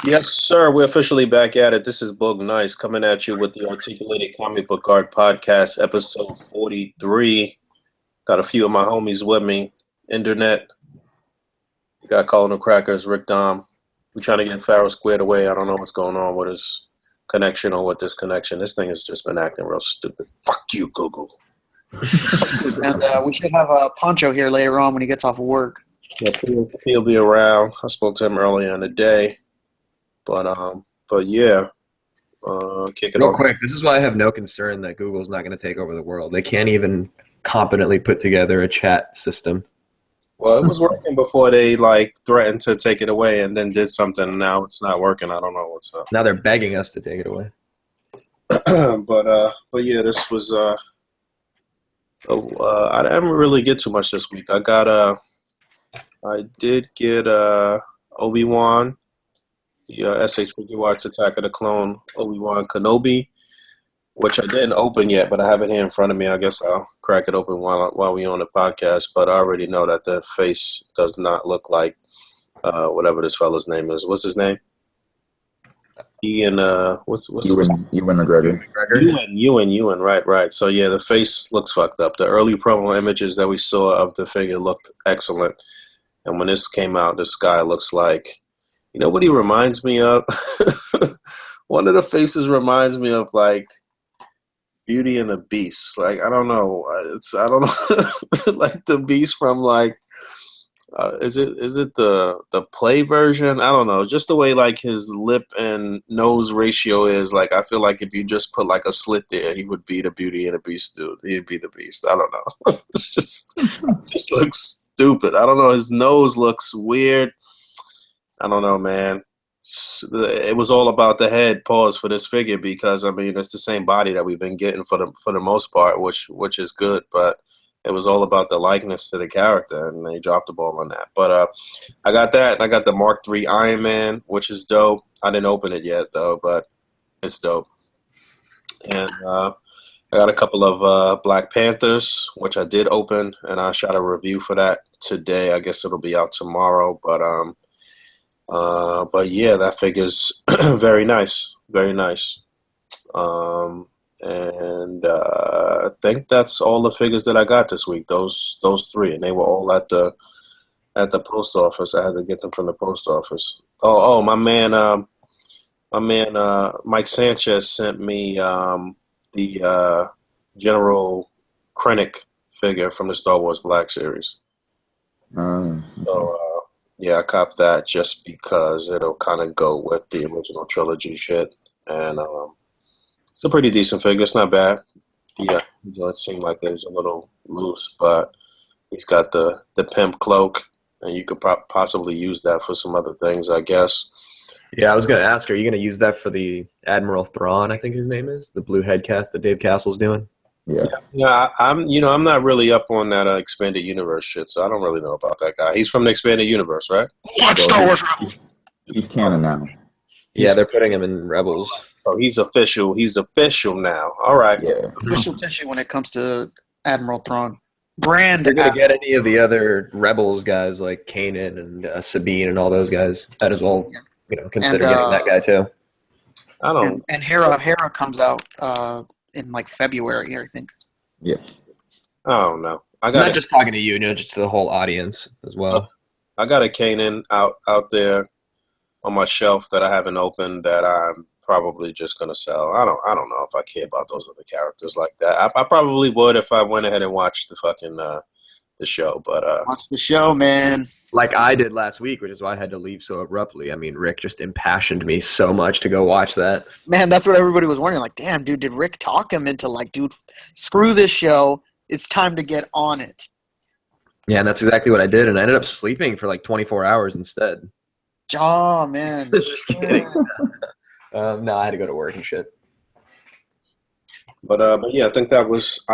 Yes, sir. We're officially back at it. This is Boog Nice coming at you with the Articulated Comic Book Art Podcast, episode 43. Got a few of my homies with me. Internet. Got Colin the Crackers, Rick Dom. We're trying to get Pharaoh squared away. I don't know what's going on with his connection or with this connection. This thing has just been acting real stupid. Fuck you, Google. And we should have Pancho here later on when he gets off of work. Yeah, he'll be around. I spoke to him earlier in the day. But yeah. Kick it Real on. quick, this is why I have no concern that Google's not going to take over the world. They can't even competently put together a chat system. Well, it was working before they threatened to take it away and then did something. And now it's not working. I don't know what's up. Now they're begging us to take it away. but yeah, this was I didn't really get too much this week. I did get Obi-Wan, the SH Figure Arts Attack of the Clone Obi-Wan Kenobi, which I didn't open yet, but I have it here in front of me. I guess I'll crack it open while we're on the podcast. But I already know that the face does not look like whatever this fella's name is. What's his name? Ian. What's Ewan McGregor. Ewan. Right. So yeah, the face looks fucked up. The early promo images that we saw of the figure looked excellent, and when this came out, this guy looks like, you know what he reminds me of? One of the faces reminds me of Beauty and the Beast. I don't know. I don't know. Like the Beast from is it the play version? I don't know. Just the way his lip and nose ratio is. I feel like if you just put a slit there, he would be the Beauty and the Beast dude. He'd be the Beast. I don't know. It's just looks stupid. I don't know. His nose looks weird. I don't know, man. It was all about the head pause for this figure because it's the same body that we've been getting for the most part, which is good, but it was all about the likeness to the character, and they dropped the ball on that. But I got that, and I got the Mark III Iron Man, which is dope. I didn't open it yet though, but it's dope. And I got a couple of Black Panthers, which I did open, and I shot a review for that today. I guess it'll be out tomorrow, but yeah, that figure's very nice, very nice. And I think that's all the figures that I got this week. Those three, and they were all at the post office. I had to get them from the post office. Oh, my man, Mike Sanchez sent me the General Krennic figure from the Star Wars Black series. So. Yeah, I copped that just because it'll kind of go with the original trilogy shit. And it's a pretty decent figure. It's not bad. Yeah, it seemed like it was a little loose, but he's got the pimp cloak, and you could possibly use that for some other things, I guess. Yeah, I was going to ask, are you going to use that for the Admiral Thrawn, I think his name is? The blue head cast that Dave Castle's doing? Yeah, I'm not really up on that expanded universe shit, so I don't really know about that guy. He's from the expanded universe, right? Watch Star Wars Rebels. He's canon now. Yeah, they're putting him in Rebels. So he's official. He's official now. All right. Yeah. Official tissue when it comes to Admiral Thrawn. Brand. They're going to get any of the other Rebels guys like Kanan and Sabine and all those guys. That is all, consider getting that guy too. I don't. And Hera comes out in February, I think. Yeah. I don't know. I'm not just talking to you, just to the whole audience as well. I got a Kanan out there on my shelf that I haven't opened that I'm probably just gonna sell. I don't know if I care about those other characters like that. I probably would if I went ahead and watched the fucking the show, but watch the show, man. Like I did last week, which is why I had to leave so abruptly. Rick just impassioned me so much to go watch that. Man, that's what everybody was wondering. Damn, dude, did Rick talk him into dude, screw this show. It's time to get on it. Yeah, and that's exactly what I did, and I ended up sleeping for 24 hours instead. Oh, man. Just kidding. No, I had to go to work and shit. But yeah, I think that was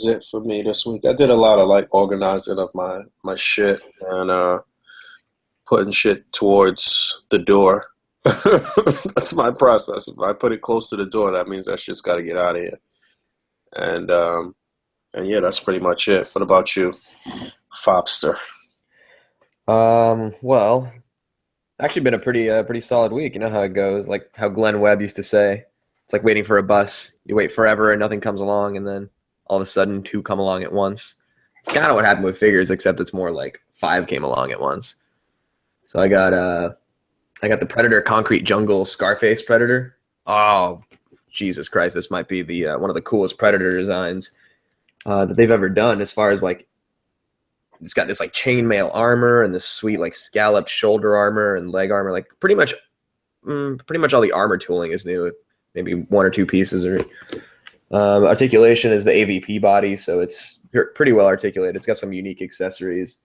it for me this week. I did a lot of organizing of my shit and putting shit towards the door. That's my process. If I put it close to the door, that means that shit's got to get out of here. And yeah, that's pretty much it. What about you, Fobster? Well, Actually been a pretty solid week. You know how it goes. Like how Glenn Webb used to say, it's like waiting for a bus. You wait forever and nothing comes along, and then all of a sudden 2 come along at once. It's kind of what happened with figures, except it's more like 5 came along at once. So I got the Predator Concrete Jungle Scarface Predator. Oh, Jesus Christ! This might be the one of the coolest Predator designs that they've ever done. As far as like, it's got this like chainmail armor and this sweet like scalloped shoulder armor and leg armor. Like pretty much all the armor tooling is new. Maybe 1 or 2 pieces. Or articulation is the AVP body, so it's pretty well articulated. It's got some unique accessories,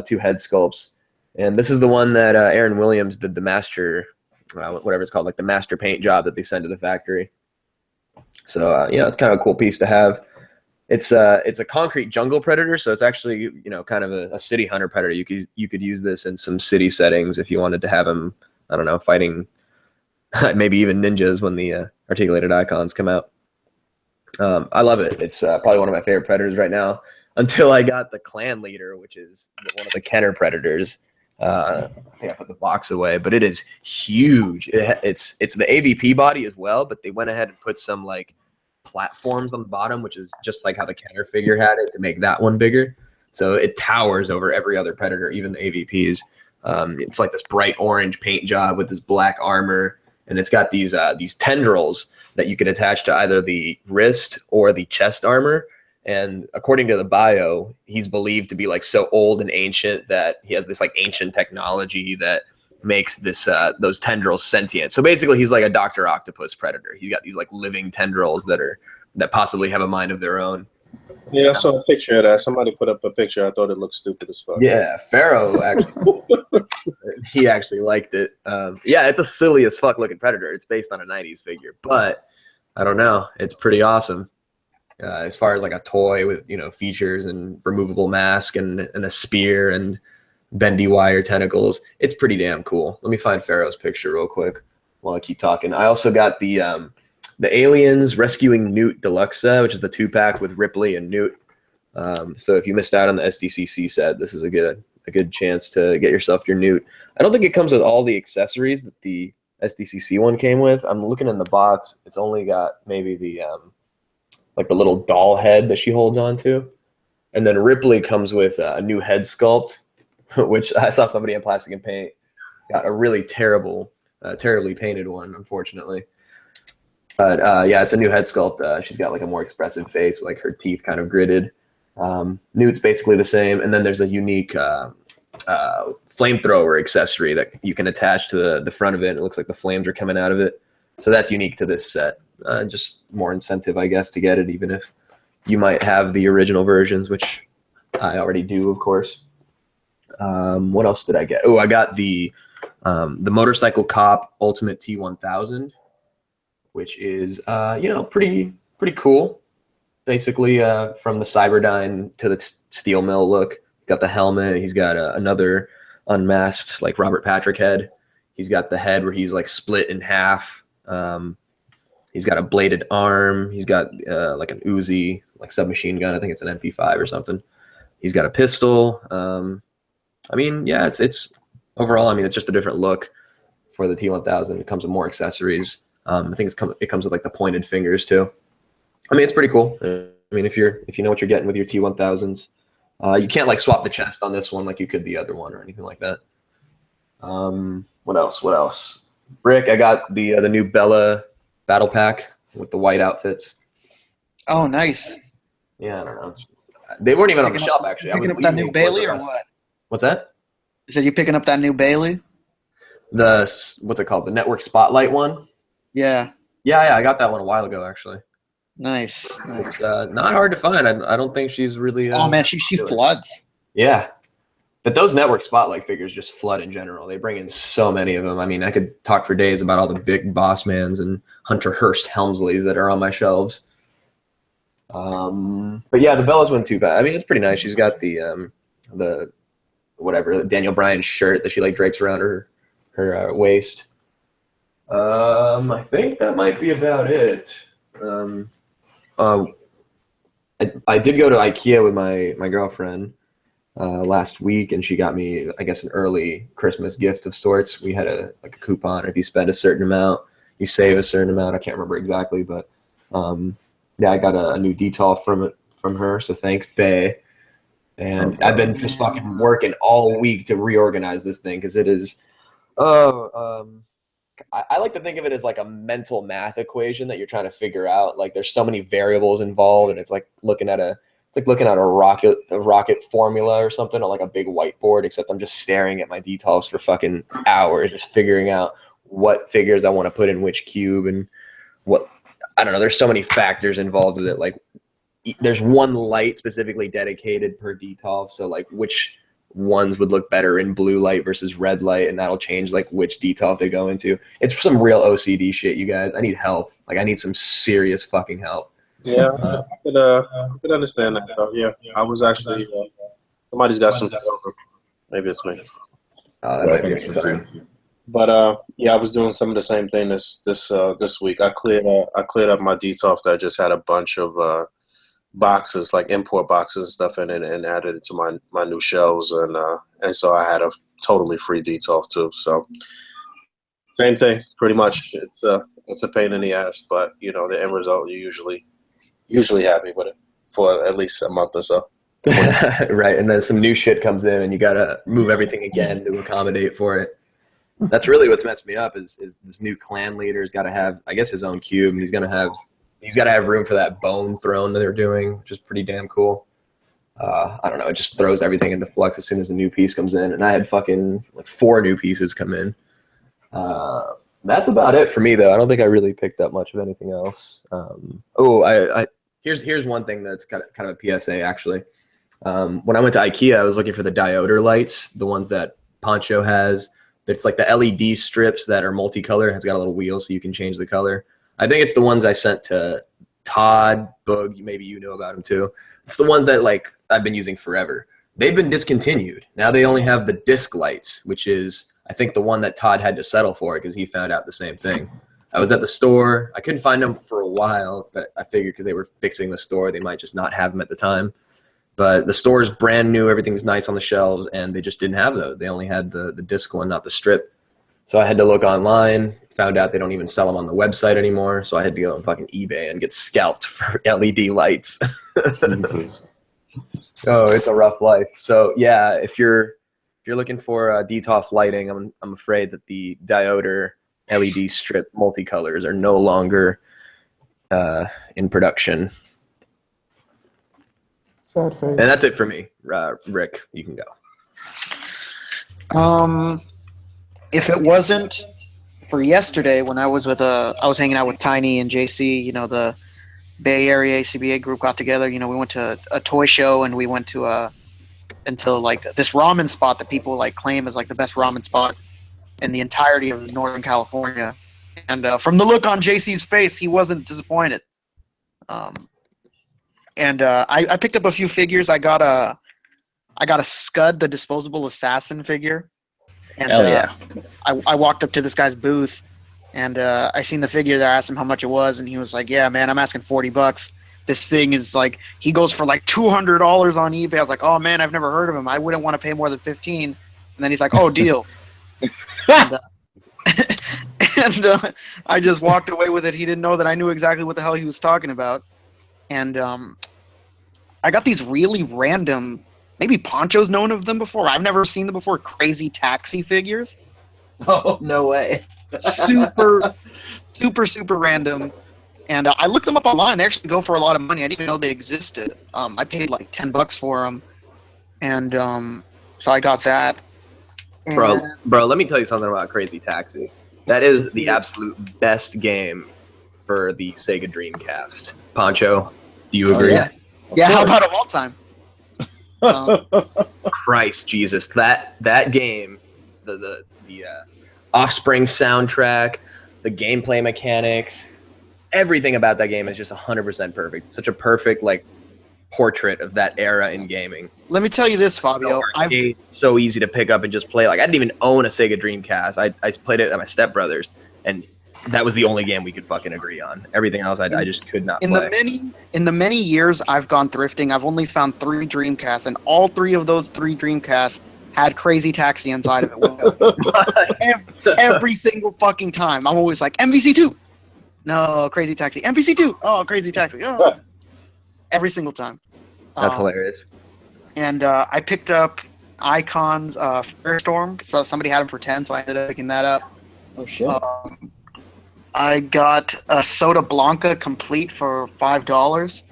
2 head sculpts. And this is the one that Aaron Williams did the master, whatever it's called, like the master paint job that they send to the factory. So it's kind of a cool piece to have. It's a concrete jungle predator, so it's actually kind of a city hunter predator. You could use this in some city settings if you wanted to have him, I don't know, fighting maybe even ninjas when the articulated icons come out. I love it. It's probably one of my favorite predators right now. Until I got the clan leader, which is one of the Kenner predators. I think I put the box away, but it is huge. It's the AVP body as well, but they went ahead and put some like platforms on the bottom, which is just like how the Kenner figure had it, to make that one bigger. So it towers over every other predator, even the AVPs. It's like this bright orange paint job with this black armor, and it's got these tendrils that you can attach to either the wrist or the chest armor. And according to the bio, he's believed to be like so old and ancient that he has this like ancient technology that makes this those tendrils sentient. So basically, he's like a Dr. Octopus predator. He's got these like living tendrils that possibly have a mind of their own. Yeah, I saw a picture of that. Somebody put up a picture. I thought it looked stupid as fuck. Yeah, Pharaoh actually, he actually liked it. Yeah, it's a silly as fuck looking predator. It's based on a '90s figure, but I don't know. It's pretty awesome. As far as like a toy with features and removable mask and a spear and bendy wire tentacles, it's pretty damn cool. Let me find Pharaoh's picture real quick while I keep talking. I also got the Aliens Rescuing Newt Deluxe set, which is the 2-pack with Ripley and Newt. So if you missed out on the SDCC set, this is a good chance to get yourself your Newt. I don't think it comes with all the accessories that the SDCC one came with. I'm looking in the box. It's only got maybe the like the little doll head that she holds on to. And then Ripley comes with a new head sculpt, which I saw somebody in Plastic and Paint got a really terribly painted one, unfortunately. But yeah, it's a new head sculpt. She's got like a more expressive face, like her teeth kind of gritted. Newt's basically the same. And then there's a unique flamethrower accessory that you can attach to the front of it. It looks like the flames are coming out of it. So that's unique to this set. Just more incentive, I guess, to get it, even if you might have the original versions, which I already do, of course. What else did I get? Oh, I got the Motorcycle Cop Ultimate T1000, which is pretty cool. Basically, from the Cyberdyne to the steel mill look. Got the helmet. He's got another unmasked like Robert Patrick head. He's got the head where he's like split in half. He's got a bladed arm. He's got like an Uzi, like submachine gun. I think it's an MP5 or something. He's got a pistol. I mean, yeah, it's overall. I mean, it's just a different look for the T1000. It comes with more accessories. I think it comes with like the pointed fingers too. I mean, it's pretty cool. I mean, if you know what you're getting with your T1000s, you can't like swap the chest on this one like you could the other one or anything like that. What else? Brick, I got the new Bella battle pack with the white outfits. Oh, nice. Yeah, I don't know. They weren't even on the shelf, actually. Picking up that new Bailey or what? What's that? Said you picking up that new Bailey? What's it called? The Network Spotlight one? Yeah. Yeah, I got that one a while ago, actually. Nice. It's not hard to find. I don't think she's really. Oh man, she floods. Yeah, but those Network Spotlight figures just flood in general. They bring in so many of them. I mean, I could talk for days about all the big Boss Mans and Hunter Hearst Helmsleys that are on my shelves. But yeah, the Bella's one too bad. I mean, it's pretty nice. She's got the whatever Daniel Bryan shirt that she like drapes around her waist. I think that might be about it. I did go to IKEA with my girlfriend last week, and she got me, I guess, an early Christmas gift of sorts. We had a coupon. If you spend a certain amount, you save a certain amount. I can't remember exactly, but yeah, I got a new detail from her. So thanks, Bay. And I've been just fucking working all week to reorganize this thing because it is. I like to think of it as like a mental math equation that you're trying to figure out. Like there's so many variables involved, and it's like looking at a rocket formula or something on like a big whiteboard, except I'm just staring at my details for fucking hours, just figuring out what figures I want to put in which cube and what, I don't know. There's so many factors involved with it. Like there's one light specifically dedicated per detail. So like which ones would look better in blue light versus red light, and that'll change like which detail they go into. It's some real OCD shit, you guys. I need help. Like I need some serious fucking help. Yeah, I could understand that though. Yeah, I was actually somebody's got some over. Maybe it's me. That might be sorry. But yeah, I was doing some of the same thing this week. I cleared up my detail that just had a bunch of boxes, like import boxes and stuff in it, and added it to my new shelves, and so I had a totally free detail too. So same thing, pretty much. It's a pain in the ass, but you know the end result, you usually happy with it for at least a month or so. Right, and then some new shit comes in, and you gotta move everything again to accommodate for it. That's really what's messed me up. Is this new clan leader's got to have, I guess, his own cube, and he's got to have room for that bone throne that they're doing, which is pretty damn cool. I don't know. It just throws everything into flux as soon as the new piece comes in. And I had fucking like 4 new pieces come in. That's about it for me, though. I don't think I really picked up much of anything else. Here's one thing that's kind of a PSA, actually. When I went to IKEA, I was looking for the dioder lights, the ones that Pancho has. It's like the LED strips that are multicolor. It's got a little wheel so you can change the color. I think it's the ones I sent to Todd, Boog. Maybe you know about them too. It's the ones that like I've been using forever. They've been discontinued. Now they only have the disc lights, which is I think the one that Todd had to settle for because he found out the same thing. I was at the store. I couldn't find them for a while, but I figured because they were fixing the store, they might just not have them at the time. But the store is brand new. Everything's nice on the shelves, and they just didn't have those. They only had the disc one, not the strip. So I had to look online, found out they don't even sell them on the website anymore. So I had to go on fucking eBay and get scalped for LED lights. Oh, it's a rough life. So yeah, if you're looking for DTOF lighting, I'm afraid that the dioder LED strip multicolors are no longer in production. Sad face. And that's it for me. Rick, you can go. If it wasn't for yesterday when I was hanging out with Tiny and JC, you know, the Bay Area A.C.B.A group got together. You know, we went to a toy show and we went to until like this ramen spot that people like claim is like the best ramen spot in the entirety of Northern California. And from the look on JC's face, he wasn't disappointed. I picked up a few figures. I got a Scud, the disposable assassin figure. And Hell yeah. I walked up to this guy's booth, and I seen the figure there. I asked him how much it was, and he was like, "Yeah, man, I'm asking $40. This thing is like he goes for like $200 on eBay." I was like, "Oh man, I've never heard of him. I wouldn't want to pay more than $15." And then he's like, "Oh, deal." and I just walked away with it. He didn't know that I knew exactly what the hell he was talking about, and I got these really random. Maybe Pancho's known of them before. I've never seen them before. Crazy taxi figures. Oh, no way. Super random. And I looked them up online. They actually go for a lot of money. I didn't even know they existed. I paid like $10 for them. And so I got that. And Bro, let me tell you something about Crazy Taxi. That is the absolute best game for the Sega Dreamcast. Pancho, do you agree? yeah. Yeah, how about of all time? Christ Jesus, that game, the Offspring soundtrack, the gameplay mechanics, everything about that game is just 100% perfect. Such a perfect like portrait of that era in gaming. Let me tell you this, Fabio. So easy to pick up and just play. Like I didn't even own a Sega Dreamcast. I played it at my stepbrother's, and that was the only game we could fucking agree on. Everything else, I just could not In play. the many years I've gone thrifting, I've only found 3 Dreamcasts, and all 3 of those 3 Dreamcasts had Crazy Taxi inside of it. Every single fucking time, I'm always like MVC2. No, Crazy Taxi. MVC2. Oh, Crazy Taxi. Oh, every single time. That's hilarious. And I picked up Icon's Firestorm, so somebody had them for 10, so I ended up picking that up. Oh shit. I got a Soda Blanca complete for $5.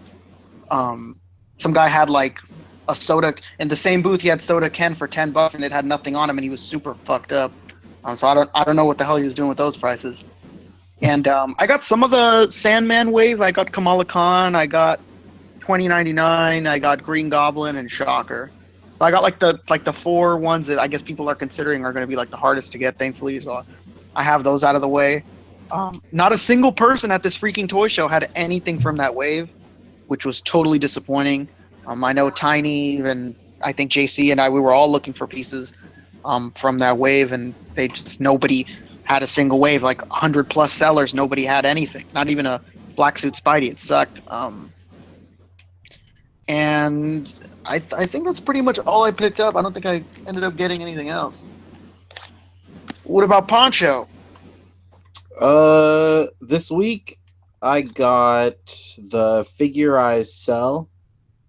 Some guy had like a soda in the same booth. He had Soda Ken for $10, and it had nothing on him, and he was super fucked up. So I don't know what the hell he was doing with those prices. And I got some of the Sandman wave. I got Kamala Khan. I got 2099. I got Green Goblin and Shocker. So I got like the 4 ones that I guess people are considering are going to be like the hardest to get. Thankfully, so I have those out of the way. Not a single person at this freaking toy show had anything from that wave, which was totally disappointing. I know Tiny and I think JC and we were all looking for pieces from that wave, and nobody had a single wave. Like 100+ sellers, nobody had anything. Not even a Black Suit Spidey. It sucked. And I think that's pretty much all I picked up. I don't think I ended up getting anything else. What about Pancho? This week I got the Figurized Cell.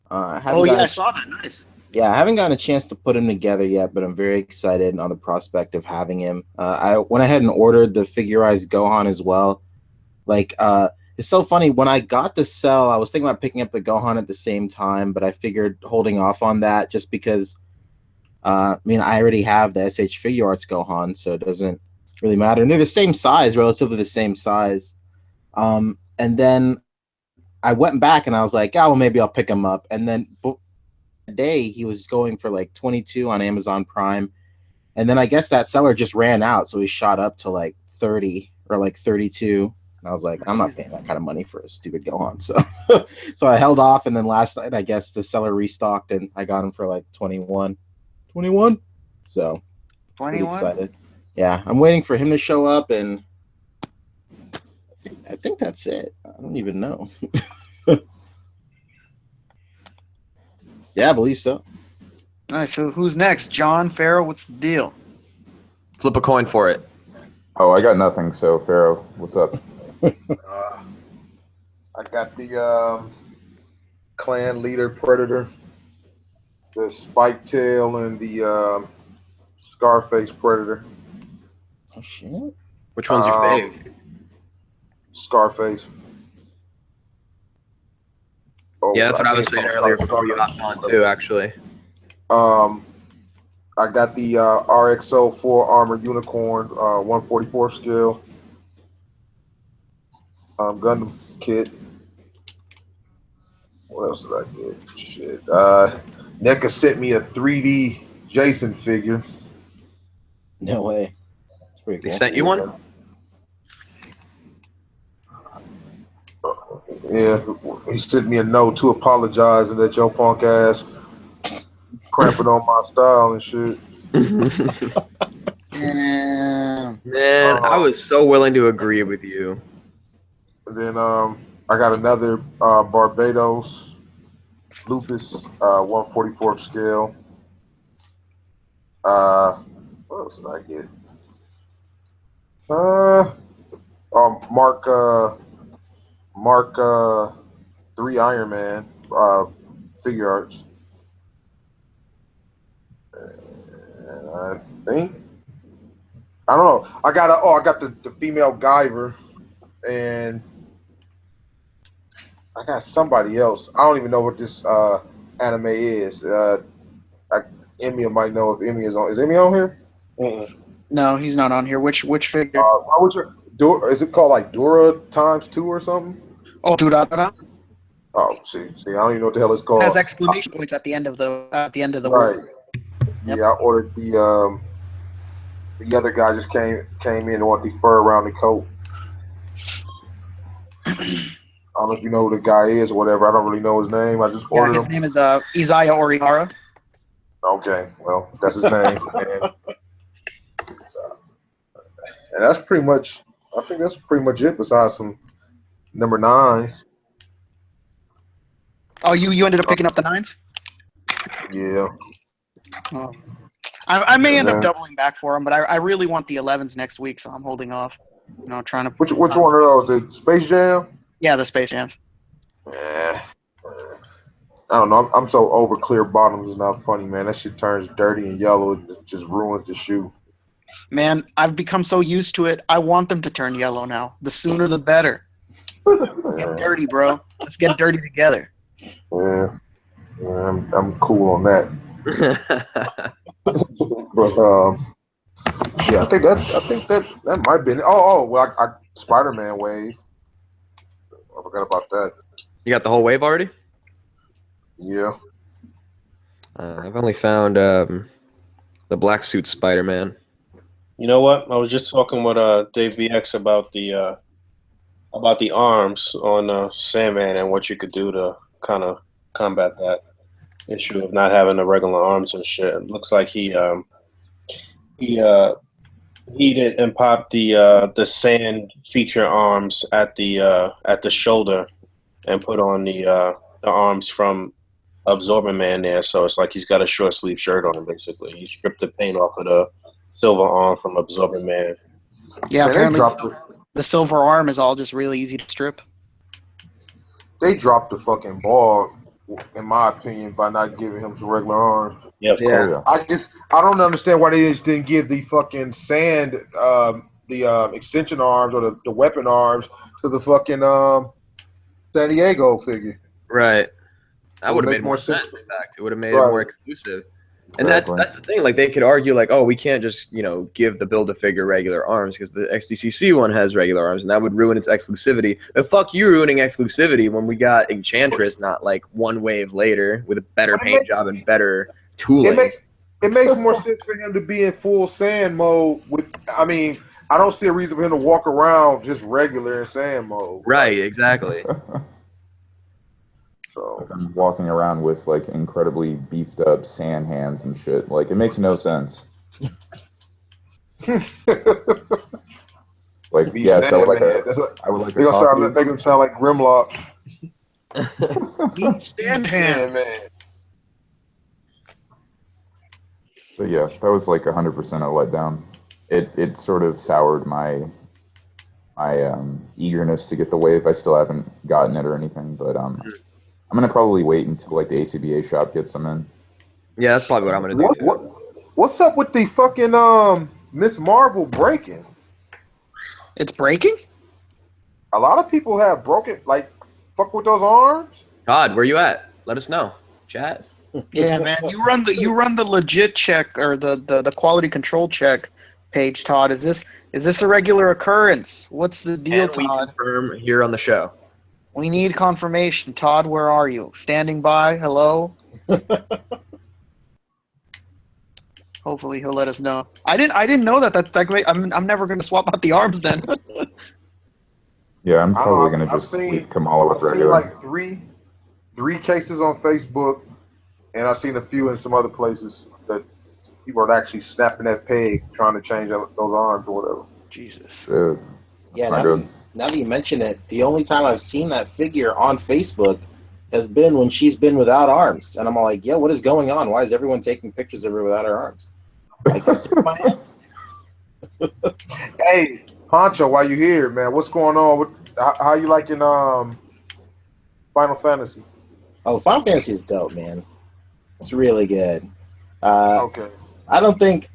I saw that. Nice. Yeah, I haven't gotten a chance to put him together yet, but I'm very excited on the prospect of having him. I went ahead and ordered the Figurized Gohan as well. Like, it's so funny. When I got the Cell, I was thinking about picking up the Gohan at the same time, but I figured holding off on that just because, I already have the SH Figure Arts Gohan, so it doesn't really matter. And they're the same size, relatively the same size. And then I went back and I was like, oh, well, maybe I'll pick him up. And then day he was going for like 22 on Amazon Prime. And then I guess that seller just ran out, so he shot up to like 30 or like 32. And I was like, I'm not paying that kind of money for a stupid Gohan. So so I held off, and then last night I guess the seller restocked and I got him for like 21. So 21? pretty excited. Yeah, I'm waiting for him to show up, and I think that's it. I don't even know. Yeah, I believe so. All right, so who's next? John, Pharaoh, what's the deal? Flip a coin for it. Oh, I got nothing. So Pharaoh, what's up? I got the clan leader Predator, the Spike Tail, and the Scarface Predator. Oh shit! Which one's your fave? Scarface. Oh, Yeah, that's what I was think saying it's earlier called before you hopped on too, actually. I got the RXO 4 Armor Unicorn, 144 scale. Gundam kit. What else did I get? Shit. NECA sent me a 3D Jason figure. No way. That's pretty They cool. sent you one? Yeah, he sent me a note to apologize and that your punk ass cramping on my style and shit. Yeah. Man, I was so willing to agree with you. And then I got another Barbados Lupus 144th scale. What else did I get? Mark 3 Iron Man figure arts. And I think I don't know. I got the female Guyver, and I got somebody else. I don't even know what this anime is. Emiya might know if Emiya is on. Is Emiya on here? No, he's not on here. Which figure? Why would you? Is it called like Dura ×2 or something? Oh, Dura. Oh, see, I don't even know what the hell it's called. Has exclamation points at the end of the Right. word. Yep. Yeah, I ordered the other guy just came in and wanted the fur around the coat. I don't know if you know who the guy is or whatever. I don't really know his name. I just Yeah, ordered his him. name is Isaiah Orihara. Okay, well, that's his name. And that's pretty much I think that's pretty much it. Besides some number 9s. Oh, you ended up picking up the 9s? Yeah. Oh. I may Yeah, end up man. doubling back for them, but I really want the 11s next week, so I'm holding off. You know, trying to. Which one of those? The Space Jam? Yeah, the Space Jams. Yeah. I don't know. I'm so over clear bottoms. It's not funny, man. That shit turns dirty and yellow. It just ruins the shoe. Man, I've become so used to it. I want them to turn yellow now. The sooner the better. Get dirty, bro. Let's get dirty together. Yeah. I'm cool on that. But yeah, I think that might have been. Well, I Spider-Man wave. I forgot about that. You got the whole wave already? Yeah. I've only found the black suit Spider-Man. You know what? I was just talking with Dave BX about the arms on Sandman and what you could do to kind of combat that issue of not having the regular arms and shit. It looks like he heated and popped the sand feature arms at the shoulder and put on the arms from Absorbing Man there. So it's like he's got a short sleeve shirt on basically. He stripped the paint off of the silver arm from Absorbing Man. Yeah, Man, apparently the silver arm is all just really easy to strip. They dropped the fucking ball, in my opinion, by not giving him some regular arms. Yeah, of course. Yeah. I don't understand why they just didn't give the fucking sand, the extension arms or the weapon arms to the fucking San Diego figure. Right. That It would would have make made more more sense. sense, in fact. It would have made Right. it more exclusive. And that's the thing. Like, they could argue, like, oh, we can't just, give the Build-A-Figure regular arms because the XDCC one has regular arms, and that would ruin its exclusivity. But fuck you ruining exclusivity when we got Enchantress not, like, one wave later with a better paint job and better tooling. It makes more sense for him to be in full sand mode. I don't see a reason for him to walk around just regular in sand mode. Right, exactly. So I'm walking around with like incredibly beefed up sand hands and shit. Like it makes no sense. Like be yeah, so like Sandman. I would like They're a gonna coffee. make him sound like Grimlock. Sandman. Man. But yeah, that was like 100% a letdown. It sort of soured my eagerness to get the wave. I still haven't gotten it or anything, but I'm gonna probably wait until like the A.C.B.A. shop gets them in. Yeah, that's probably what I'm going to do, too. What's up with the fucking Miss Marvel breaking? It's breaking? A lot of people have broken, like, fuck with those arms. Todd, where you at? Let us know. Chat. Yeah, man. You run the legit check or the quality control check page, Todd. Is this a regular occurrence? What's the deal, Can we Todd? confirm here on the show? We need confirmation. Todd, where are you? Standing by? Hello? Hopefully he'll let us know. I didn't know that. That's like I'm never gonna swap out the arms then. Yeah, I'm probably I've gonna just seen- leave Kamala with I've seen regular. like three cases on Facebook, and I've seen a few in some other places that people are actually snapping that peg trying to change those arms or whatever. Jesus. Shit. Yeah, Not now good. that you mention it, the only time I've seen that figure on Facebook has been when she's been without arms. And I'm all like, yeah, what is going on? Why is everyone taking pictures of her without her arms? I guess Hey, Pancho, while you here, man, what's going on? How you liking Final Fantasy? Oh, Final Fantasy is dope, man. It's really good. Okay. I don't think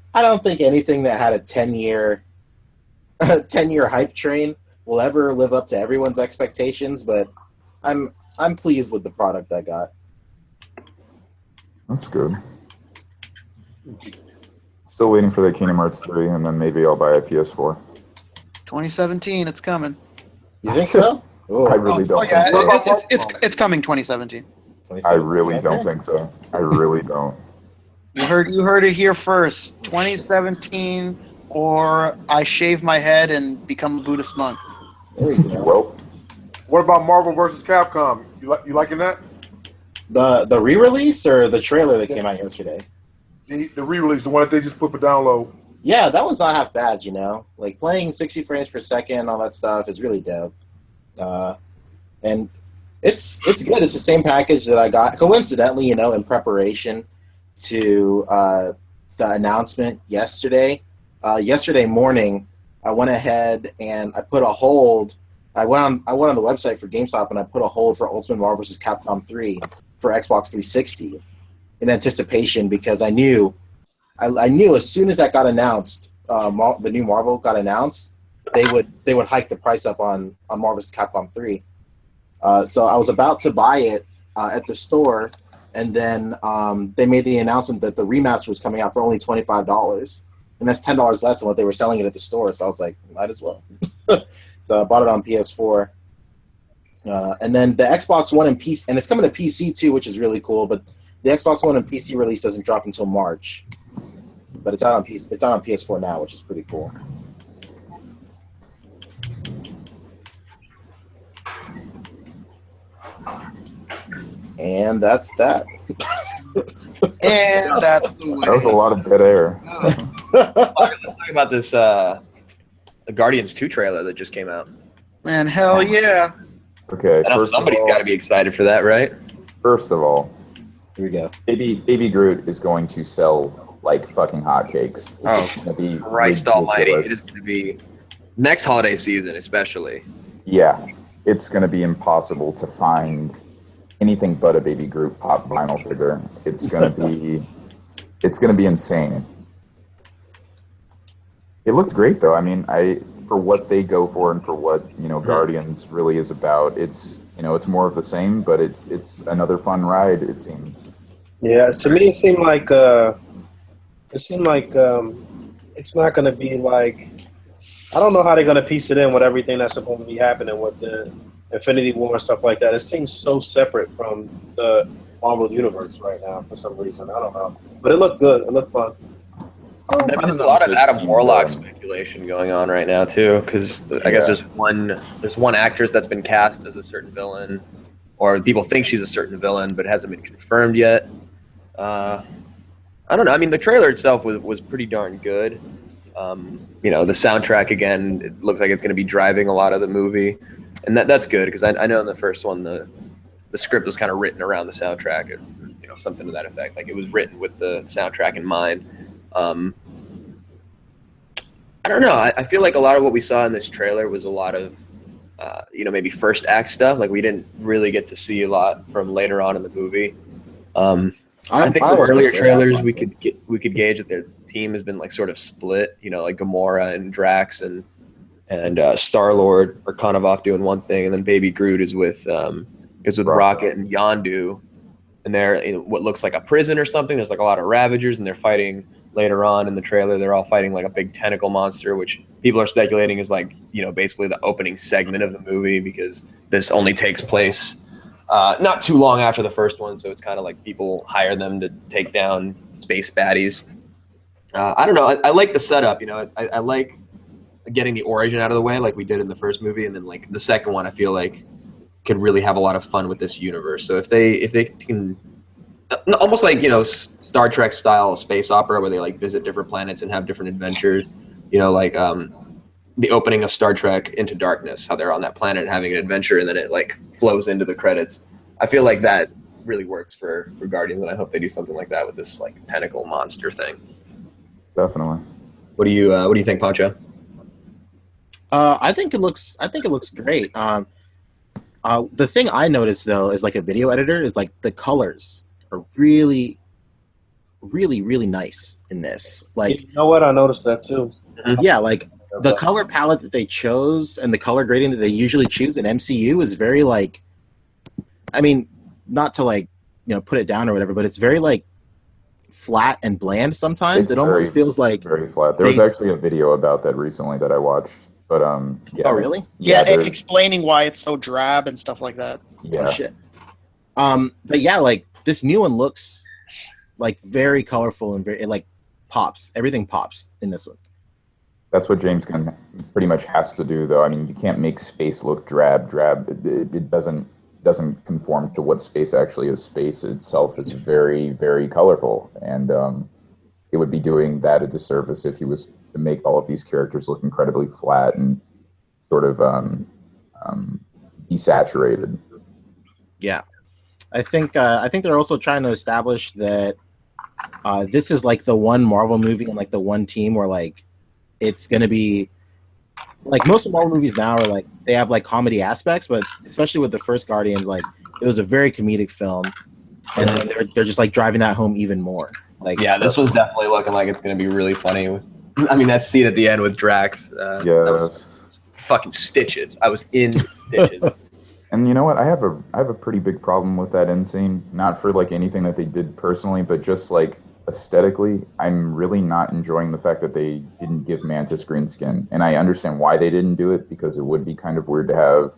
anything that had a 10-year hype train will ever live up to everyone's expectations, but I'm pleased with the product I got. That's good. Still waiting for the Kingdom Hearts 3, and then maybe I'll buy a PS4. 2017, it's coming. You think so? Ooh, I really don't yeah, think so. it's coming 2017. I really don't think so. I really don't. You heard it here first. 2017, or I shave my head and become a Buddhist monk. There you go. Well, What about Marvel vs. Capcom? You liking that? The re-release or the trailer that came out yesterday? The re-release, the one that they just put for download. Yeah, that was not half bad, you know? Like, playing 60 frames per second, all that stuff is really dope. And it's good. It's the same package that I got, coincidentally, you know, in preparation to the announcement yesterday. Yesterday morning, I went ahead and I put a hold. I went on the website for GameStop and I put a hold for Ultimate Marvel vs. Capcom 3 for Xbox 360 in anticipation because I knew as soon as that got announced, the new Marvel got announced, they would hike the price up on Marvel vs. Capcom 3. So I was about to buy it at the store, and then they made the announcement that the remaster was coming out for only $25, and that's $10 less than what they were selling it at the store. So I was like, might as well. So I bought it on PS4, and then the Xbox One and PC, and it's coming to PC too, which is really cool. But the Xbox One and PC release doesn't drop until March, but it's out on PC. It's out on PS4 now, which is pretty cool. And that's that. And that's the way. That was a lot of dead air. Let's talk about this the Guardians 2 trailer that just came out. Man, hell yeah. Okay, I know somebody's got to be excited for that, right? First of all, Here we go. Baby Groot is going to sell like fucking hotcakes. It's Oh, gonna be Christ ridiculous. almighty. It is going to be next holiday season especially. Yeah, it's going to be impossible to find anything but a Baby Groot pop vinyl figure. It's going to be insane. It looked great though. I mean, for what they go for and for what, you know, Guardians really is about, it's, you know, it's more of the same, but it's another fun ride, it seems. Yeah, to me it seemed like it's not going to be like, I don't know how they're going to piece it in with everything that's supposed to be happening with the Infinity War and stuff like that. It seems so separate from the Marvel universe right now for some reason. I don't know, but it looked good. It looked fun. There's a lot of Adam Warlock speculation going on right now too, because I guess there's one actress that's been cast as a certain villain, or people think she's a certain villain, but it hasn't been confirmed yet. I don't know. I mean, the trailer itself was pretty darn good. You know, the soundtrack again, it looks like it's going to be driving a lot of the movie, and that's good because I know in the first one the script was kind of written around the soundtrack, or, you know, something to that effect. Like it was written with the soundtrack in mind. I don't know. I feel like a lot of what we saw in this trailer was a lot of, you know, maybe first act stuff. Like we didn't really get to see a lot from later on in the movie. I think the earlier trailers we could gauge that their team has been like sort of split. You know, like Gamora and Drax and Star-Lord are kind of off doing one thing, and then Baby Groot is with Rocket and Yondu, and they're in what looks like a prison or something. There's like a lot of Ravagers, and they're fighting. Later on in the trailer, they're all fighting like a big tentacle monster, which people are speculating is like, you know, basically the opening segment of the movie, because this only takes place not too long after the first one, so it's kind of like people hire them to take down space baddies. I don't know. I like the setup. You know, I like getting the origin out of the way, like we did in the first movie, and then like the second one, I feel like could really have a lot of fun with this universe. So if they can. Almost like, you know, Star Trek style space opera where they like visit different planets and have different adventures, you know, like the opening of Star Trek Into Darkness, how they're on that planet having an adventure and then it like flows into the credits. I feel like that really works for Guardians, and I hope they do something like that with this like tentacle monster thing. Definitely. What do you think, Pancho? I think it looks great. The thing I noticed though is like a video editor is like the colors are really, really, really nice in this. Like, You know what? I noticed that too. yeah, like the color palette that they chose and the color grading that they usually choose in MCU is very like, I mean, not to like, you know, put it down or whatever, but it's very like flat and bland sometimes. It almost feels like very flat. There was actually a video about that recently that I watched, but yeah. Oh, really? Yeah, explaining why it's so drab and stuff like that. Yeah. Oh, shit. But yeah, like this new one looks like very colorful and it like pops. Everything pops in this one. That's what James Gunn pretty much has to do, though. I mean, you can't make space look drab. It doesn't conform to what space actually is. Space itself is very, very colorful, and it would be doing that a disservice if he was to make all of these characters look incredibly flat and sort of desaturated. Yeah, I think they're also trying to establish that this is like the one Marvel movie and like the one team where like it's gonna be like most of Marvel movies now are like they have like comedy aspects, but especially with the first Guardians, like it was a very comedic film, and then they're just like driving that home even more. Like Yeah, this was definitely looking like it's going to be really funny. I mean, that scene at the end with Drax, that was fucking stitches. I was in stitches. And you know what? I have a pretty big problem with that end scene. Not for like anything that they did personally, but just like aesthetically, I'm really not enjoying the fact that they didn't give Mantis green skin. And I understand why they didn't do it, because it would be kind of weird to have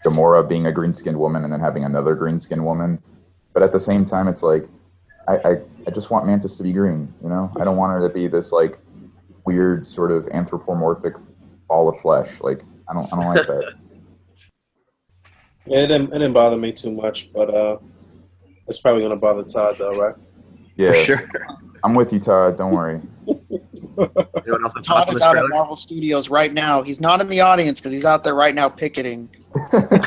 Gamora being a green-skinned woman and then having another green-skinned woman. But at the same time, it's like I just want Mantis to be green. You know, I don't want her to be this like weird sort of anthropomorphic ball of flesh. Like I don't like that. Yeah, it didn't bother me too much, but it's probably gonna bother Todd though, right? Yeah, For sure. I'm with you, Todd. Don't worry. Anyone else have Todd thoughts on is this out at trailer? Marvel Studios right now. He's not in the audience because he's out there right now picketing. Waiting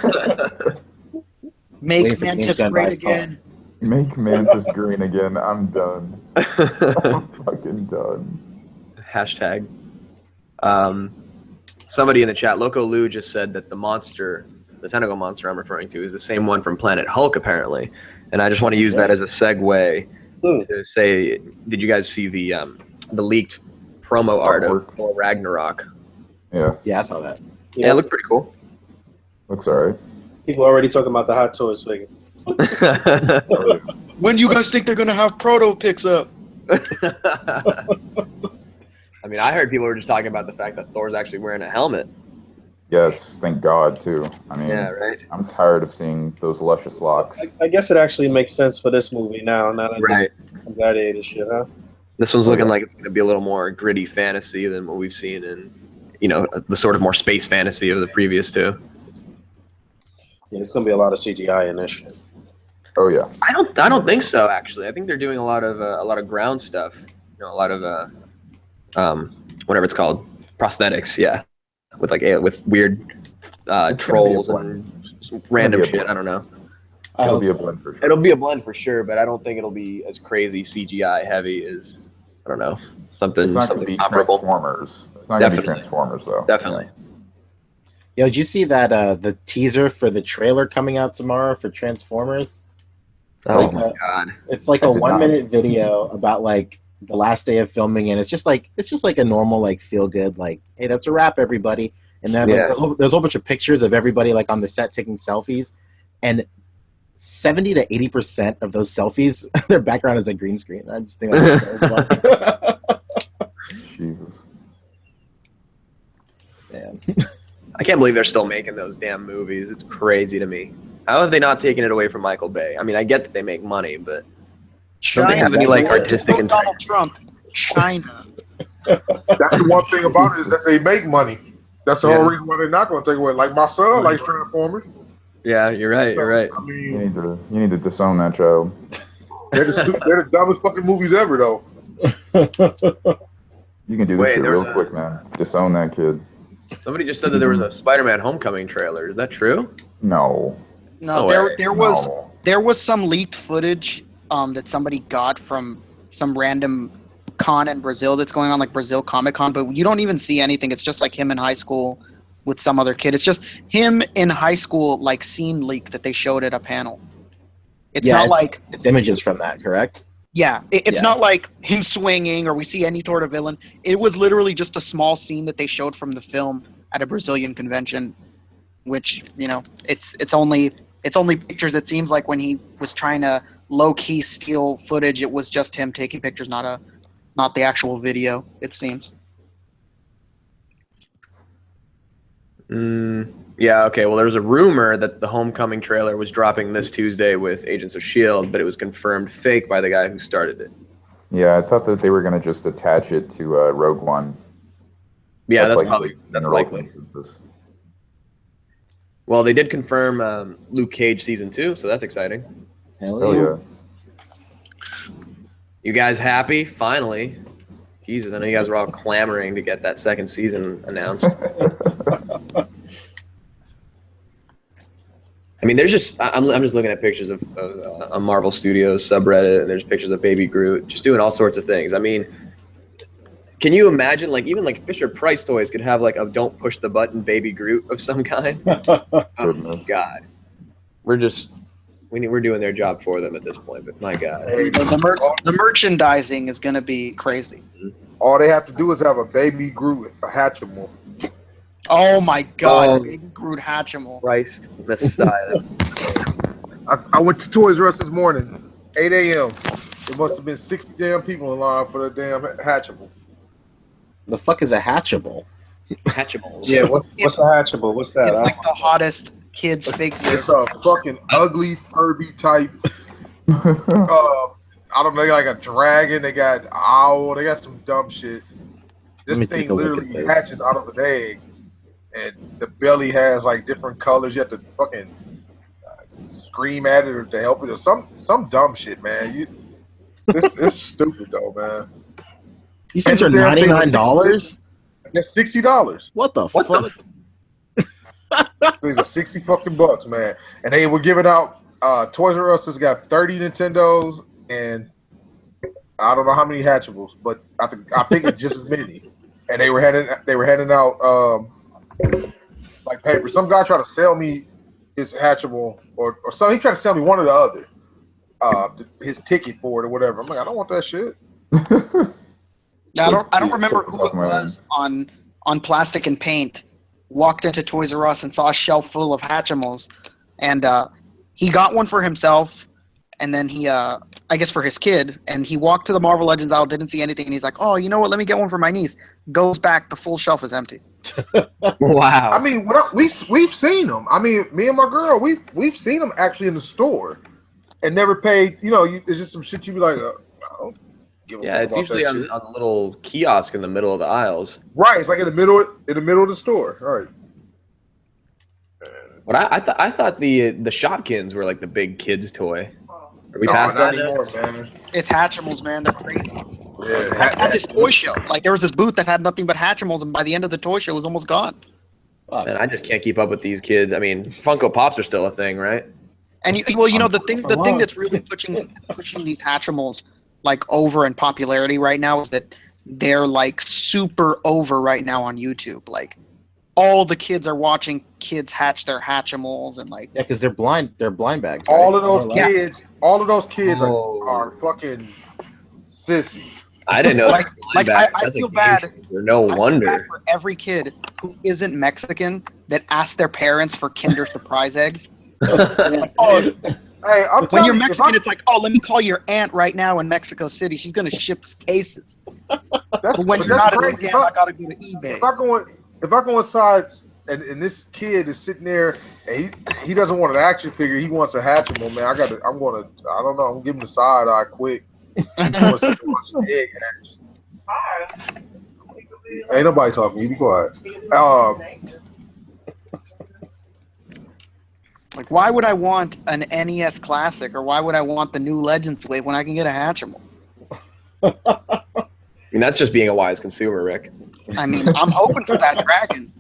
Make for Mantis James Gunn great by phone. again. Make Mantis green again. I'm done. I'm fucking done. Hashtag. Somebody in the chat, Loco Lou, just said that the monster, the tentacle monster I'm referring to, is the same one from Planet Hulk, apparently. And I just want to use that as a segue to say, did you guys see the leaked promo art of Thor Ragnarok? Yeah, Yeah, I saw that. Yeah, it looked pretty cool. looks alright. People are already talking about the Hot Toys figure. When do you guys think they're gonna have proto picks up? I mean, I heard people were just talking about the fact that Thor's actually wearing a helmet. Yes, thank God too. I mean, Yeah, right. I'm tired of seeing those luscious locks. I guess it actually makes sense for this movie now that Right. the Gladiator shit, huh? This one's looking like it's going to be a little more gritty fantasy than what we've seen in, you know, the sort of more space fantasy of the previous two. Yeah, there's gonna be a lot of CGI in this shit. Oh yeah. I don't think so. Actually, I think they're doing a lot of ground stuff. You know, a lot of whatever it's called, prosthetics. Yeah, with with weird trolls and random shit. I don't know. It'll be a blend for sure. It'll be a blend for sure, but I don't think it'll be as crazy CGI heavy as, I don't know, something It's not going to be comparable. Transformers. It's not going to be Transformers though. Definitely. Yo, did you see that the teaser for the trailer coming out tomorrow for Transformers? Oh Like, my god. It's like a 1 minute video about like the last day of filming, and it's just like a normal like feel good like, hey, that's a wrap, everybody. And then like, there's a whole bunch of pictures of everybody like on the set taking selfies, and 70 to 80% of those selfies, their background is a green screen. I just think that's so funny. Jesus. Man. I can't believe they're still making those damn movies. It's crazy to me. How have they not taken it away from Michael Bay? I mean, I get that they make money, but don't they have any like artistic Donald integrity? Trump, China. That's the one thing about it is that they make money. That's the whole reason why they're not going to take away. Like my son likes Transformers. Yeah, you're right. You're right. I mean, You need to disown that child. they're the dumbest fucking movies ever, though. You can do this shit real quick, man. Disown that kid. Somebody just said that there was a Spider-Man Homecoming trailer. Is that true? No. No, there was some leaked footage that somebody got from some random con in Brazil that's going on, like Brazil Comic Con, but you don't even see anything. It's just like him in high school with some other kid. It's just him in high school, like scene leak that they showed at a panel. It's not like it's images from that, correct? Yeah, it's not like him swinging or we see any sort of villain. It was literally just a small scene that they showed from the film at a Brazilian convention, which, you know, it's only pictures. It seems like when he was trying to low key steal footage, it was just him taking pictures, not the actual video. It seems. Yeah, okay. Well, there was a rumor that the Homecoming trailer was dropping this Tuesday with Agents of S.H.I.E.L.D., but it was confirmed fake by the guy who started it. Yeah, I thought that they were going to just attach it to Rogue One. Yeah, that's likely. likely. Well, they did confirm Luke Cage Season 2, so that's exciting. Hell Oh, yeah. yeah. You guys happy? Finally. Jesus, I know you guys were all clamoring to get that second season announced. I mean, there's just I'm just looking at pictures of a Marvel Studios subreddit, and there's pictures of Baby Groot just doing all sorts of things. I mean, can you imagine like even like Fisher Price toys could have like a "Don't push the button" Baby Groot of some kind? Oh God, we're doing their job for them at this point. But my God, Hey, The merchandising is going to be crazy. all they have to do is have a Baby Groot Hatchimal. Oh my God, Oh. Baby Groot Hatchimal. Christ Messiah. I went to Toys R Us this morning, 8 a.m. There must have been 60 damn people in line for the damn Hatchimal. The fuck is a hatchable? Hatchimals. Yeah, what's a hatchable? What's that? It's like the hottest kids figure. It's a fucking ugly Furby type. I don't know, like a dragon. They got owl. They got some dumb shit. This Let me thing take a look literally at this. hatches out of an egg, and the belly has like different colors. You have to fucking scream at it or to help it or some dumb shit, man. It's stupid though, man. These things are And they're $99. They're $60. What the What fuck? These are 60 fucking bucks, man. And they were giving out Toys R Us has got 30 Nintendos and I don't know how many Hatchables, but I think it's just as many. And they were handing out like paper. Some guy tried to sell me his Hatchable or some he tried to sell me one or the other. His ticket for it or whatever. I'm like, I don't want that shit. I don't Please remember take this who off it my was on Plastic and Paint. Walked into Toys R Us and saw a shelf full of Hatchimals, and he got one for himself, and then he, I guess for his kid, and he walked to the Marvel Legends aisle, didn't see anything, and he's like, "Oh, you know what? Let me get one for my niece." Goes back, the full shelf is empty. Wow. I mean, we've seen them. I mean, me and my girl, we've seen them actually in the store, and never paid. You know, it's just some shit you be like, I don't give a Yeah, fuck it's about usually that on shit. the little kiosk in the middle of the aisles. Right. It's like in the middle of the store. All right. But I thought the Shopkins were like the big kids toy. Are we No, past not that now? anymore, man. It's Hatchimals, man. They're crazy. Yeah. At this toy show, like there was this booth that had nothing but Hatchimals, and by the end of the toy show, it was almost gone. Man, I just can't keep up with these kids. I mean, Funko Pops are still a thing, right? And the thing that's really pushing these Hatchimals like over in popularity right now is that they're like super over right now on YouTube. Like all the kids are watching kids hatch their Hatchimals and like Yeah, because they're blind bags. All right? of those More or less. kids, all of those kids Oh. are fucking sissies. I didn't know. Like- that was like, back. I That's a feel game bad. changer. No I feel bad wonder. for every kid who isn't Mexican that asks their parents for Kinder Surprise eggs. Like, oh, Hey, I'm when telling you're you, if Mexican, it's like, oh, let me call your aunt right now in Mexico City. She's gonna ship us cases. that's But when you're that's not a crazy. Mexican, I gotta go to eBay. If I go inside and this kid is sitting there and he doesn't want an action figure, he wants a Hatchimal, man. I don't know, I'm gonna give him the side eye quick. He wants to watch the egg hatch. Ain't nobody talking. You be quiet. Like, why would I want an NES Classic or why would I want the new Legends Wave when I can get a Hatchimal? I mean, that's just being a wise consumer, Rick. I mean, I'm hoping for that dragon,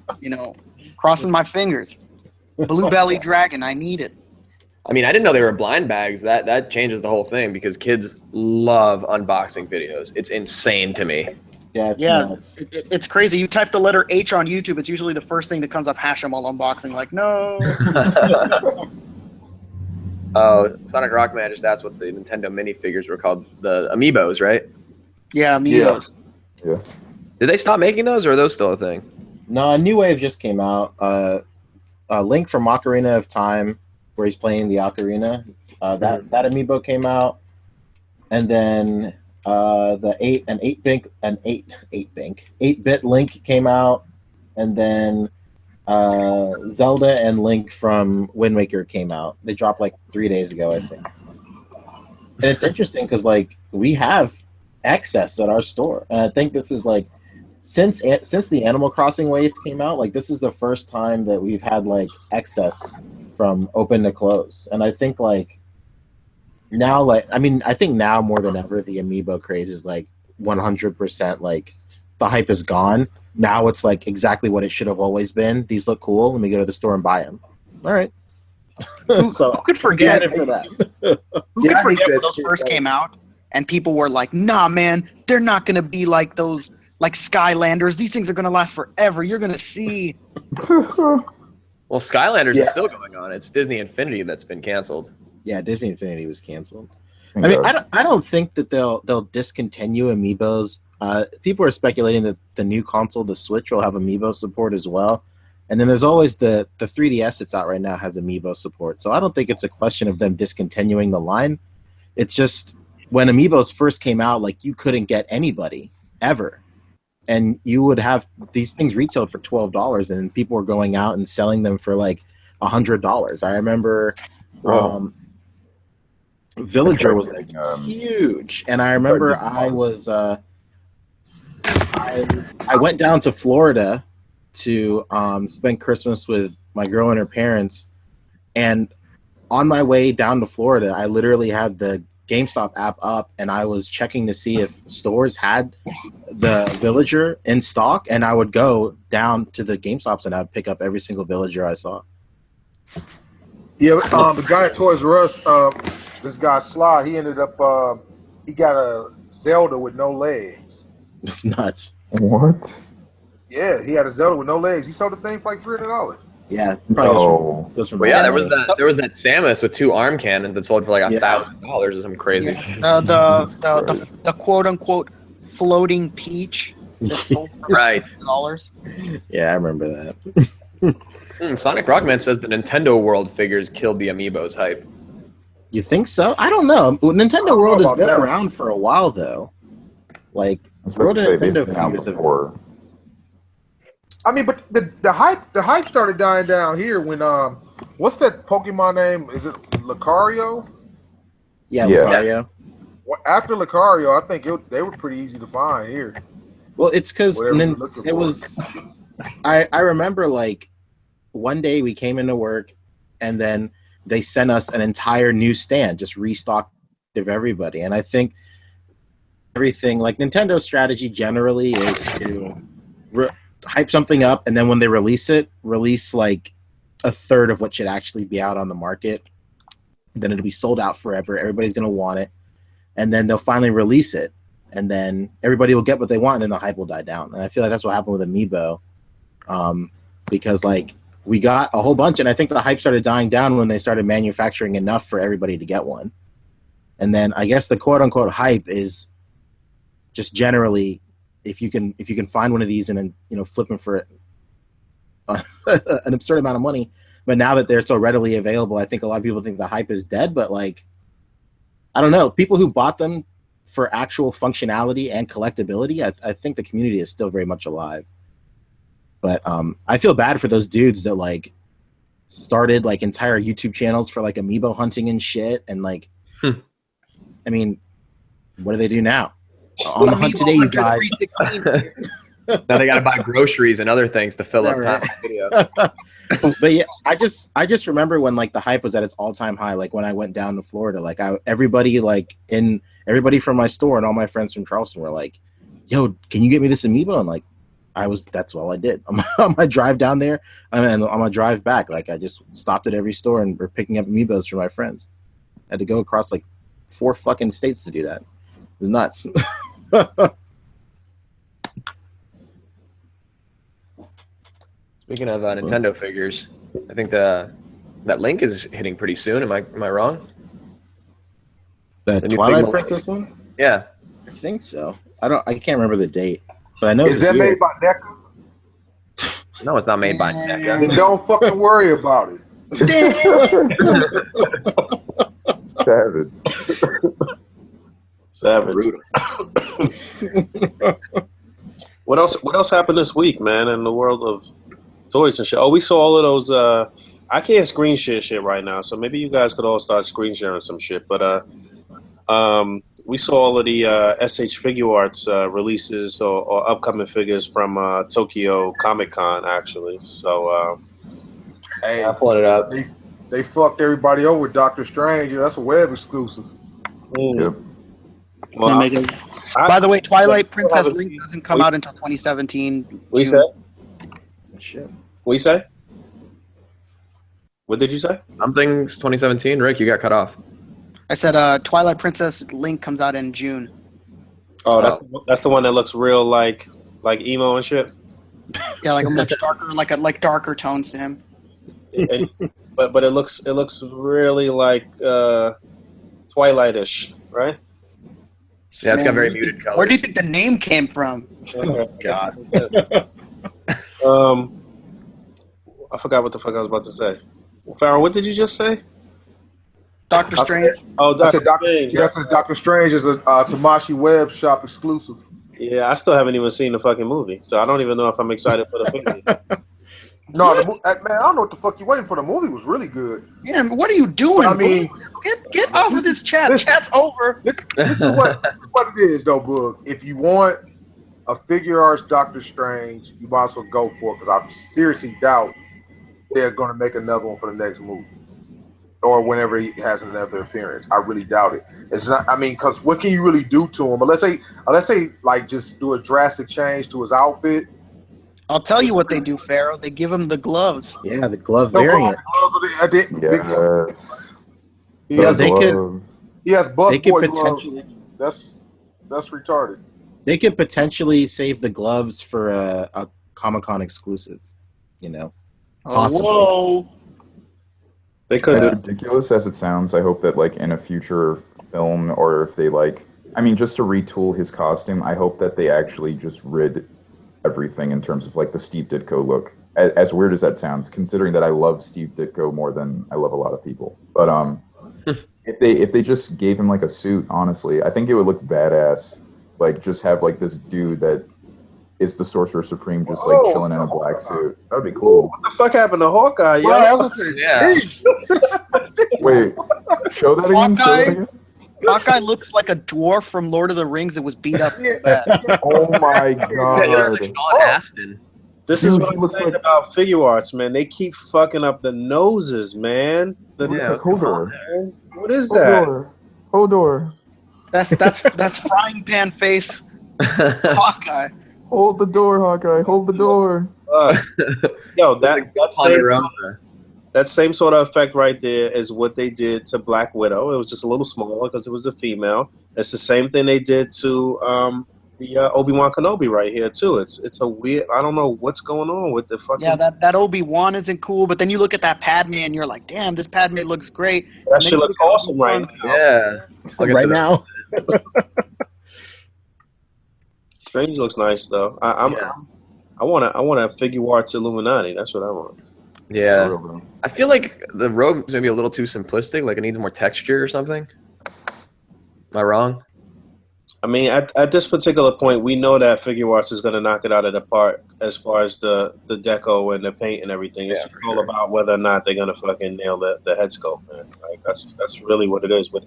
crossing my fingers. Blue belly dragon, I need it. I mean, I didn't know they were blind bags. That changes the whole thing because kids love unboxing videos. It's insane to me. Yeah, it's Yeah, nuts. it's crazy. You type the letter H on YouTube, it's usually the first thing that comes up, Hatchimal unboxing. Like, no. Oh, Sonic Rockman just asked what the Nintendo minifigures were called. The Amiibos, right? Yeah, Amigos. Yeah. Did they stop making those, or are those still a thing? No, a new wave just came out. Link from Ocarina of Time, where he's playing the ocarina. That amiibo came out, and then the 8-bit Link came out, and then Zelda and Link from Wind Waker came out. They dropped like 3 days ago, I think. And it's interesting because like we have excess at our store, and I think this is like since the Animal Crossing wave came out, like this is the first time that we've had like excess from open to close, and I think like now, like, I mean, I think now more than ever, the amiibo craze is like 100% like the hype is gone. Now it's like exactly what it should have always been. These look cool. Let me go to the store and buy them. All right. So Who could forget? excited for that. Who Yeah, could I hate forget that when those shit, first like- came out and people were like, "Nah, man, they're not gonna be like those like Skylanders. These things are gonna last forever. You're gonna see." Well, Skylanders Yeah. is still going on. It's Disney Infinity that's been canceled. Yeah, Disney Infinity was canceled. I mean, I don't think that they'll discontinue amiibos. People are speculating that the new console, the Switch, will have amiibo support as well. And then there's always the 3DS that's out right now has amiibo support. So I don't think it's a question of them discontinuing the line. It's just when amiibos first came out, like you couldn't get anybody ever. And you would have these things retailed for $12 and people were going out and selling them for like $100. I remember Villager was like huge. And I remember I was I went down to Florida to spend Christmas with my girl and her parents, and on my way down to Florida, I literally had the GameStop app up, and I was checking to see if stores had the Villager in stock, and I would go down to the GameStops and I would pick up every single Villager I saw. Yeah, the guy at Toys R Us, this guy Sly, he ended up he got a Zelda with no legs. It's nuts. What? Yeah, he had a Zelda with no legs. He sold the thing for like $300. Yeah, No. goes from Well, yeah, there was money. that Samus with 2 arm cannons that sold for like Yeah. $1,000 or something crazy. The quote unquote floating peach that sold for Right. $6. Yeah, I remember that. Sonic Rockman says the Nintendo World figures killed the Amiibos hype. You think so? I don't know. Well, Nintendo know World has about been that. around for a while, though. Like, I was World about to say of they've Nintendo been out figures have before. I mean, but the hype started dying down here when what's that Pokemon name? Is it Lucario? Yeah, Yeah. Lucario. Well, after Lucario, I think they were pretty easy to find here. Well, it's because Whatever you're looking it for. was. I remember like one day we came into work, and then they sent us an entire new stand, just restocked of everybody. And I think everything like Nintendo's strategy generally is to hype something up, and then when they release like a third of what should actually be out on the market. Then it'll be sold out forever. Everybody's gonna want it, and then they'll finally release it, and then everybody will get what they want, and then the hype will die down. And I feel like that's what happened with Amiibo, because like we got a whole bunch, and I think the hype started dying down when they started manufacturing enough for everybody to get one. And then I guess the quote unquote hype is just generally if you can find one of these and then flip them for an absurd amount of money. But now that they're so readily available, I think a lot of people think the hype is dead. But like, I don't know, people who bought them for actual functionality and collectability, I think the community is still very much alive. But I feel bad for those dudes that like started like entire YouTube channels for like amiibo hunting and shit, and like, I mean, what do they do now? On the hunt today, you guys. Now they got to buy groceries and other things to fill up time on video. But yeah, I just remember when like the hype was at its all-time high. Like when I went down to Florida, like everybody from my store and all my friends from Charleston were like, "Yo, can you get me this amiibo?" And like, that's all I did on my drive down there, and on my drive back. Like I just stopped at every store and were picking up amiibos for my friends. I had to go across like 4 fucking states to do that. It was nuts. Speaking of Nintendo figures, I think that Link is hitting pretty soon. Am I wrong? The new Twilight Figma Princess one? Yeah. I think so. I can't remember the date, but I know Is it's that this year. made by NECA? No, it's not made by NECA. Then don't fucking worry about it. Savage. Brutal. What else happened this week, man, in the world of toys and shit? Oh, we saw all of those. I can't screen share shit right now, so maybe you guys could all start screen sharing some shit. But we saw all of the SH Figure Arts releases or upcoming figures from Tokyo Comic Con, actually. So Hey, I'm pulling it up. they fucked everybody over with Doctor Strange. That's a web exclusive. Mm. Yep. Well, By the way, Twilight Princess haven't Link seen- doesn't come out until 2017. What you June. said? Shit. What you say? What did you say? Something's 2017. Rick, you got cut off. I said Twilight Princess Link comes out in June. Oh, that's the one that looks real like emo and shit. Yeah, like a much darker, like darker tones to him. But it looks really like Twilight-ish, right? Yeah, it's got very Man, muted colors. Where do you think the name came from? God. I forgot what the fuck I was about to say. Pharaoh, what did you just say? Doctor Strange. I said Doctor Strange is a Tamashi Web Shop exclusive. Yeah, I still haven't even seen the fucking movie, so I don't even know if I'm excited for the figure. No, man, I don't know what the fuck you waiting for. The movie was really good. Yeah, but what are you doing? But I mean, get off of this chat. listen. Chat's over. This is what it is, though, Boog. If you want a figure arts Doctor Strange, you might as well go for it, because I seriously doubt they're going to make another one for the next movie or whenever he has another appearance. I really doubt it. It's not. I mean, because what can you really do to him? But let's say, like, just do a drastic change to his outfit. I'll tell you what they do, Pharaoh. They give him the gloves. Yeah, the glove No, variant. Yes. Yeah, Those they could. gloves. He has Buff They could Boy gloves. potentially. That's retarded. They could potentially save the gloves for a Comic-Con exclusive. You know. Possibly. Whoa. They could As do. ridiculous as it sounds, I hope that like in a future film, or if they just to retool his costume, I hope that they actually just rid everything in terms of like the Steve Ditko look. As weird as that sounds, considering that I love Steve Ditko more than I love a lot of people. But if they just gave him like a suit, honestly, I think it would look badass. Like just have like this dude that is the Sorcerer Supreme just like chilling in a black suit. That would be cool. What the fuck happened to Hawkeye, yo? Yeah. Wait, show that again? Show that again? Hawkeye looks like a dwarf from Lord of the Rings that was beat up so bad. Oh my Yeah, he looks like god. Sean Astin. This Dude, is he what I'm looks saying like- about figure arts, man. They keep fucking up the noses, man. Yeah, Like Hodor. What is that? Hodor. That's frying pan face Hawkeye. Hold the door, Hawkeye. Hold the door. Yo, Like that same sort of effect right there is what they did to Black Widow. It was just a little smaller because it was a female. It's the same thing they did to the Obi-Wan Kenobi right here too. It's a weird. I don't know what's going on with the fucking. Yeah, that Obi-Wan isn't cool, but then you look at that Padme and you're like, damn, this Padme looks great. that shit looks awesome right now. Yeah. I'll get to Right that. now. Strange looks nice though. I want a figure arts Illuminati. That's what I want. Yeah. For real, bro. I feel like the robe is maybe a little too simplistic. Like it needs more texture or something. Am I wrong? I mean, at this particular point, we know that figure arts is going to knock it out of the park as far as the deco and the paint and everything. It's Yeah, just for all sure. about whether or not they're going to fucking nail the head sculpt, man. Like that's really what it is with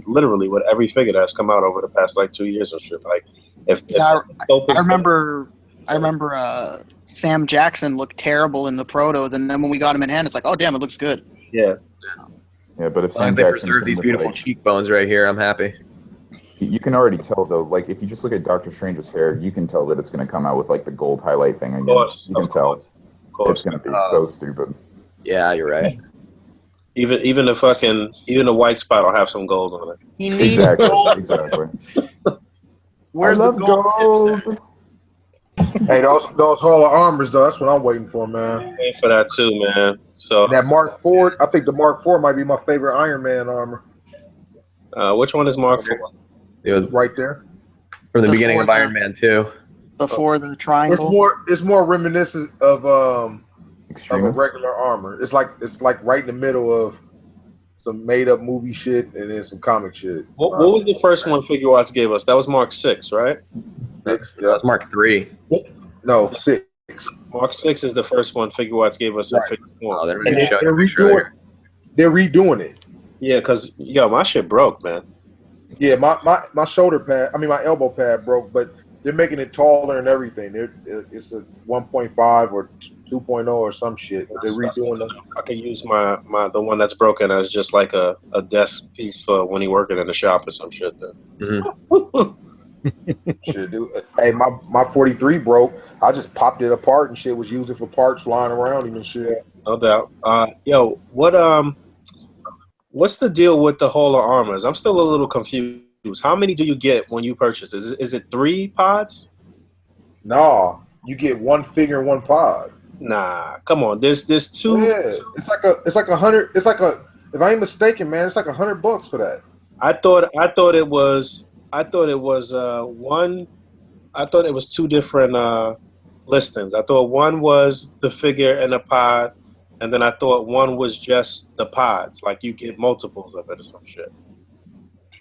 literally with every figure that's come out over the past like 2 years or shit. Like if Yeah, the scope is I remember Sam Jackson looked terrible in the protos, and then when we got him in hand, it's like, oh damn, it looks good. yeah. Yeah, but if As long as Sam they Jackson preserve can these look beautiful like- cheekbones right here, I'm happy. you can already tell though, like if you just look at Doctor Strange's hair, you can tell that it's going to come out with like the gold highlight thing again. course, You can of tell. Of course. It's going to be so stupid. Yeah, you're right. Even the white spot will have some gold on it. He needs Exactly. gold. Exactly. Where's I the love gold tips? Hey, those Hall of Armors though. That's what I'm waiting for, man. Wait for that too, man. So That Mark IV. I think the Mark IV might be my favorite Iron Man armor. which one is Mark IV? It was Right there. from the Before beginning of the- Iron Man 2. Before the triangle. It's more reminiscent of a Extremist. regular armor. It's like right in the middle of some made up movie shit and then some comic shit. What was the first one Figure Arts gave us? That was Mark 6, right? Six, That yeah. was Mark 3. No, 6. Mark 6 is the first one Figure Arts gave us in Right. Figure Oh, 4. they're And really showing they're a picture redoing. there. They're redoing it. Yeah, because, yo, my shit broke, man. Yeah, my shoulder pad. I mean, my elbow pad broke, but they're making it taller and everything. It's a 1.5 or 2.0 or some shit. They're redoing them. I could use my the one that's broken as just like a desk piece for when he working in the shop or some shit. Then. Shit, dude. Hey, my 43 broke. I just popped it apart and shit. Was using for parts lying around him and shit. No doubt. Yo, what's the deal with the Hall of Armors? I'm still a little confused. How many do you get when you purchase? Is it 3 pods? Nah, you get one figure and one pod. Nah, come on. There's 2. Yeah, it's like a 100. It's like a. If I ain't mistaken, man, it's like $100 for that. I thought it was one. I thought it was 2 different listings. I thought one was the figure and the pod, and then I thought one was just the pods. Like you get multiples of it or some shit.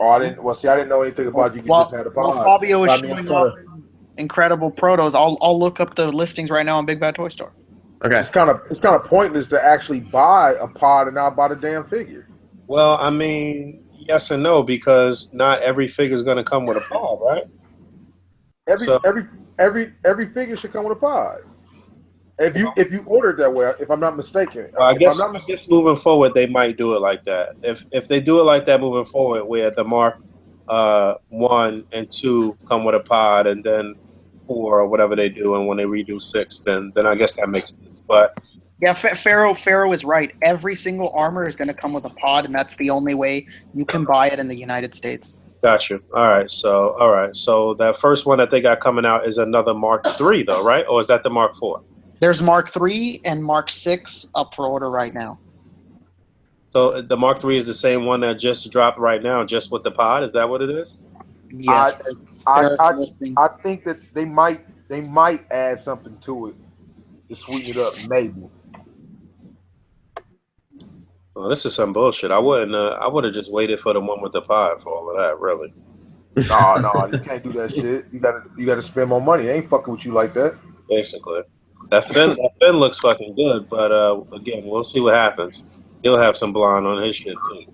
Oh, I didn't. Well, see, I didn't know anything about you. Could just have a pod. Well, Fabio is I mean, showing off incredible protos. I'll look up the listings right now on Big Bad Toy Store. Okay. It's kind of pointless to actually buy a pod and not buy the damn figure. Well, I mean, yes and no, because not every figure is going to come with a pod, right? Every figure should come with a pod. If you order it that way, if I'm not mistaken. Well, I guess moving forward they might do it like that. If they do it like that moving forward, where the Mark 1 and 2 come with a pod, and then 4 or whatever they do, and when they redo 6, then I guess that makes sense. But yeah, Pharaoh is right. Every single armor is going to come with a pod, and that's the only way you can buy it in the United States. got you. All right. So that first one that they got coming out is another Mark 3, though, right? Or is that the Mark 4? There's Mark 3 and Mark 6 up for order right now. So the Mark 3 is the same one that just dropped right now, just with the pod. Is that what it is? Yes. I think that they might add something to it to sweeten it up, maybe. Well, this is some bullshit. I would have just waited for the one with the pod for all of that, really. No, you can't do that shit. You gotta spend more money. They ain't fucking with you like that. Basically. That Finn looks fucking good, but again, we'll see what happens. He'll have some blonde on his shit too.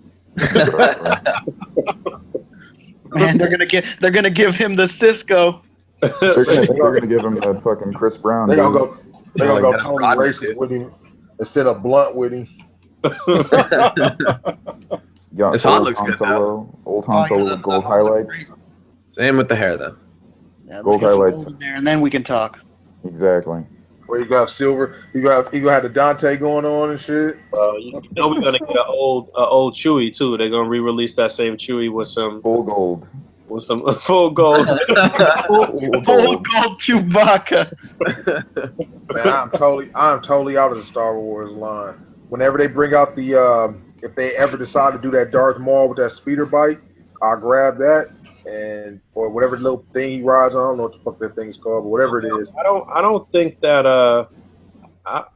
Man, they're gonna give him the Cisco. They're gonna give him that fucking Chris Brown. They're gonna go That's Tony Broadway, racist dude. with him and send a blunt with him. Yeah, His hat looks good, though. Old Han Solo with gold highlights. Same with the hair, though. Yeah, Gold let's get some highlights. gold in there, and then we can talk. Exactly. Where you got silver, you gonna have the Dante going on and shit. You know we're gonna get an old Chewie too. They're gonna re-release that same Chewie with some Full gold. full gold. Full gold Chewbacca. Man, I'm totally out of the Star Wars line. Whenever they bring out the if they ever decide to do that Darth Maul with that speeder bike, I'll grab that or whatever little thing he rides on. I don't know what the fuck that thing's called, but whatever it is. I don't think that I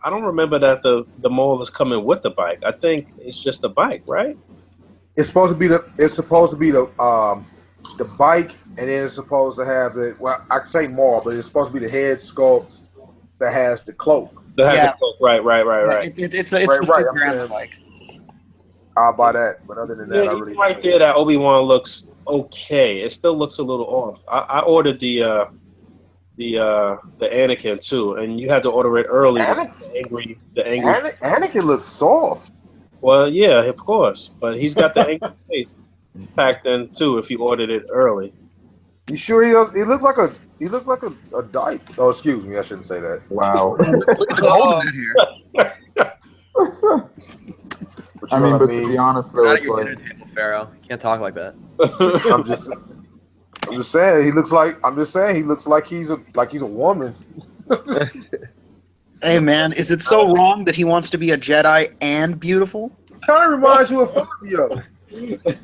don't remember that the Maul is coming with the bike. I think it's just a bike, right? It's supposed to be the bike, and then it's supposed to have I can say Maul, but it's supposed to be the head sculpt that has the cloak. That has Yeah. a cloak. Right. It's Right, the I'm figure and saying- the bike. I'll buy that, but other than that, I Yeah, really right there, that Obi-Wan looks okay. It still looks a little off. I ordered the Anakin too, and you had to order it early. Anakin? The angry. Anakin looks soft. Well, yeah, of course, but he's got the angry face packed in too. If you ordered it early, You sure he does? He looks like a dyke. Oh, excuse me, I shouldn't say that. Wow. Look at the gold in that here. But you I know mean, what but to be honest though, Not at it's your like dinner table, Pharaoh. You can't talk like that. I'm just saying he looks like he's a woman. Hey man, is it so wrong that he wants to be a Jedi and beautiful? Kind of reminds you of Fabio.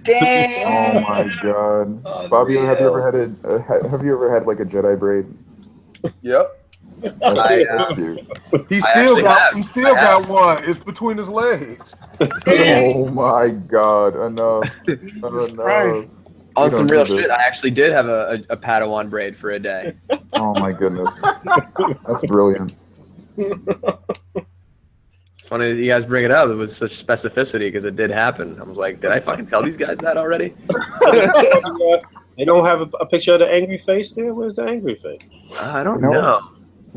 Damn. oh my god, Fabio, have you ever had like a Jedi braid? Yep. That's cute. He I still actually got one. It's between his legs. Oh my god, enough. Christ. On We some don't real do this. shit, I actually did have a Padawan braid for a day. Oh my goodness. That's brilliant. It's funny that you guys bring it up. It was such specificity because it did happen. I was like, did I fucking tell these guys that already? They don't have a picture of the angry face there. Where's the angry face? I don't No. know.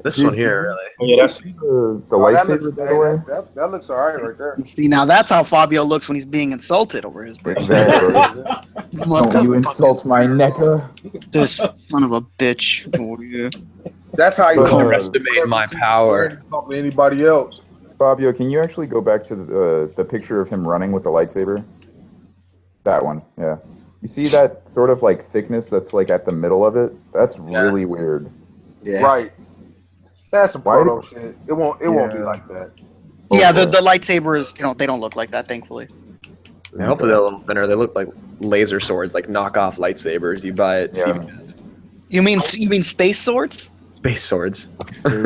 This Did one here, you- really. Oh, yeah, that's the Oh, lightsaber, by the way? that looks all right there. See, now that's how Fabio looks when he's being insulted over his birthday. Exactly. Don't you insult my NECA? This son of a bitch. Oh, yeah. That's how you Underestimate my power. Talk to anybody else. Fabio, can you actually go back to the picture of him running with the lightsaber? That one, yeah. You see that sort of like thickness that's like at the middle of it? That's really weird. Yeah. Right. That's some Why proto shit. It won't be Yeah. like that. Yeah, the lightsabers, they don't look like that, thankfully. Yeah, hopefully they're a little thinner. They look like laser swords, like knockoff lightsabers you buy at Yeah. CVS. You mean space swords? Space swords. how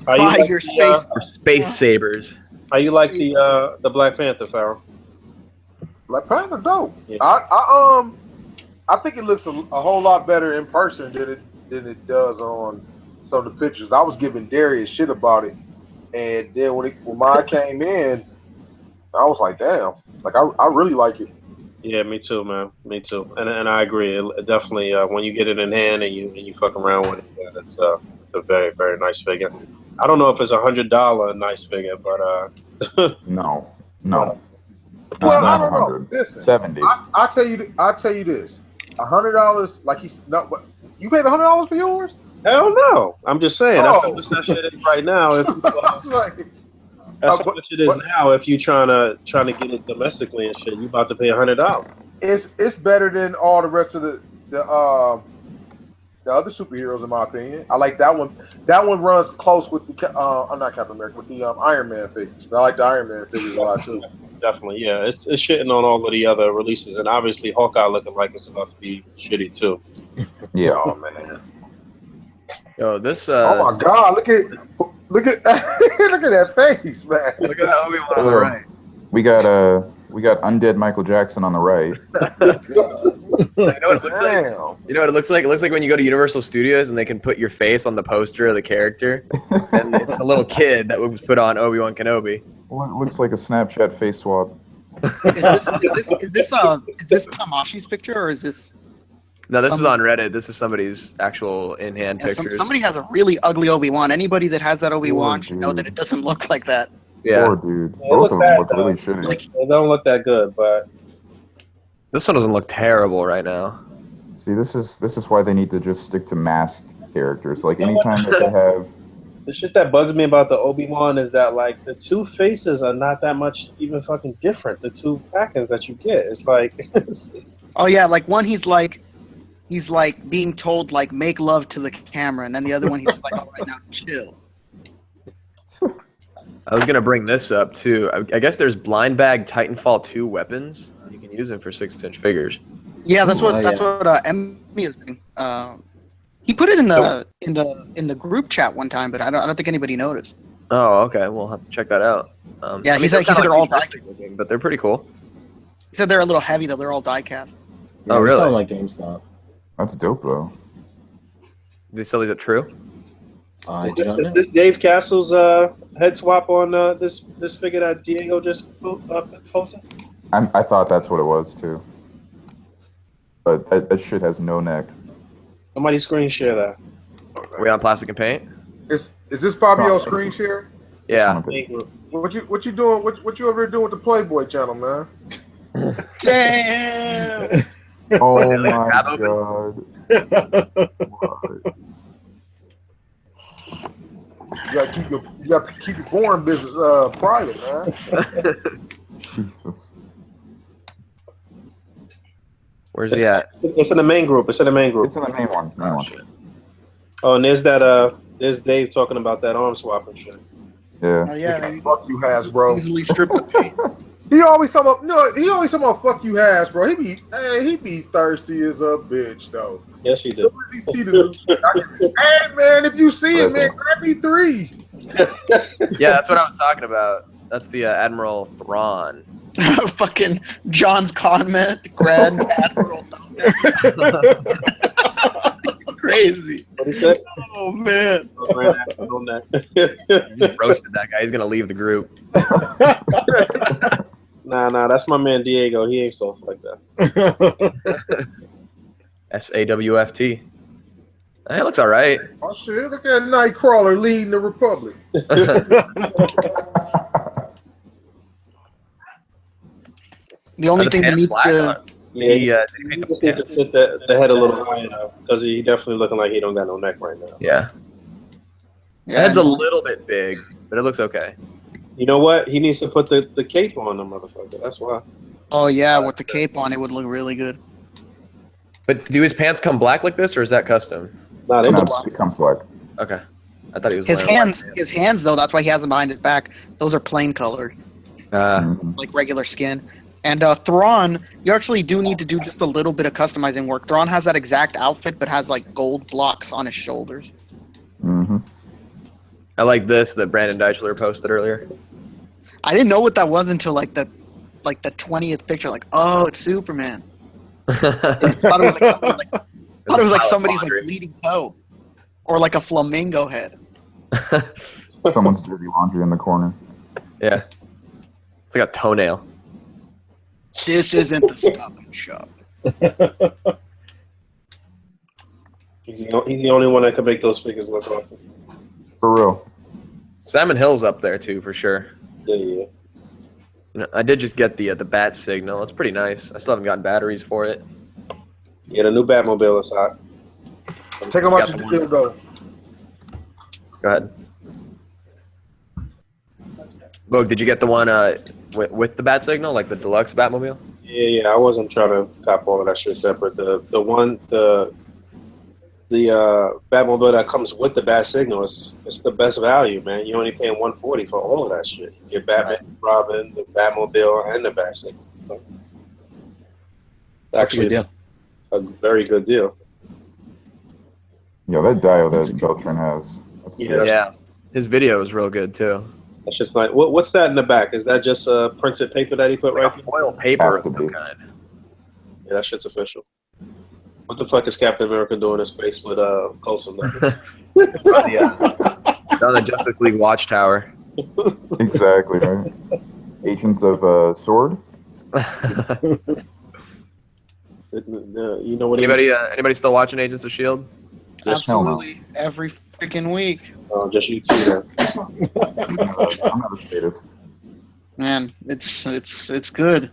Buy like your the, space. Or space sabers. How you like the Black Panther, Pharaoh? Black Panther dope. Yeah. I think it looks a whole lot better in person than it does on some of the pictures. I was giving Darius shit about it, and then when mine came in, I was like, damn, like I really like it. Yeah, me too, man. Me too. And I agree. It definitely, when you get it in hand and you fuck around with it, yeah, it's a very, very nice figure. I don't know if it's $100 nice figure, but No. Well, It's I not don't know. 100. Listen, 70. I'll tell you this: $100, like he's not. You paid $100 for yours? hell no. I'm just saying that's Oh. how much that shit is right now. If, I was like, that's how but- much it is now. If you trying to get it domestically and shit, you about to pay $100. it's better than all the rest of the other superheroes in my opinion. I like that one. That one runs close with the I'm not Captain America, with the Iron Man figures. I like the Iron Man figures a lot too. Definitely, yeah. It's shitting on all of the other releases, and obviously Hawkeye looking like it's about to be shitty too. Yeah. Oh man! Yo, this. Oh my God! Look at look at that face, man. Look at Obi-Wan on the right. We got undead Michael Jackson on the right. You know what it looks like? Damn. You know what it looks like? It looks like when you go to Universal Studios and they can put your face on the poster of the character, and it's a little kid that was put on Obi-Wan Kenobi. Well, it looks like a Snapchat face swap. Is this Tamashi's picture or is this? No, this is on Reddit. This is somebody's actual in-hand Yeah, pictures. somebody has a really ugly Obi-Wan. Anybody that has that Obi-Wan should know dude. that it doesn't look like that. Yeah, Poor dude. Yeah, Both of them bad, look though. really shitty. Like, They don't look that good, but this one doesn't look terrible right now. See, this is why they need to just stick to masked characters. Like anytime that they have, the shit that bugs me about the Obi-Wan is that like the two faces are not that much even fucking different. The two packings that you get, it's like oh yeah, like one he's like being told like make love to the camera, and then the other one he's like, all right, now chill. I was gonna bring this up too. I guess there's blind bag Titanfall 2 weapons. You can use them for 6-inch figures. Yeah, that's what yeah. Emiya is doing. He put it in the group chat one time, but I don't think anybody noticed. Oh, okay. We'll have to check that out. Yeah, he said they're all die. looking, but they're pretty cool. He said they're a little heavy though. They're all die cast. Oh, really? Sound like GameStop. that's dope though. They sell these at True? Uh, is this Dave Castle's head swap on this figure that Diego just posted? I thought that's what it was too. But that shit has no neck. Somebody screen share that. Are we on Plastic and Paint? Is this Fabio screen share? Yeah. What you doing? What you over here doing with the Playboy channel, man? Damn. Oh Like a my tab god. What? You gotta keep your porn business private, man. Jesus. Where's he at? It's in the main group. It's in the main group. It's in the main one. Main Oh, one. shit. Oh, and there's there's Dave talking about that arm swap and shit. Yeah. Oh, yeah, they Fuck you, Hasbro. easily stripped the paint. He always talking about fuck you, Hasbro. He be thirsty as a bitch though. Yes, he As did. soon as he see the hey man, if you see it, man, grab me 3. Yeah, that's what I was talking about. That's the Admiral Thrawn. Fucking John's comment, Grand Admiral. Crazy. What he said? Oh man. You roasted that guy. He's gonna leave the group. Nah, that's my man Diego. He ain't soft like that. SAWFT. It looks all right. Oh shit! Look at Nightcrawler leading the Republic. The only Are the thing that pants needs black? to Yeah, He, you did he paint the just need to pants? sit the head a little higher now because he definitely looking like he don't got no neck right now. Yeah. yeah, Head's a no. little bit big, but it looks okay. You know what? He needs to put the cape on the motherfucker. That's why. Oh yeah, with the cape on, it would look really good. But do his pants come black like this, or is that custom? Nah, they Comes just, black. It comes black. Okay. I thought he was His wearing hands though, that's why he has them behind his back. Those are plain colored, Mhm. like regular skin. And Thrawn, you actually do need to do just a little bit of customizing work. Thrawn has that exact outfit, but has like gold blocks on his shoulders. Mhm. I like this that Brandon Deichler posted earlier. I didn't know what that was until like the 20th picture. Like, oh, it's Superman. Thought it was like somebody's like bleeding toe, or like a flamingo head. Someone's dirty laundry in the corner. Yeah. It's like a toenail. This isn't the Stop and Shop. he's the only one that can make those figures look awesome. For real. Simon Hill's up there too, for sure. Yeah. You know, I did just get the bat signal. It's pretty nice. I still haven't gotten batteries for it. Yeah, the new Batmobile is hot. Take him out Got to the the dildo. Go ahead. Boog, did you get the one with the bat signal, like the deluxe Batmobile? Yeah. I wasn't trying to cop all of that shit separate. The Batmobile that comes with the bat signal is it's the best value, man. You're only paying $140 for all of that shit. You get Batman, Robin, the Batmobile, and the bat signal. So, That's a good deal. a very good deal. Yeah, that Dio that Beltran has. That's Yeah. sick. Yeah. His video is real good too. That's just like what's that in the back? Is that just printed paper that he put It's right like a there? foil paper Has of to some be. kind. Yeah, that shit's official. What the fuck is Captain America doing in space with Coulson? Yeah. On the Justice League Watchtower. Exactly, right? Agents of Sword? You know what? Anybody still watching Agents of Shield? Absolutely, every freaking week. Just you two. I'm not a statist. Man, it's good.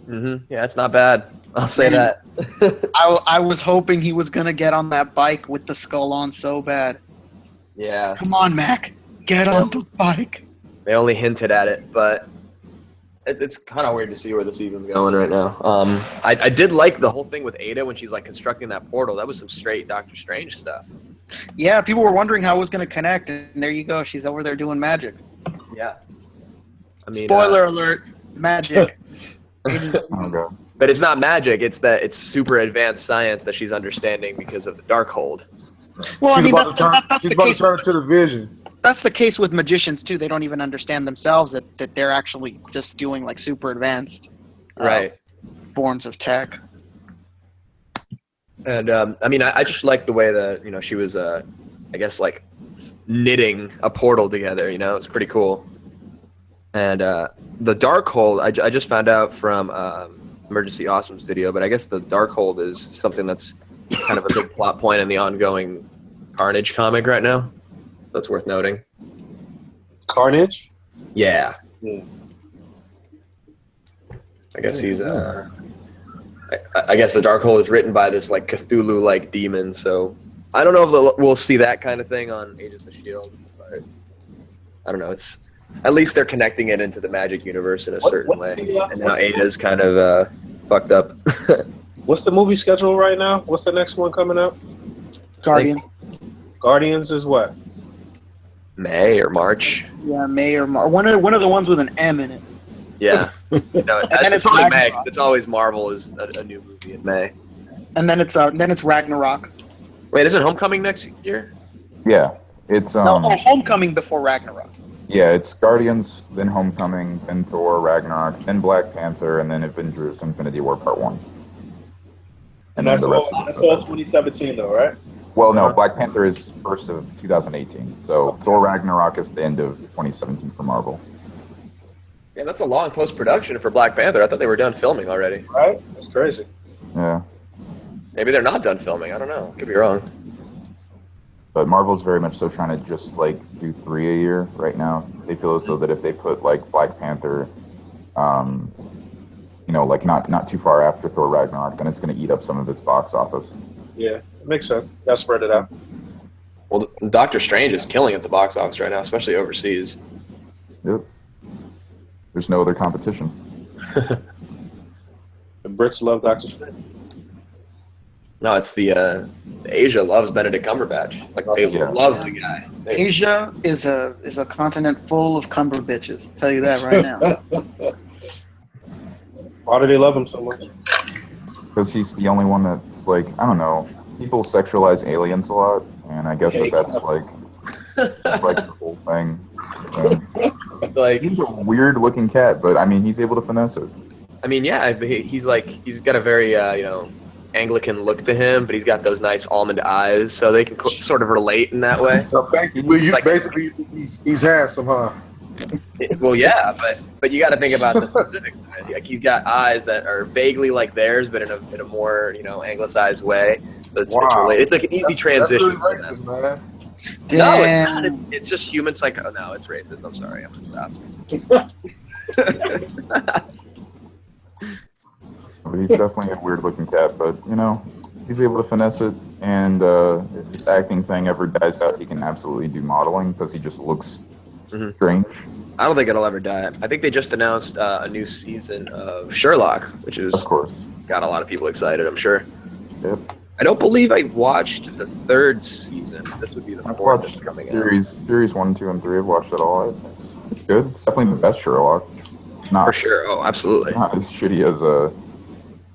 Yeah, it's not bad. I'll say Man. that. I was hoping he was gonna get on that bike with the skull on so bad. Yeah, Come on, Mac, get on the bike. they only hinted at it, but it's kind of weird to see where the season's going right now. I did like the whole thing with Ada when she's like constructing that portal. That was some straight Doctor Strange stuff. Yeah, people were wondering how it was gonna connect, and there you go. She's over there doing magic. Yeah. I mean, Spoiler alert: magic. Oh, God. but it's not magic. It's that it's super advanced science that she's understanding because of the Darkhold. Well, I She's mean, about that's to the turn case. into the Vision. That's the case with magicians too. They don't even understand themselves that they're actually just doing like super advanced Right. forms of tech. And I mean, I just like the way that she was, I guess, like knitting a portal together. It's pretty cool. And the Darkhold, I just found out from Emergency Awesome's video, but I guess the Darkhold is something that's kind of a big plot point in the ongoing Carnage comic right now. That's worth noting. Carnage? Yeah. Hmm. I guess he's I guess the Darkhold is written by this like Cthulhu-like demon, so I don't know if we'll see that kind of thing on Agents of S.H.I.E.L.D., but I don't know. It's at least they're connecting it into the magic universe in a certain way. And now Ada's kind of fucked up. What's the movie schedule right now? What's the next one coming out? Guardians. Guardians is what? May or March. Yeah, May or March. One of the ones with an M in it. Yeah. then it's it's only May. Ragnarok. It's always Marvel is a new movie in May. And then it's Ragnarok. Wait, isn't Homecoming next year? Yeah. It's No, Homecoming before Ragnarok. yeah, it's Guardians, then Homecoming, then Thor, Ragnarok, then Black Panther, and then Avengers Infinity War Part 1. And then That's the rest all, of the that's all 2017 though, right? Well, no, Black Panther is first of 2018. So Thor Ragnarok is the end of 2017 for Marvel. Yeah, that's a long post-production for Black Panther. I thought they were done filming already. Right? That's crazy. Yeah. Maybe they're not done filming. I don't know. Could be wrong. But Marvel's very much so trying to just like do 3 a year right now. They feel as though that if they put like Black Panther, like not too far after Thor Ragnarok, then it's going to eat up some of its box office. Yeah, it makes sense. Gotta spread it out. Well, Doctor Strange is killing at the box office right now, especially overseas. Yep. There's no other competition. The Brits love Doctor Strange. No, it's the Asia loves Benedict Cumberbatch. Like they love the guy. Asia is a continent full of cumber bitches. I'll tell you that right now. Why do they love him so much? Because he's the only one that's like, I don't know, people sexualize aliens a lot, and I guess that's like the whole thing. And Like he's a weird looking cat, but I mean he's able to finesse it. I mean, yeah, he's got a very Anglican look to him, but he's got those nice almond eyes, so they can sort of relate in that way. So basically, he's handsome, huh? Well, yeah, but you got to think about the specifics. Like he's got eyes that are vaguely like theirs, but in a more anglicized way. So it's related. It's like an easy transition. That's really racist, man. No, it's not. It's just human psycho. Oh, no, it's racist. I'm sorry. I'm gonna stop. He's definitely a weird looking cat, but he's able to finesse it, and if this acting thing ever dies out, he can absolutely do modeling because he just looks strange. I don't think it'll ever die. I think they just announced a new season of Sherlock, which is Of course. got a lot of people excited, I'm sure. Yep. I don't believe I watched the third season. This would be the I've fourth watched that's coming out. series 1, 2, and 3. I've watched it all. It's good. It's definitely the best Sherlock. It's not, For sure. Oh, absolutely. It's not as shitty as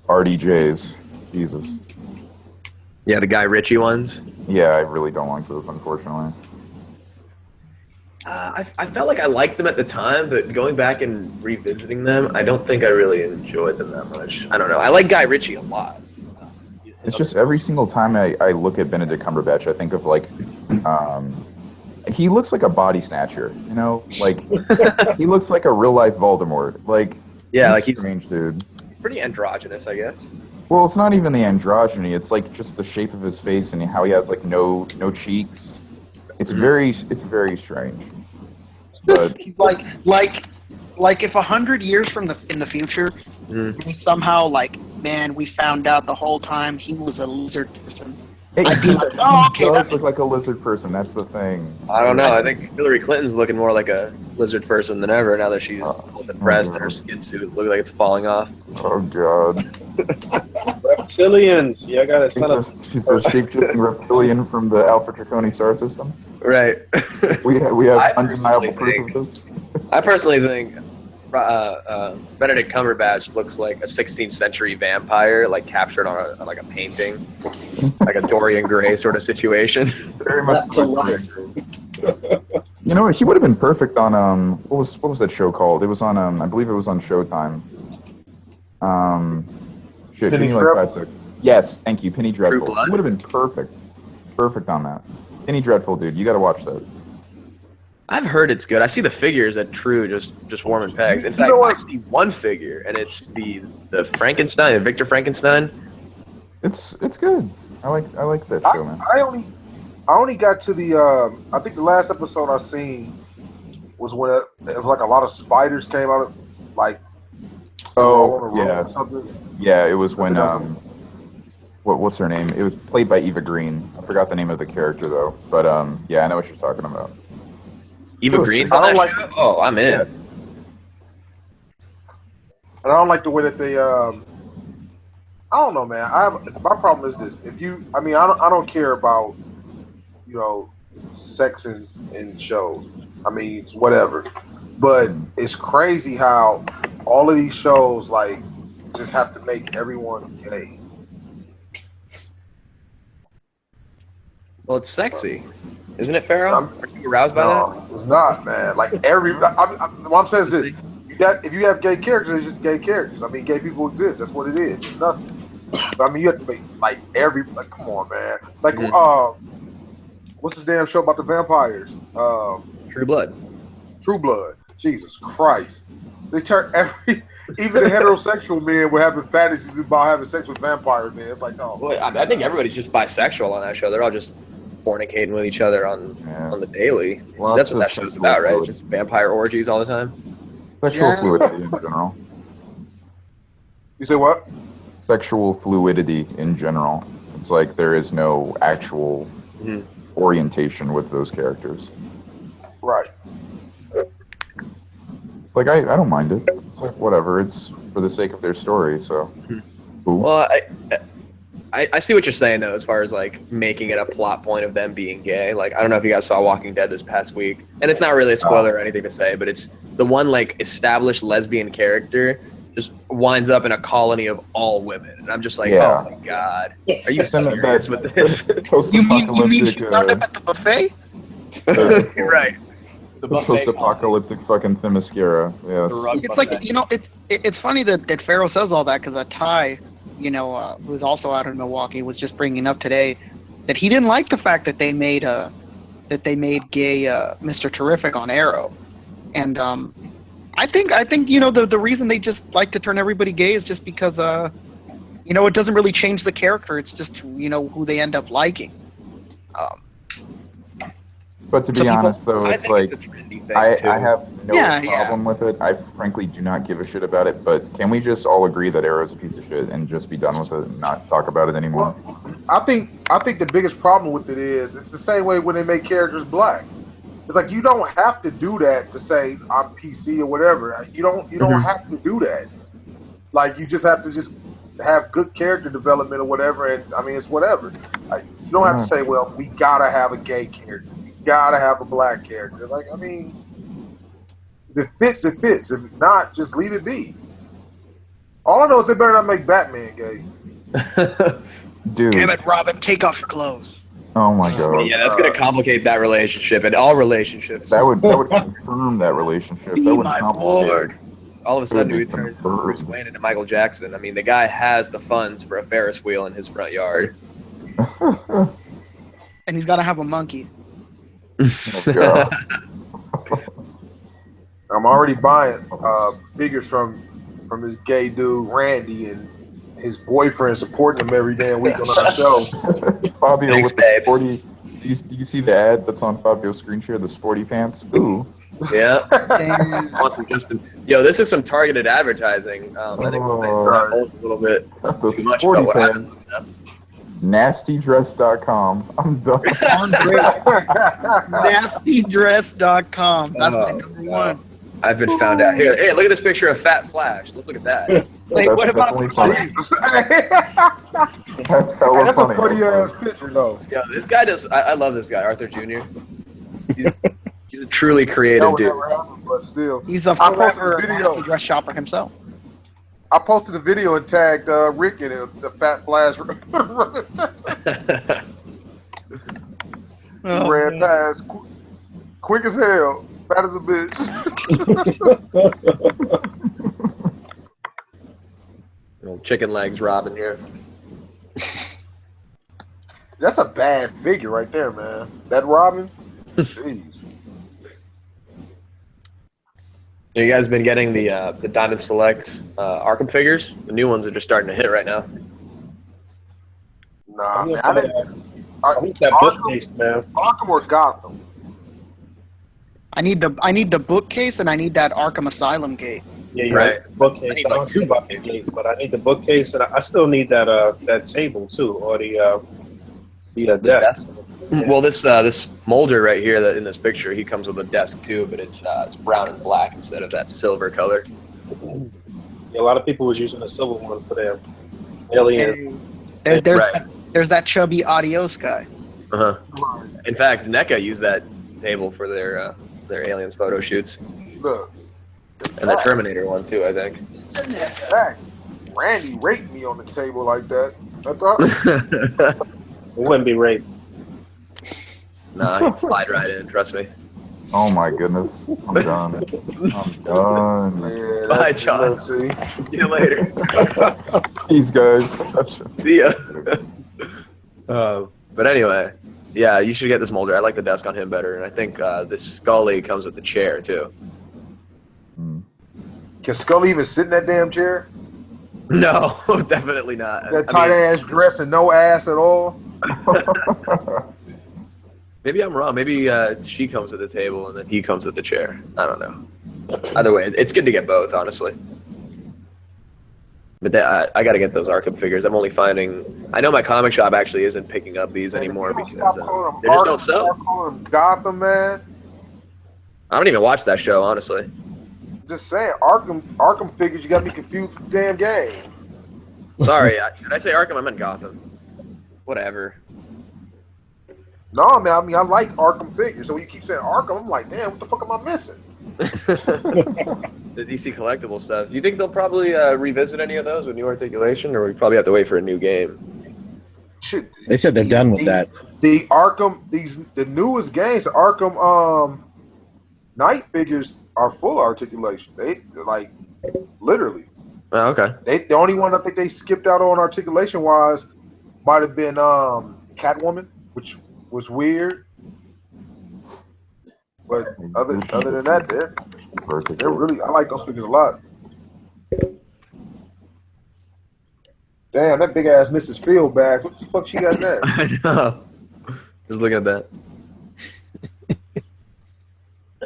RDJ's. Jesus. Yeah, the Guy Ritchie ones. Yeah, I really don't like those, unfortunately. I felt like I liked them at the time, but going back and revisiting them, I don't think I really enjoyed them that much. I don't know. I like Guy Ritchie a lot. It's just every single time I look at Benedict Cumberbatch, I think of like, he looks like a body snatcher, like he looks like a real life Voldemort. Like, Yeah, he's strange, dude. Pretty androgynous, I guess. Well, it's not even the androgyny. It's like just the shape of his face and how he has like no cheeks. It's very strange. But like if 100 years in the future, we somehow we found out the whole time he was a lizard person. I'd be like, oh, okay. He does look like a lizard person. That's the thing. I don't know. I think Hillary Clinton's looking more like a lizard person than ever now that she's depressed and her skin suit looks like it's falling off. Oh God. Reptilians. Yeah, I got it. She's a shape-shifting reptilian from the Alpha Draconi star system. Right. We have undeniable proof of this. I personally think Benedict Cumberbatch looks like a 16th century vampire, like captured on a painting, like a Dorian Gray sort of situation. Very much so. He would have been perfect on what was that show called? It was on I believe it was on Showtime. Give me like 5 seconds. Yes, thank you, Penny Dreadful. He would have been perfect on that. Penny Dreadful, dude, you got to watch that. I've heard it's good. I see the figures at True just warming pegs. In fact, I see one figure, and it's the Frankenstein, the Victor Frankenstein. It's good. I like that show, man. I only got to the I think the last episode I seen was when it was like a lot of spiders came out of like on the road or something. Yeah, it was when what's her name? It was played by Eva Green. I forgot the name of the character though. But yeah, I know what you're talking about. Eva Green's on that show? Oh, I'm in. And I don't like the way that they I don't know, man. My problem is this. I don't care about sex in shows. I mean, it's whatever. But it's crazy how all of these shows just have to make everyone gay. Well, it's sexy. Isn't it, Pharaoh? Are you aroused by that? It's not, man. Like what I'm saying is this: if you have gay characters, it's just gay characters. I mean, gay people exist. That's what it is. It's nothing. But, I mean, you have to make come on, man. Like, what's this damn show about the vampires? True Blood. True Blood. Jesus Christ. They turn even the heterosexual men were having fantasies about having sex with vampire men. It's like, oh. Well, I think everybody's just bisexual on that show. They're all just fornicating with each other on the daily. Lots That's what of that show's sexual about, right? fluid. Just vampire orgies all the time. Sexual Yeah. fluidity in general. You say what? Sexual fluidity in general. It's like there is no actual orientation with those characters. Right. Like I don't mind it. It's like whatever. It's for the sake of their story. So, cool. Well, I see what you're saying though, as far as like making it a plot point of them being gay. Like I don't know if you guys saw Walking Dead this past week, and it's not really a spoiler or anything to say, but it's the one like established lesbian character just winds up in a colony of all women, and I'm just like, Yeah. oh my god, are you Then serious with this? You mean she wound up at the buffet? Right. The post-apocalyptic fucking Themyscira. Yes. It's like, you know, it's funny that Pharaoh says all that, because Ty, you know, who's also out in Milwaukee, was just bringing up today that he didn't like the fact that they made gay Mr. Terrific on Arrow, and I think you know the reason they just like to turn everybody gay is just because you know, it doesn't really change the character. It's just, you know, who they end up liking. But to be people- honest, though, it's like I have no problem with it. I frankly do not give a shit about it. But can we just all agree that Arrow's a piece of shit and just be done with it and not talk about it anymore? Well, I think the biggest problem with it is it's the same way when they make characters black. It's like you don't have to do that to say I'm PC or whatever. You don't have to do that. Like you just have to just have good character development or whatever. And I mean, it's whatever. You don't have to say, well, we gotta have a gay character. We gotta have a black character. Like, I mean, if it fits, it fits. If not, just leave it be. All I know is they better not make Batman gay. Dude. Damn it, Robin, take off your clothes. Oh my god. Yeah, that's gonna complicate that relationship and all relationships. That would confirm that relationship. That would complicate it. All of a sudden, Would we be turn confirmed. Bruce Wayne into Michael Jackson. I mean, the guy has the funds for a Ferris wheel in his front yard. And he's got to have a monkey. Oh, God. I'm already buying figures from this gay dude Randy and his boyfriend supporting him every damn week on our show. Fabio Thanks, with the babe. sporty. Do you see the ad that's on Fabio's screen share? The sporty pants. Ooh. Yeah. Damn. Awesome, Justin. Yo, this is some targeted advertising. I think we'll hold a little bit The too much sporty about what happens. pants. Nastydress.com. I'm done. Nastydress.com. That's my number one. I've been found out. Here, hey, look at this picture of Fat Flash. Let's look at that. Wait, That's what about definitely funny. Jesus. That's hella That's funny. a funny ass picture though. Yo, this guy does. I love this guy, Arthur Jr. He's a truly That creative would dude. never happen, but still. He's a I posted forever a video. nasty dress shopper himself. I posted a video and tagged Rick in it, the Fat Flash. Oh, Ran past quick as hell, fat as a bitch. Little chicken legs, Robin here. That's a bad figure right there, man. That Robin, jeez. You guys been getting the Diamond Select Arkham figures? The new ones are just starting to hit right now. Nah, man, I didn't. I want that bookcase, man. Arkham or Gotham? I need the bookcase and I need that Arkham Asylum gate. Yeah, you're Right. right. Bookcase. I need I like don't two need bookcase, but I need the bookcase, and I still need that table too, or the desk. Well, this molder right here that in this picture, he comes with a desk too, but it's brown and black instead of that silver color. Yeah, a lot of people was using the silver one for their alien. There's that chubby Adios guy. Uh-huh. In fact, NECA used that table for their aliens photo shoots, Look, and the Terminator one too, I think. Zach, Randy raped me on the table like that. I thought. It wouldn't be rape. Nah, he'd slide right in. Trust me. Oh my goodness. I'm done. I'm done. Yeah, Bye, that's- John. let's see. See you later. These guys. See ya. But anyway, yeah, you should get this molder. I like the desk on him better, and I think this Scully comes with the chair too. Can Scully even sit in that damn chair? No, definitely not. That tight ass dress and no ass at all. Maybe I'm wrong. Maybe she comes to the table and then he comes at the chair. I don't know. Either way, it's good to get both, honestly. But I got to get those Arkham figures. I'm only finding. I know my comic shop actually isn't picking up these anymore because they just don't sell. Gotham, man. I don't even watch that show, honestly. Just saying, Arkham figures. You got me confused with the damn game. Sorry, did I say Arkham? I meant Gotham. Whatever. No, man. I mean, I like Arkham figures. So when you keep saying Arkham, I'm like, damn, what the fuck am I missing? The DC collectible stuff. You think they'll probably revisit any of those with new articulation, or we probably have to wait for a new game? Shit. They said they're done with that. The Arkham, the newest games, the Arkham Knight figures are full articulation. They like literally. Oh, okay. The only one I think they skipped out on articulation wise might have been Catwoman, which was weird. But other than that, they're really, I like those figures a lot. Damn, that big ass Mrs. Field bag. What the fuck she got in there? I know. Just looking at that.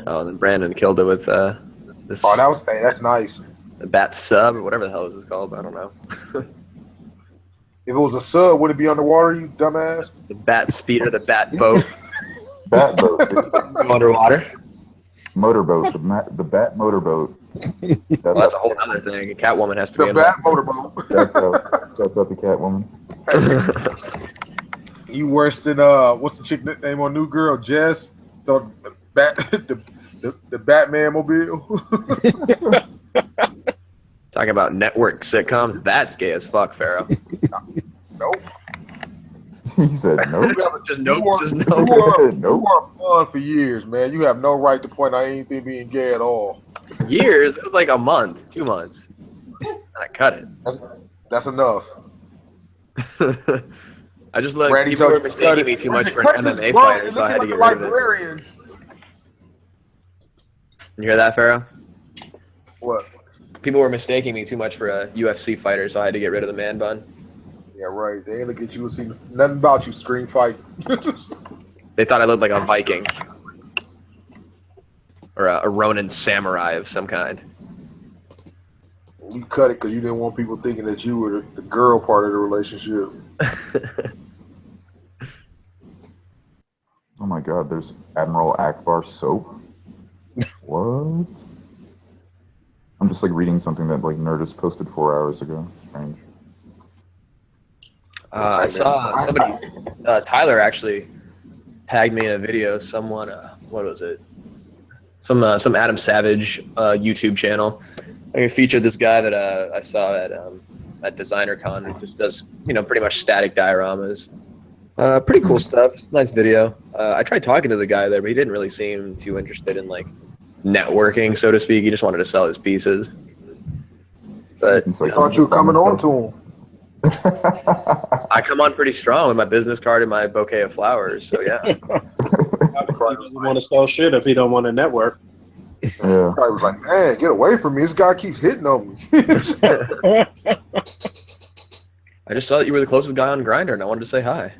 Oh, and then Brandon killed it with this. Oh, that's nice. The Bat Sub or whatever the hell this is called. I don't know. If it was a sub, would it be underwater, you dumbass? The Bat Speeder, the Bat Boat. Bat boat. Go underwater. Motorboat. The Bat motorboat. Well, that's a whole other thing. Catwoman has to be The in Bat that. motorboat. That's out the Catwoman. You worse than what's the chick name on New Girl? Jess. So the Batman mobile. Talking about network sitcoms, that's gay as fuck, Pharaoh. Nope. He said nope. Just nope. Just You nope. are fun for years, man. You have no right to point out anything being gay at all. Years? It was like a month, 2 months. And I cut it. That's enough. I just let Randy people told were you mistaking me too much for cut an this MMA blunt, fighter, so I had to looking get like rid a of it. librarian. You hear that, Pharaoh? What? People were mistaking me too much for a UFC fighter, so I had to get rid of the man bun. Yeah, right. They ain't look at you and see nothing about you screen fight. They thought I looked like a Viking. Or a Ronin samurai of some kind. You cut it because you didn't want people thinking that you were the girl part of the relationship. Oh my God! There's Admiral Akbar soap. What? I'm just like reading something that like Nerdist posted 4 hours ago. Strange. I saw somebody, Tyler actually tagged me in a video. Someone, what was it? Some Adam Savage YouTube channel. It featured this guy that I saw at Designer Con who just does pretty much static dioramas. Pretty cool stuff. Nice video. I tried talking to the guy there, but he didn't really seem too interested in like networking, so to speak. He just wanted to sell his pieces. But It's I like, thought you were coming on to him. I come on pretty strong with my business card and my bouquet of flowers. So yeah. He doesn't want to sell shit if he don't want to network. Yeah. Probably was like, man, get away from me. This guy keeps hitting on me. I just saw that you were the closest guy on Grindr, and I wanted to say hi.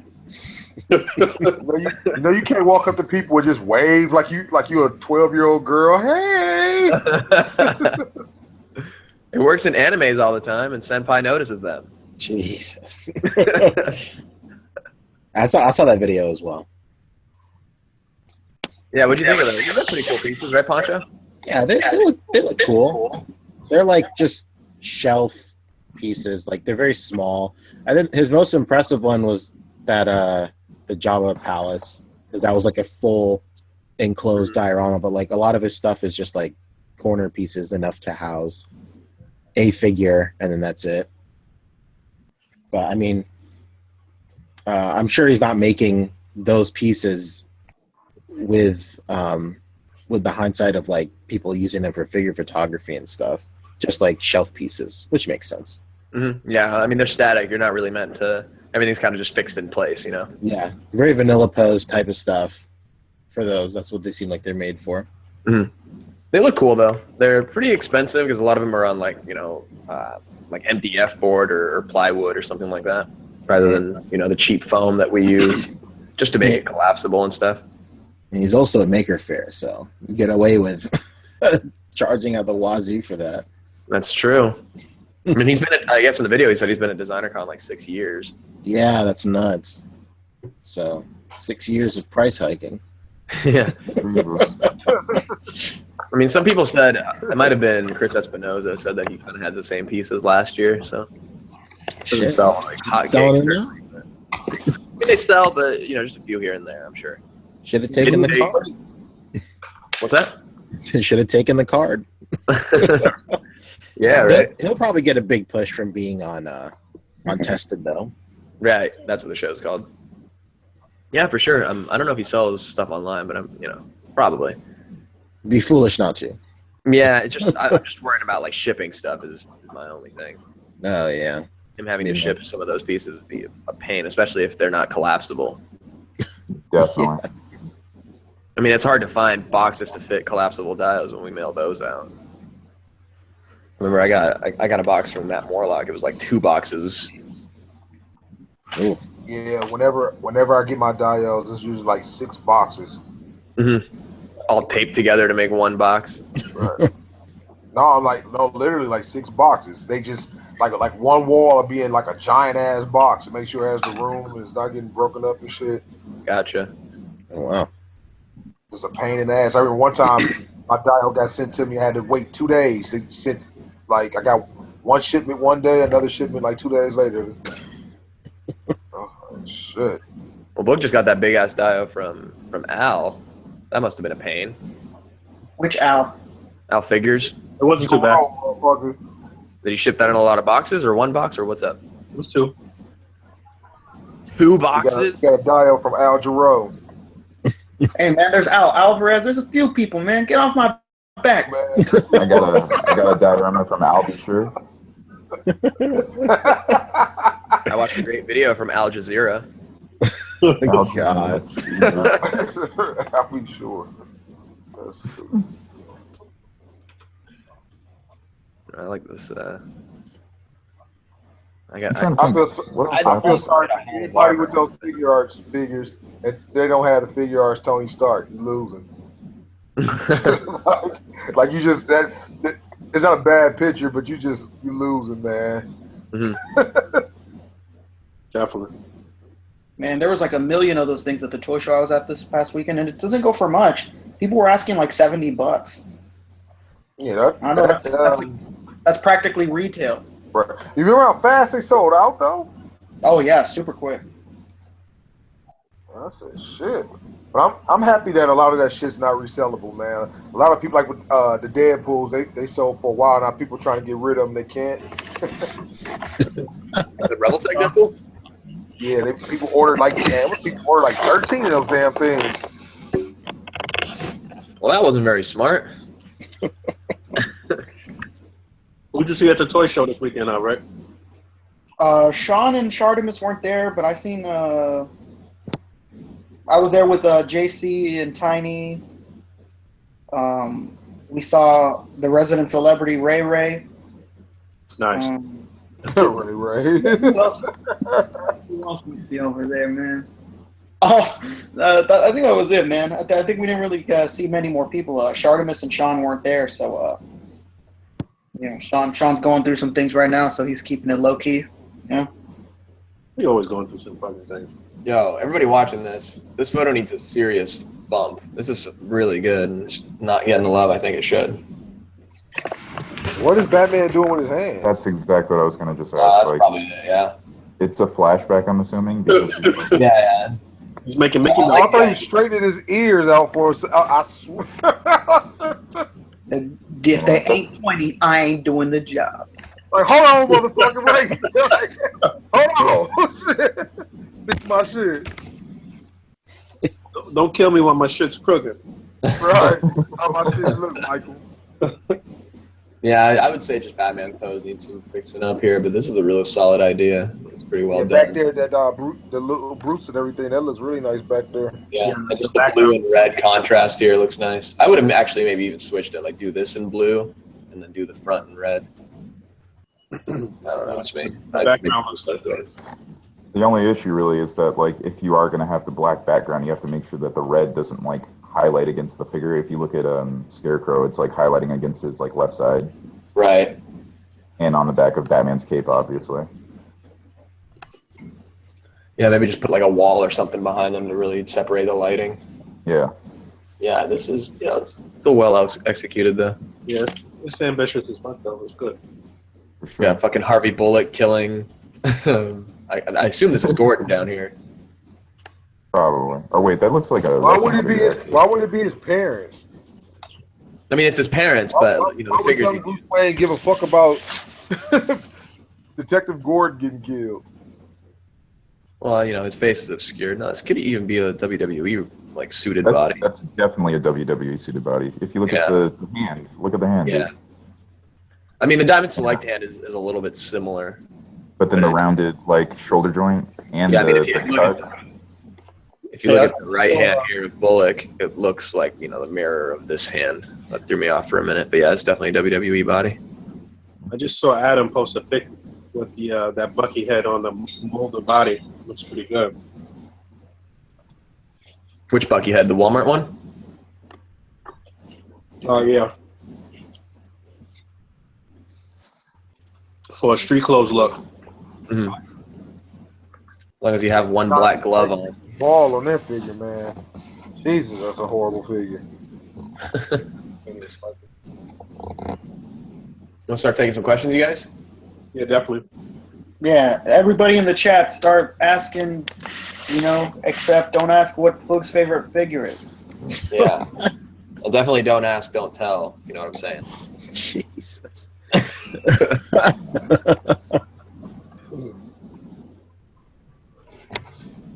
You can't walk up to people and just wave like you're a 12-year-old girl. Hey. It works in animes all the time, and Senpai notices them. Jesus. I saw that video as well. Yeah, what do you think of those? They're pretty cool pieces, right, Pancho? Yeah, they look cool. They're like just shelf pieces. Like they're very small. I think his most impressive one was that the Java Palace, because that was like a full enclosed diorama. But like a lot of his stuff is just like corner pieces enough to house a figure, and then that's it. But I mean, I'm sure he's not making those pieces with the hindsight of like people using them for figure photography and stuff, just like shelf pieces, which makes sense. Mm-hmm. Yeah, I mean they're static. You're not really meant to. Everything's kind of just fixed in place, Yeah, very vanilla pose type of stuff for those. That's what they seem like they're made for. Mm-hmm. They look cool though. They're pretty expensive because a lot of them are on like like MDF board or plywood or something like that, rather than the cheap foam that we use just to make it collapsible and stuff. And he's also a Maker Faire, so you get away with charging out the wazoo for that. That's true. I mean, I guess in the video he said he's been at DesignerCon like 6 years. Yeah, that's nuts. So 6 years of price hiking. Yeah. I mean, some people said, it might have been Chris Espinoza said that he kind of had the same pieces last year, so doesn't sell like hotcakes. I mean, they sell, but just a few here and there, I'm sure. Should have taken the card. What's that? Should have taken the card. Yeah, right. He'll probably get a big push from being on Tested, though. Right, that's what the show's called. Yeah, for sure. I don't know if he sells stuff online, but probably. Be foolish not to. Yeah, I'm just worried about like shipping stuff is my only thing. Oh yeah. Him having to ship some of those pieces would be a pain, especially if they're not collapsible. Definitely. I mean, it's hard to find boxes to fit collapsible diodes when we mail those out. Remember, I got a box from Matt Morlock. It was like 2 boxes. Ooh. Yeah, whenever I get my diodes, it's usually like 6 boxes. Mm-hmm. All taped together to make 1 box. Right. No, literally like 6 boxes. They just like one wall will be in like a giant ass box to make sure it has the room and it's not getting broken up and shit. Gotcha. Oh wow. It's a pain in the ass. I remember one time my diode got sent to me. I had to wait 2 days to send. Like I got one shipment one day, another shipment like 2 days later. Oh shit. Well, Boog just got that big ass diode from Al. That must have been a pain. Which Al? Al Figures. It wasn't too bad. Did he ship that in a lot of boxes or 1 box or what's up? It was 2. 2 boxes? You got a diode from Al Jarreau. Hey man, there's Al Alvarez. There's a few people, man. Get off my back. I got a diorama from Albie Sure. I watched a great video from Al Jazeera. Oh God. I'll be sure. I like this. I feel sorry for anybody with those figures, and they don't have the figure arts Tony Stark. You're losing. like you just that it's not a bad picture, but you're losing, man. Mm-hmm. Definitely. Man, there was like 1 million of those things at the toy show I was at this past weekend, and it doesn't go for much. People were asking like $70. Yeah, I know that's practically retail. Right. You remember how fast they sold out though? Oh yeah, super quick. I said shit. But I'm happy that a lot of that shit's not resellable, man. A lot of people like with the Deadpools, they sold for a while now. People trying to get rid of them, they can't. The Revoltech Deadpool? Yeah, people ordered like 13 of those damn things. Well, that wasn't very smart. Who'd you see at the toy show this weekend, right? Sean and Shardimus weren't there, but I seen. I was there with JC and Tiny. We saw the resident celebrity Ray Ray. Nice. Ray. Who else would be over there, man? Oh, I think that was it, man. I think we didn't really see many more people. Shardimus and Sean weren't there, so Sean's going through some things right now, so he's keeping it low key. Yeah. We always going through some fucking things. Yo, everybody watching this photo needs a serious bump. This is really good, and it's not getting the love I think it should. What is Batman doing with his hand? That's exactly what I was going to just ask. That's probably it, yeah. It's a flashback, I'm assuming. Because yeah. He's making I thought he was straightening his ears out for us. I swear. If they ain't 20, I ain't doing the job. Like, hold on, motherfucker. Like, hold on. Fix my shit. Don't kill me while my shit's crooked. Right. How my shit look, Michael. Yeah, I would say just Batman's pose needs some fixing up here, but this is a real solid idea. It's pretty well done. Back there, that the little Brutes and everything, that looks really nice back there. Yeah, and just the blue and red contrast here looks nice. I would have actually maybe even switched it, like do this in blue and then do the front in red. I don't know, it's me. The background looks good. The only issue really is that, like, if you are going to have the black background, you have to make sure that the red doesn't, like, highlight against the figure. If you look at Scarecrow, it's, like, highlighting against his, like, left side. Right. And on the back of Batman's cape, obviously. Yeah, maybe just put, like, a wall or something behind them to really separate the lighting. Yeah. Yeah, this is, it's still well executed, though. Yeah, it's ambitious as fuck, though. It's good. For sure. Yeah, fucking Harvey Bullock killing. I assume this is Gordon down here. Probably. Oh, wait, that looks like a... Why would it be his parents? I mean, it's his parents, but, why the figures... would Bruce Wayne give a fuck about Detective Gordon getting killed? Well, his face is obscured. No, this could even be a WWE, like, suited that's, body. That's definitely a WWE suited body. If you look at the hand, look at the hand. Yeah. Dude. I mean, the Diamond Select hand is a little bit similar. But then the rounded, like, shoulder joint and yeah, I mean, the if you cut. look at the right hand here with Bullock, it looks like, the mirror of this hand. That threw me off for a minute. But yeah, it's definitely a WWE body. I just saw Adam post a pic with the that Bucky head on the molded body. Looks pretty good. Which Bucky head? The Walmart one? Oh, yeah. For a street clothes look. Mm-hmm. As long as you have one black glove on. Ball on that figure, man. Jesus, that's a horrible figure. We'll start taking some questions, you guys? Yeah, definitely. Yeah, everybody in the chat start asking, except don't ask what Boog's favorite figure is. Yeah. Well, definitely don't ask, don't tell. You know what I'm saying? Jesus.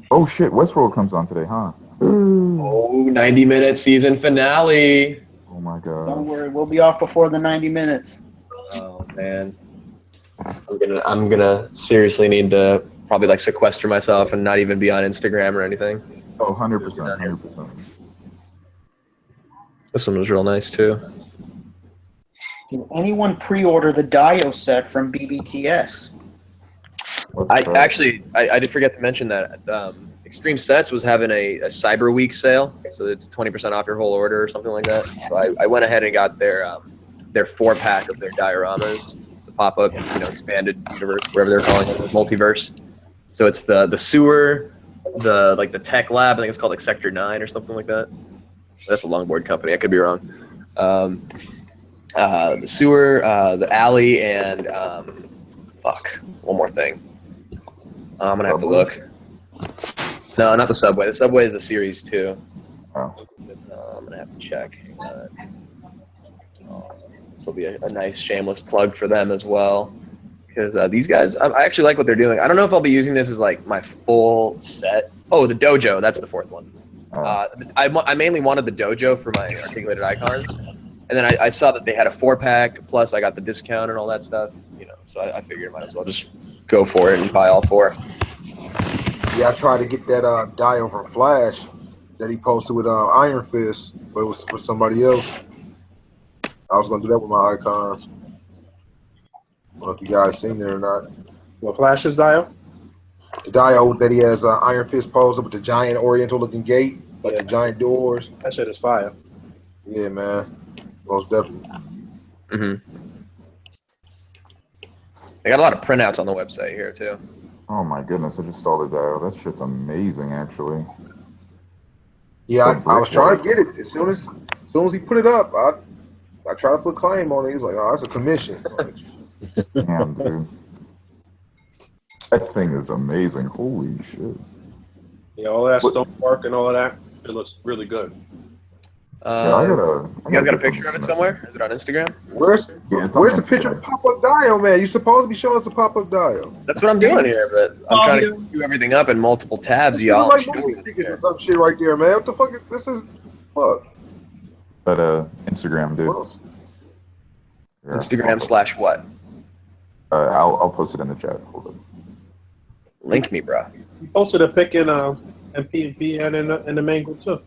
Oh, shit, Westworld comes on today, huh? Oh, 90-minute season finale. Oh, my God. Don't worry, we'll be off before the 90 minutes. Oh, man. I'm gonna seriously need to probably, like, sequester myself and not even be on Instagram or anything. Oh, 100%, 100%. This one was real nice, too. Can anyone pre-order the Dio set from BBTS? I did forget to mention that Extreme Sets was having a Cyber Week sale, so it's 20% off your whole order or something like that. So I went ahead and got their 4-pack of their dioramas, the pop-up, expanded universe, whatever they're calling it, multiverse. So it's the sewer, the tech lab. I think it's called like Sector 9 or something like that. That's a longboard company. I could be wrong. The sewer, the alley, and one more thing. I'm gonna have to look. No, not the subway. The subway is the series 2. Oh. I'm gonna have to check. This will be a nice shameless plug for them as well, because these guys, I actually like what they're doing. I don't know if I'll be using this as like my full set. Oh, the dojo. That's the 4th one. I mainly wanted the dojo for my articulated icons, and then I saw that they had a 4-pack. Plus, I got the discount and all that stuff. So I figured I might as well just go for it and buy all 4. Yeah, I tried to get that Dio from Flash that he posted with Iron Fist, but it was for somebody else. I was gonna do that with my icon. I don't know if you guys seen it or not. What Flash's Dio? The Dio that he has Iron Fist posed with the giant Oriental looking gate, like the giant doors. That shit is fire. Yeah, man. Most definitely. Mm-hmm. They got a lot of printouts on the website here too. Oh, my goodness, I just saw the dial. That shit's amazing, actually. Yeah, I was trying to get it. As soon as he put it up, I tried to put claim on it. He's like, "Oh, that's a commission." Damn, dude. That thing is amazing. Holy shit. Yeah, all that stonework and all of that, it looks really good. You guys got a picture of it somewhere? Is it on Instagram? Where's the picture of the pop-up Dio, man? You supposed to be showing us the pop-up Dio. That's what I'm doing here, but I'm trying to do everything up in multiple tabs, y'all. Like movie tickets or some shit right there, man. What the fuck is this? Fuck. But Instagram, dude. Instagram / what? I'll post it in the chat. Hold on. Link me, bro. He posted a pic in PvP and in the main group too.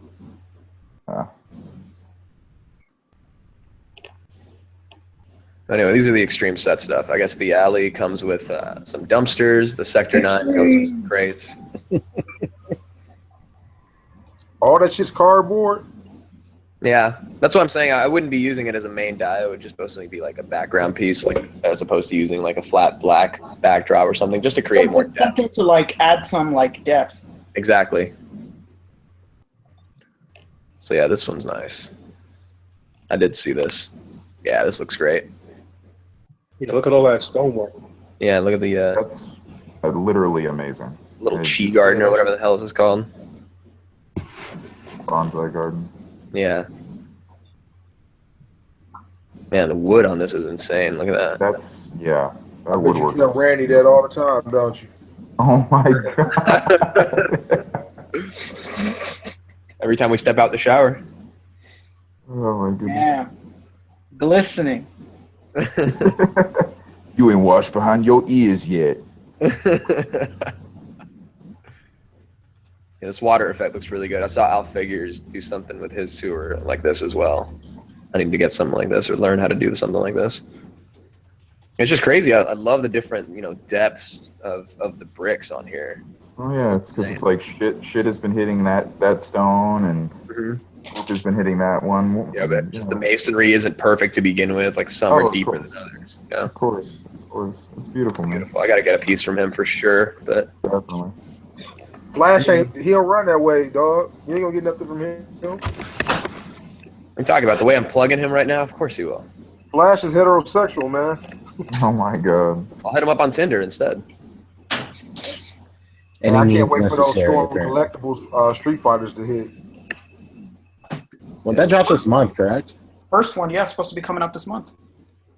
Anyway, these are the extreme set stuff. I guess the alley comes with some dumpsters. The Sector 9 comes with some crates. All that shit's cardboard. Yeah, that's what I'm saying. I wouldn't be using it as a main die. It would just supposedly be like a background piece, like as opposed to using like a flat black backdrop or something, just to create more depth. Something to like add some like depth. Exactly. So yeah, this one's nice. I did see this. Yeah, this looks great. Yeah, look at all that stonework. Yeah, look at the That's literally amazing. little chi garden or whatever the hell this is called. Bonsai garden. Yeah. Man, the wood on this is insane. Look at that. That's That I would bet you work. tell Randy that all the time, don't you? Oh my god. Every time we step out the shower. Oh my goodness. Yeah. Glistening. You ain't washed behind your ears yet. Yeah, this water effect looks really good. I saw Alf Figures do something with his sewer like this as well. I need to get something like this or learn how to do something like this. It's just crazy. I love the different, depths of the bricks on here. Oh yeah, it's because it's like shit has been hitting that stone and has been hitting that one. Yeah, but just the masonry isn't perfect to begin with. Like some are deeper than others. Yeah, Of course. It's beautiful, man. beautiful. I got to get a piece from him for sure. But Definitely. Flash ain't. He don't run that way, dog. You ain't gonna get nothing from him. I'm talking about the way I'm plugging him right now. Of course he will. Flash is heterosexual, man. Oh my god. I'll hit him up on Tinder instead. And I Any can't means wait for those necessary, Storm apparently. collectibles Street Fighters to hit. Well, that drops this month, correct? First one, yeah, supposed to be coming out this month.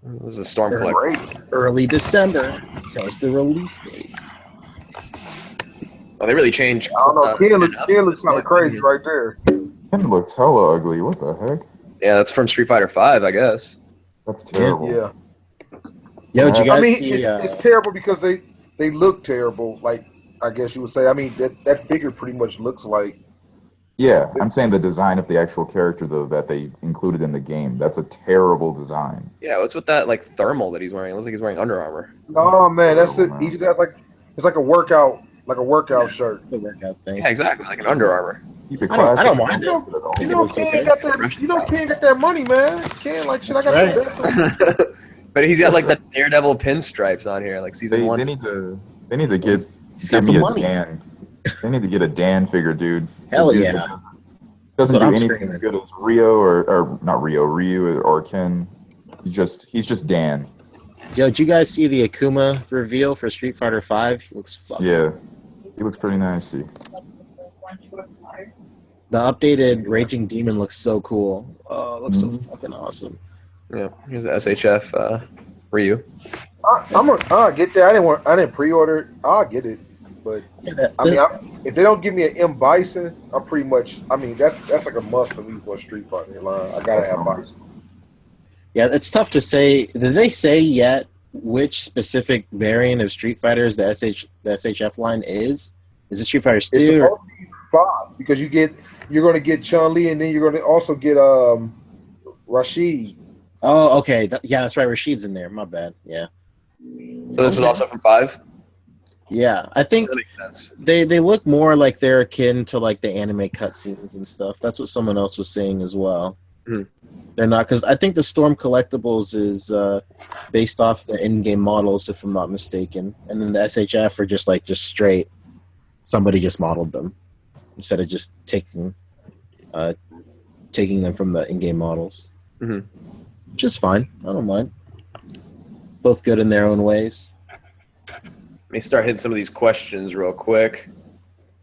This is a Storm They're Collector. great. Early December says the release date. Oh, they really changed. I don't know. Ken looks kind Yeah. of crazy right there. Ken looks hella ugly. What the heck? Yeah, that's from Street Fighter 5, I guess. That's terrible. Yeah. Yo, did you guys I mean, see? it's terrible because they look terrible. Like I guess you would say. I mean, that figure pretty much looks like. Yeah, I'm saying the design of the actual character though that they included in the game. That's a terrible design. Yeah, what's with that like thermal that he's wearing? It looks like he's wearing Under Armour. Oh man, that's it. terrible, He man. just has it's like a workout shirt. the workout thing? Yeah, exactly, like an Under Armour. Keep it I don't classic. mind it. You know, Ken got that. You know, Ken got that money, man. Ken like shit. I got Right. the best. But he's got like the Daredevil pinstripes on here, like season They 1. need to give He's got me the a money. Dan. They need to get a Dan figure, dude. Hell The dude yeah. that doesn't That's do what I'm anything screaming. as good as Rio or not Rio, Ryu or Ken. He's just Dan. Yo, did you guys see the Akuma reveal for Street Fighter V? He looks fucking. Yeah, he looks pretty nasty. The updated Raging Demon looks so cool. Oh, it looks so Mhm. fucking awesome. Yeah, here's the SHF Ryu. I'll get that. I didn't pre-order it. I'll get it, but Yeah, I mean, if they don't give me an M Bison, I'm pretty much. I mean, that's like a must for me for a Street Fighter line. I gotta have Bison. yeah, it's tough to say. Did they say yet which specific variant of Street Fighters the SHF line is? Is it Street Fighter It's 2? supposed to be 5 because you're gonna get Chun-Li and then you're gonna also get Rashid. Oh, okay. Yeah, that's right. Rashid's in there. My bad. Yeah. So this is also from 5? Yeah, I think That makes sense. they look more like they're akin to like the anime cutscenes and stuff. That's what someone else was saying as well. Mhm. They're not, because I think the Storm Collectibles is based off the in-game models, if I'm not mistaken, and then the SHF are just straight. Somebody just modeled them instead of just taking them from the in-game models, Mhm. which is fine. I don't mind. Both good in their own ways. Let me start hitting some of these questions real quick.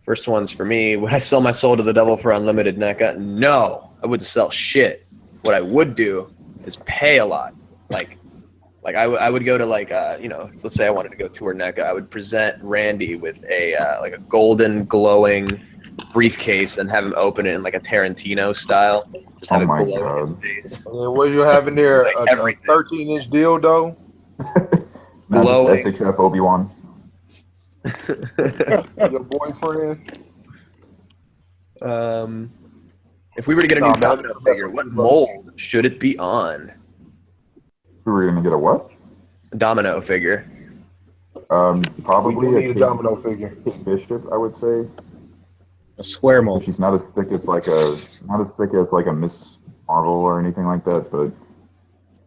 First one's for me. Would I sell my soul to the devil for unlimited NECA? No, I wouldn't sell shit. What I would do is pay a lot. Like I would go to let's say I wanted to go tour NECA. I would present Randy with a golden glowing briefcase and have him open it in like a Tarantino style. Just have Oh it my glow in God. his face. And then what you have in there? Like A everything. 13-inch dildo. Not Glowing. just SHF Obi-Wan. Your boyfriend? If we were to get a No, new man, I'm domino just figure, messing what with you, brother. mold should it be on? We were gonna get a what? A domino figure. We Probably do a need a Kate, domino figure. Kate Bishop, I would say. A square mold. She's not as thick as like a Miss Marvel or anything like that, but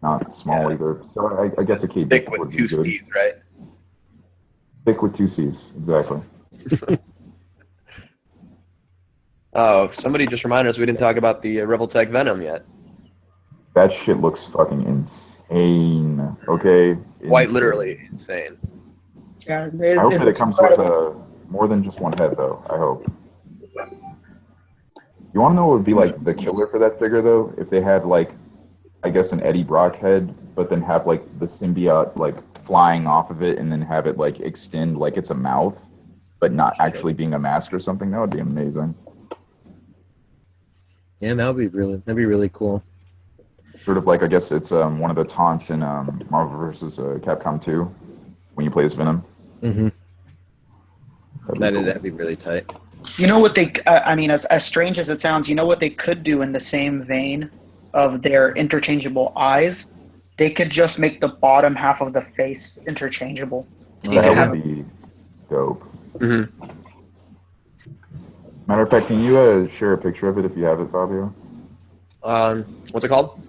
not small Yeah. either. So I guess a Kate Thick Bishop with would be two good. C's, right? Thick with 2 C's, exactly. Oh, somebody just reminded us we didn't talk about the Revoltech Venom yet. That shit looks fucking insane. Okay, Quite Insane. literally insane. Yeah, I hope that it looks comes with incredible. more than just one head, though. I hope. You want to know what would be like the killer for that figure, though? If they had like, I guess, an Eddie Brock head, but then have like the symbiote like flying off of it, and then have it like extend like it's a mouth, but not actually being a mask or something. That would be amazing. Yeah, that'd be really cool. Sort of like, I guess it's one of the taunts in Marvel vs. Capcom 2 when you play as Venom. Mm-hmm. That'd be cool. That'd be really tight. You know what they? I mean, as strange as it sounds, you know what they could do in the same vein of their interchangeable eyes? They could just make the bottom half of the face interchangeable. So you That can have would be dope. Mm-hmm. Matter of fact, can you share a picture of it if you have it, Fabio? What's it called?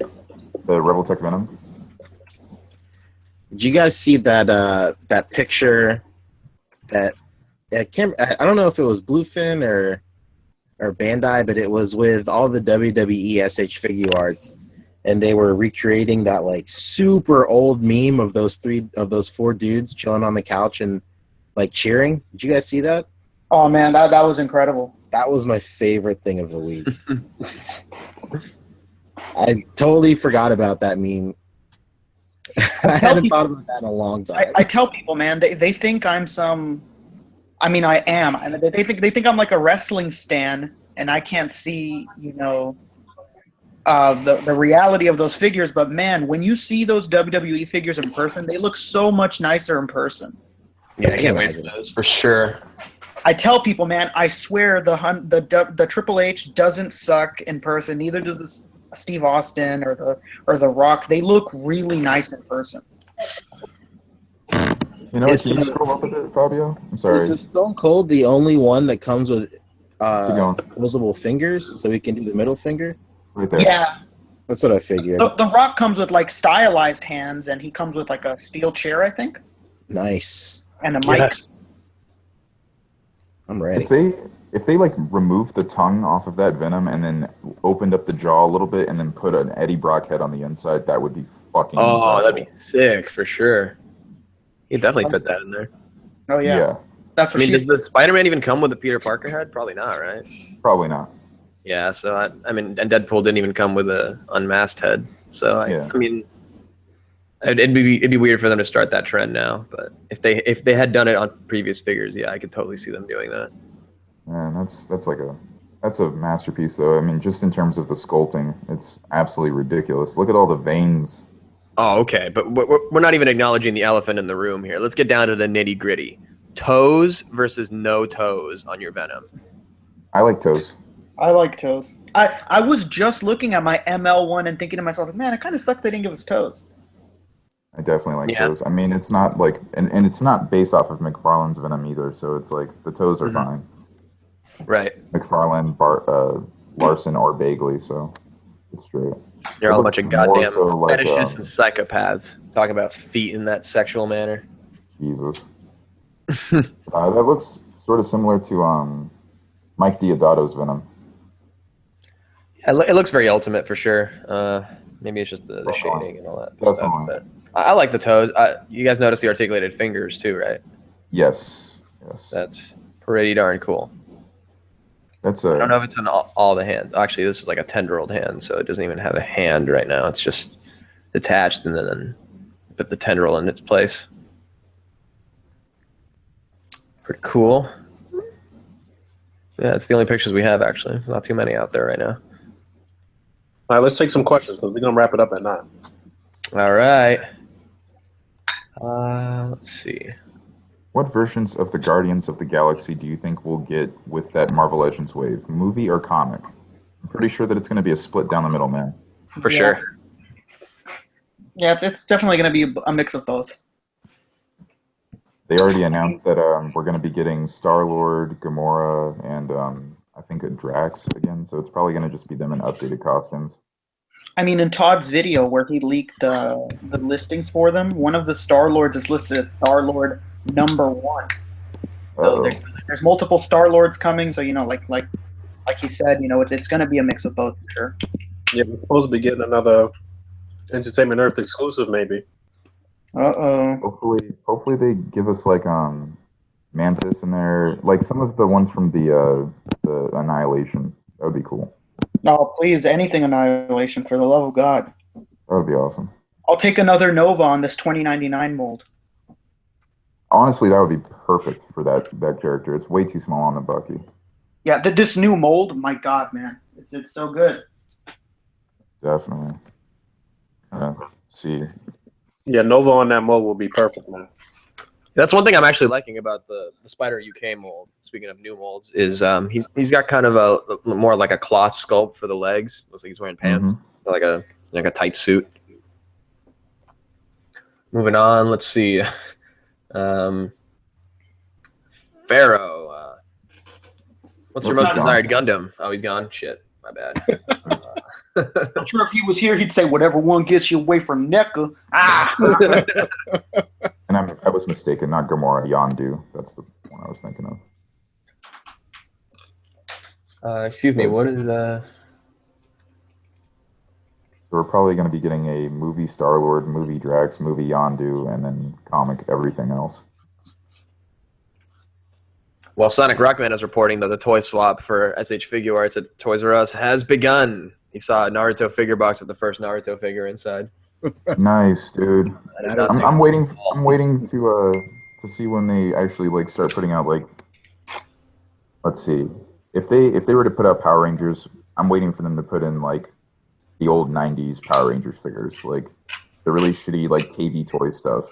The Revoltech Venom? Did you guys see that picture that I don't know if it was Bluefin or Bandai, but it was with all the WWE SH figure arts, and they were recreating that like super old meme of those four dudes chilling on the couch and like cheering. Did you guys see that? Oh man, that was incredible. That was my favorite thing of the week. I totally forgot about that meme. I hadn't thought about that in a long time. I tell people, man, they think I'm some. I mean, I am. I mean, they think I'm like a wrestling stan, and I can't see, the reality of those figures. But man, when you see those WWE figures in person, they look so much nicer in person. Yeah, I can't wait for those for sure. I tell people, man, I swear the Triple H doesn't suck in person. Neither does Steve Austin or the Rock. They look really nice in person. You know, can you scroll up a bit, Fabio? I'm sorry. Is the Stone Cold the only one that comes with Keep going. opposable fingers, so we can do the middle finger? Right there. Yeah, That's what I figured. the Rock comes with like stylized hands, and he comes with like a steel chair, I think, Nice. and a mic. Yes. I'm ready. If they like removed the tongue off of that Venom and then opened up the jaw a little bit and then put an Eddie Brock head on the inside, that would be fucking Oh, incredible. that'd be sick for sure. He'd definitely fit that in there. Oh yeah, Yeah, that's I what mean, she's. does the Spider-Man even come with a Peter Parker head? Probably not, right? probably not. Yeah, so I mean, and Deadpool didn't even come with a unmasked head. So Yeah. I mean, it'd be weird for them to start that trend now. But if they had done it on previous figures, yeah, I could totally see them doing that. Man, that's a masterpiece though. I mean, just in terms of the sculpting, it's absolutely ridiculous. Look at all the veins. Oh, okay, but we're not even acknowledging the elephant in the room here. Let's get down to the nitty gritty. Toes versus no toes on your Venom. I like toes. I like toes. I was just looking at my ML one and thinking to myself, like, man, it kind of sucks they didn't give us toes. I definitely like Yeah. toes. I mean, it's not like, and it's not based off of McFarlane's Venom either, so it's like the toes are fine. Right. McFarlane, Larson, or Bagley, so it's straight. You're all a bunch of goddamn so like, fetishists and psychopaths talking about feet in that sexual manner. Jesus. That looks sort of similar to Mike Diodato's Venom. Yeah, it looks very ultimate for sure. Maybe it's just the shading and all that stuff. Definitely. But I like the toes. You guys notice the articulated fingers too, right? Yes. That's pretty darn cool. That's I don't know if it's on all the hands. Actually, this is like a 10-year-old hand, so it doesn't even have a hand right now. It's just detached and then put the tendril in its place. Pretty cool. Yeah, it's the only pictures we have, actually. There's not too many out there right now. All right, let's take some questions because we're gonna wrap it up at 9. All right. Let's see. What versions of the Guardians of the Galaxy do you think we'll get with that Marvel Legends wave? Movie or comic? I'm pretty sure that it's going to be a split down the middle, man. For sure. Yeah, it's definitely going to be a mix of both. They already announced that we're going to be getting Star-Lord, Gamora, and I think a Drax again, so it's probably going to just be them in updated costumes. I mean, in Todd's video where he leaked the listings for them, one of the Star-Lords is listed as Star-Lord #1. So there's multiple Star-Lords coming, so, like he said, it's going to be a mix of both, for sure. Yeah, we're supposed to be getting another Entertainment Earth exclusive, maybe. Hopefully they give us like Mantis in there, like some of the ones from the Annihilation. That would be cool. No, please, anything Annihilation, for the love of God. That would be awesome. I'll take another Nova on this 2099 mold. Honestly, that would be perfect for that character. It's way too small on the Bucky. Yeah, this new mold, my God, man, it's so good. Definitely. See. Yeah, Nova on that mold will be perfect, man. That's one thing I'm actually liking about the Spider UK mold. Speaking of new molds, is he's got kind of a more like a cloth sculpt for the legs. Looks like he's wearing pants, like a tight suit. Moving on, let's see. Pharaoh. What's your most desired Gundam? Oh, he's gone. Shit, my bad. I'm sure if he was here, he'd say, "Whatever one gets you away from NECA." And I was mistaken, not Gamora, Yondu. That's the one I was thinking of. Excuse me, what is We're probably going to be getting a movie Star-Lord, movie Drax, movie Yondu, and then comic everything else. Well, Sonic Rockman is reporting that the toy swap for SH Figuarts at Toys R Us has begun. He saw a Naruto figure box with the first Naruto figure inside. Nice, dude. I'm waiting to see when they actually like start putting out like. Let's see, if they were to put out Power Rangers, I'm waiting for them to put in like the old '90s Power Rangers figures, like the really shitty like KV toy stuff.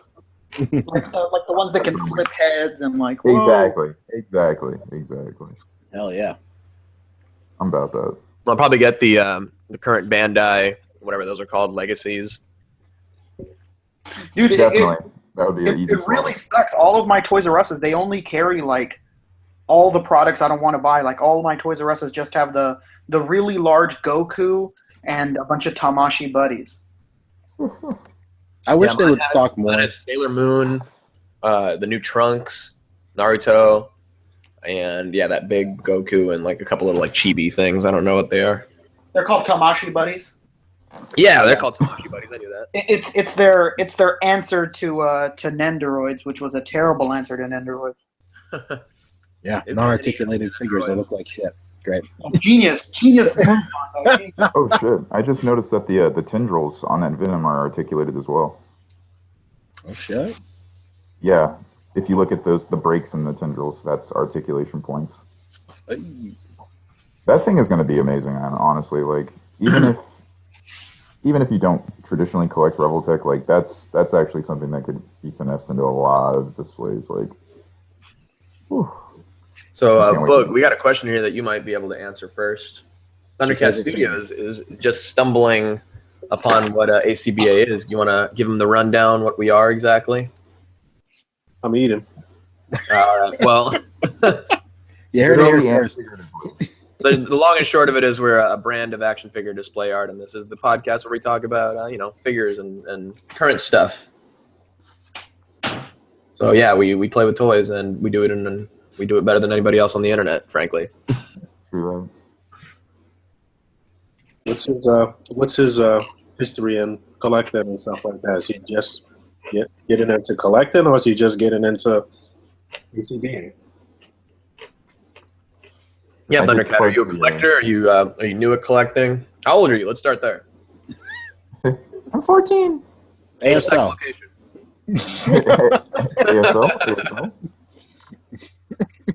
like the ones that can flip heads and like. Whoa. Exactly. Hell yeah. I'm about that. I'll probably get the current Bandai, whatever those are called, Legacies. Dude, Definitely. That would be an easy It really sucks. All of my Toys R Us's, they only carry like all the products I don't want to buy. Like all of my Toys R Us's just have the really large Goku and a bunch of Tamashi buddies. I wish they would stock more. Sailor Moon, the new Trunks, Naruto, and yeah, that big Goku and like a couple little like chibi things. I don't know what they are. They're called Tamashi buddies. Yeah, they're called Tamashi buddies. I knew that. It's their answer to Nendoroids, which was a terrible answer to Nendoroids. Yeah, non-articulated figures that look like shit. Great. Genius. Oh shit! I just noticed that the tendrils on that Venom are articulated as well. Oh shit! Yeah, if you look at the breaks in the tendrils, that's articulation points. That thing is going to be amazing, honestly. Like even if you don't traditionally collect Revoltech, like that's actually something that could be finessed into a lot of displays. Like, whew. So, Boog, we got a question here that you might be able to answer first. Thundercat Studios is just stumbling upon what A.C.B.A. is. Do you want to give them the rundown, what we are exactly? I'm eating. Well, you heard it here first. The long and short of it is we're a brand of action figure display art, and this is the podcast where we talk about, figures and current stuff. So, yeah, we play with toys, and we do it we do it better than anybody else on the internet, frankly. True. What's his history in collecting and stuff like that? Is he just getting into collecting, or is he just getting into A.C.B.A? Yeah, Thundercat, are you a collector? Are you new at collecting? How old are you? Let's start there. I'm 14. ASL. ASL.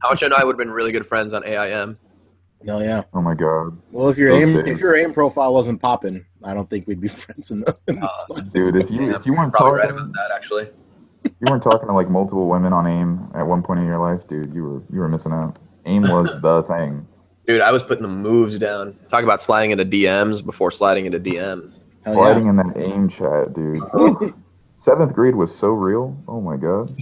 Pancho and I would have been really good friends on AIM. Oh yeah. Oh my god. Well, if your AIM profile wasn't popping, I don't think we'd be friends in the dude. If you want to probably talk, right about that actually. You weren't talking to like multiple women on AIM at one point in your life, dude. You were missing out. AIM was the thing. Dude, I was putting the moves down. Talk about sliding into DMs before sliding into DMs. Hell Sliding in that AIM chat, dude. Seventh grade was so real. Oh my god.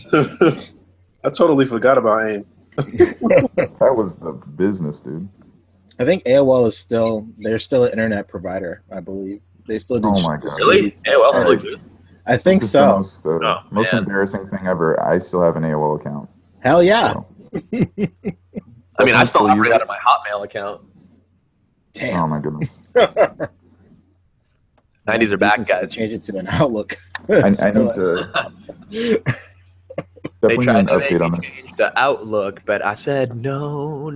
I totally forgot about AIM. That was the business, dude. I think AOL is they're still an internet provider, I believe. They still do. Oh my god. Really? AOL still exists? I think This is so. the most embarrassing thing ever. I still have an AOL account. Hell yeah. So. I mean, I still operate out of my Hotmail account. Damn. Oh my goodness. 90s are back, guys. Change it to an Outlook. I need to They definitely tried need to an make update on me this. change the Outlook, but I said no.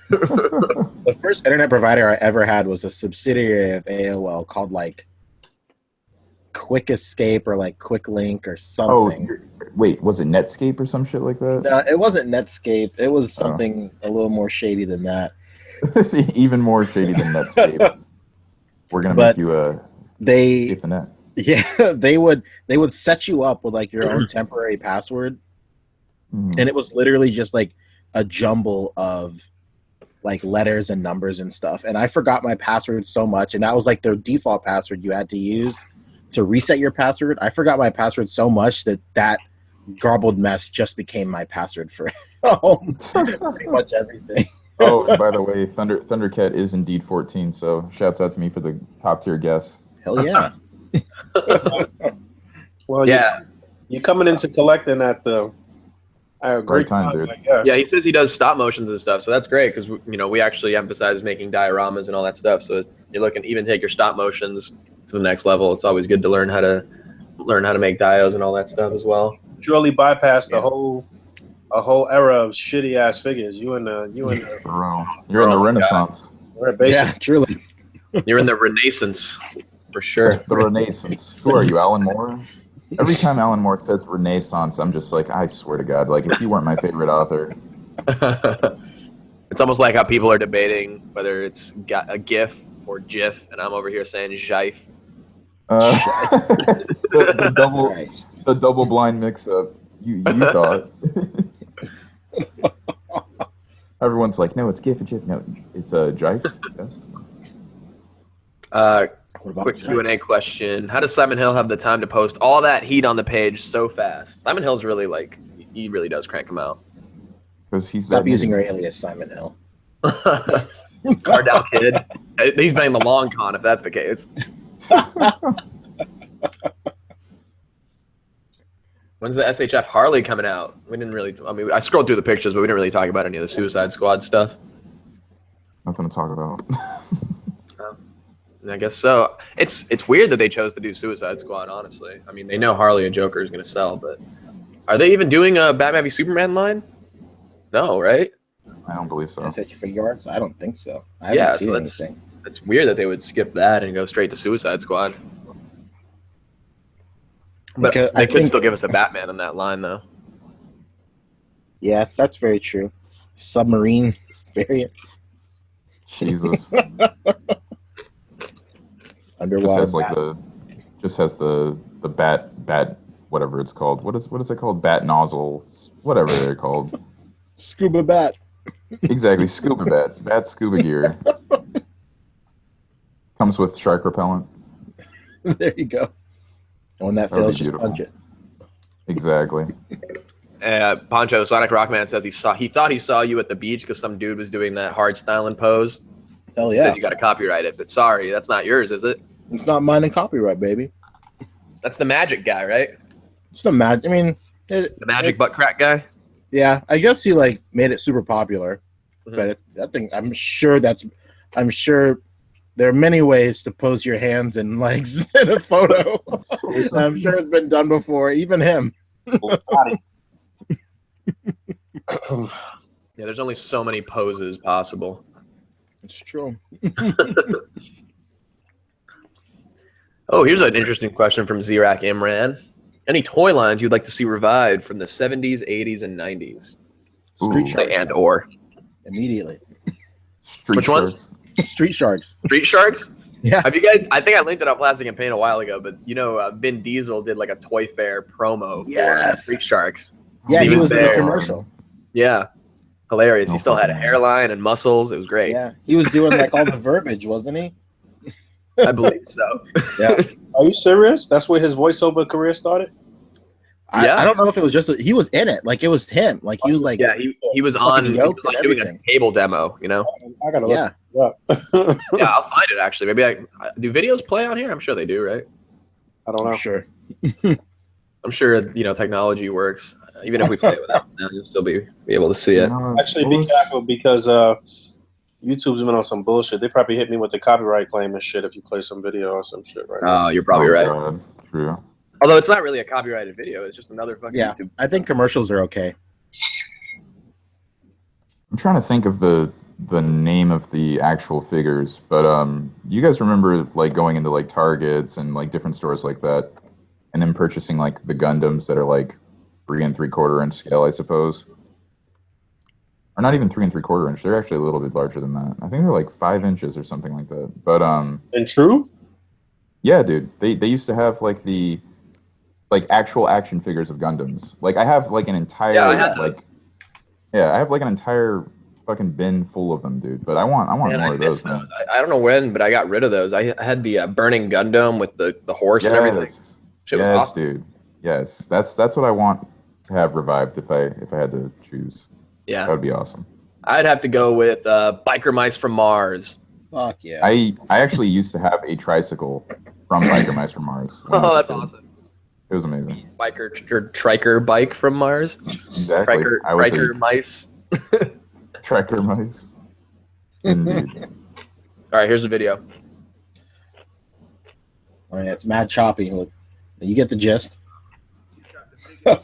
The first internet provider I ever had was a subsidiary of AOL called like Quick Escape or like Quick Link or Oh, something. wait, was it Netscape or some shit like that? No, it wasn't Netscape. It was something a little more shady than that. Even more shady than Netscape. We're gonna make you escape the net. Yeah, they would set you up with like your own temporary password, and it was literally just like a jumble of like letters and numbers and stuff. And I forgot my password so much, and that was like the default password you had to use to reset your password. I forgot my password so much that garbled mess just became my password for pretty much everything. Oh, and by the way, Thundercat is indeed 14, so shouts out to me for the top tier guess. Hell yeah. Well, Yeah. you're coming into collecting at the great time, dude. I guess. Yeah, he says he does stop motions and stuff, so that's great because we actually emphasize making dioramas and all that stuff. So if you're looking to even take your stop motions to the next level, it's always good to learn how to make dios and all that stuff as well. Surely bypassed a whole era of shitty ass figures. You in the Pharaoh. You're in the Renaissance. we're basically Yeah, truly. You're in the Renaissance for sure. The Renaissance. Who are you, Alan Moore? Every time Alan Moore says Renaissance, I'm just like, I swear to God, like if you weren't my favorite author. It's almost like how people are debating whether it's got a GIF or GIF, and I'm over here saying Jife. The double blind mix up. You thought. Everyone's like, no, it's GIF and GIF. No, it's a Jife. Yes. Quick Q&A question. How does Simon Hill have the time to post all that heat on the page so fast? Simon Hill's really he really does crank them out. Because he's Stop that using nigga. your alias, Simon Hill. Cardell Kid. He's playing the long con if that's the case. When's the SHF Harley coming out? We didn't really. I mean, I scrolled through the pictures, but we didn't really talk about any of the Suicide Squad stuff. Nothing to talk about. I guess so. It's weird that they chose to do Suicide Squad. Honestly, I mean, they know Harley and Joker is going to sell, but are they even doing a Batman v Superman line? No, right? I don't believe so. Is that your figure arts? I don't think so. I haven't seen anything. It's weird that they would skip that and go straight to Suicide Squad. But Because they I could think- still give us a Batman in that line, though. Yeah, that's very true. Submarine variant. Jesus. Underwater. Just has the bat whatever it's called. What is it called? Bat nozzles, whatever they're called. Scuba bat. Exactly, scuba bat scuba gear. Comes with shark repellent. There you go. And when that That would fails, be just beautiful. punch it. Exactly. Pancho, Sonic Rockman says he thought he saw you at the beach because some dude was doing that hard styling pose. Hell He yeah. says you got to copyright it, but sorry, that's not yours, is it? It's not mine and copyright, baby. That's the magic guy, right? It's the magic. I mean, The magic butt crack guy. yeah. I guess he like made it super popular, Mhm. but I think I'm sure there are many ways to pose your hands and legs in a photo. I'm sure it's been done before, even him. Yeah, there's only so many poses possible. It's true. Oh, here's an interesting question from Zirak Imran. Any toy lines you'd like to see revived from the 70s, 80s, and 90s? Street Sharks. And or Immediately. Street Which ones? sharks. Street Sharks. Street Sharks? Yeah. Have you guys? I think I linked it on Plastic and Paint a while ago, but Vin Diesel did like a Toy Fair promo for Street Sharks. Yeah, he was in the there. commercial. Yeah, hilarious. No He still had a fucking way. hairline and muscles. It was great. Yeah, he was doing like all the verbiage, wasn't he? I believe so. Yeah. Are you serious? That's where his voiceover career started? Yeah. I don't know if it was just he was in it, like it was him, like he was like Yeah, he was on. He was yoked and like doing a everything. cable demo. I gotta look Yeah. it up. Yeah, I'll find it actually. Maybe do videos play on here? I'm sure they do, right? I don't know. I'm sure. I'm sure technology works. Even if we play it without them, you'll still be able to see it. Actually, be careful because YouTube's been on some bullshit. They probably hit me with the copyright claim and shit if you play some video or some shit right now. Oh, you're probably right. God. True. Although it's not really a copyrighted video, it's just another fucking Yeah, YouTube. I think commercials are okay. I'm trying to think of the name of the actual figures, but you guys remember like going into like Targets and like different stores like that, and then purchasing like the Gundams that are like 3 3/4 inch scale, I suppose, or not even 3 3/4 inch. They're actually a little bit larger than that. I think they're like 5 inches or something like that. But And true? yeah, dude, they used to have like the actual action figures of Gundams. Like I have like an entire Yeah, I had those. I have like an entire fucking bin full of them, dude. But I want Man, more I of missed those, man. those. I don't know when, but I got rid of those. I had the burning Gundam with the horse and everything. Shit was Yes, awesome. dude. Yes, that's what I want to have revived if I had to choose. That Yeah, would be awesome. I'd have to go with Biker Mice from Mars. Fuck yeah. I actually used to have a tricycle from Biker Mice from Mars. when I was Oh, a that's kid. awesome. It was amazing. Biker or Triker bike from Mars. Exactly. I was Triker Mice. a Trekker Mice. Indeed. All right, here's the video. Oh, yeah, it's mad choppy. You get the gist.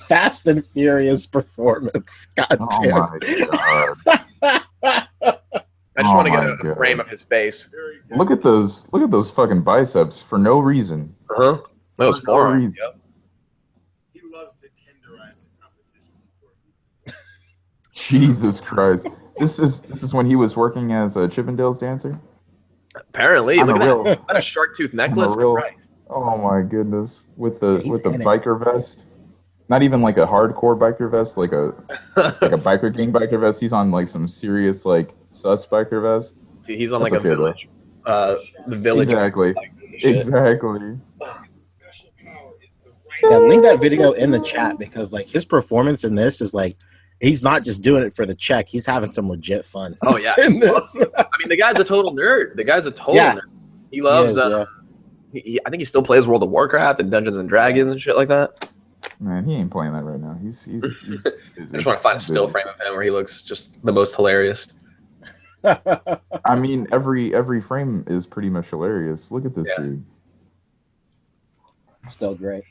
Fast and Furious performance. God Oh damn. my god. I just Oh want to get my a God. frame of his face. Look at those fucking biceps for no reason. Uh huh. That was For no forearms. reason. Yep. Jesus Christ. This is when he was working as a Chippendales dancer? Apparently, I'm look a at real- that. What a shark tooth necklace. real- Christ. Oh my goodness. With the He's with the in it. biker vest. Not even like a hardcore biker vest, like a biker gang biker vest. He's on like some serious like sus biker vest. Dude, he's on That's like okay, a village. The village. Exactly. Shit. Exactly. Yeah, link that video in the chat because like his performance in this is like he's not just doing it for the check. He's having some legit fun. Oh yeah. in this. I mean, the guy's a total nerd. The guy's a total Yeah. nerd. He loves. Yeah. I think he still plays World of Warcraft and Dungeons and Dragons and shit like that. Man, he ain't playing that right now. He's busy. I just want to find a still frame of him where he looks just the most hilarious. I mean, every frame is pretty much hilarious. Look at this Yeah. dude. Still great.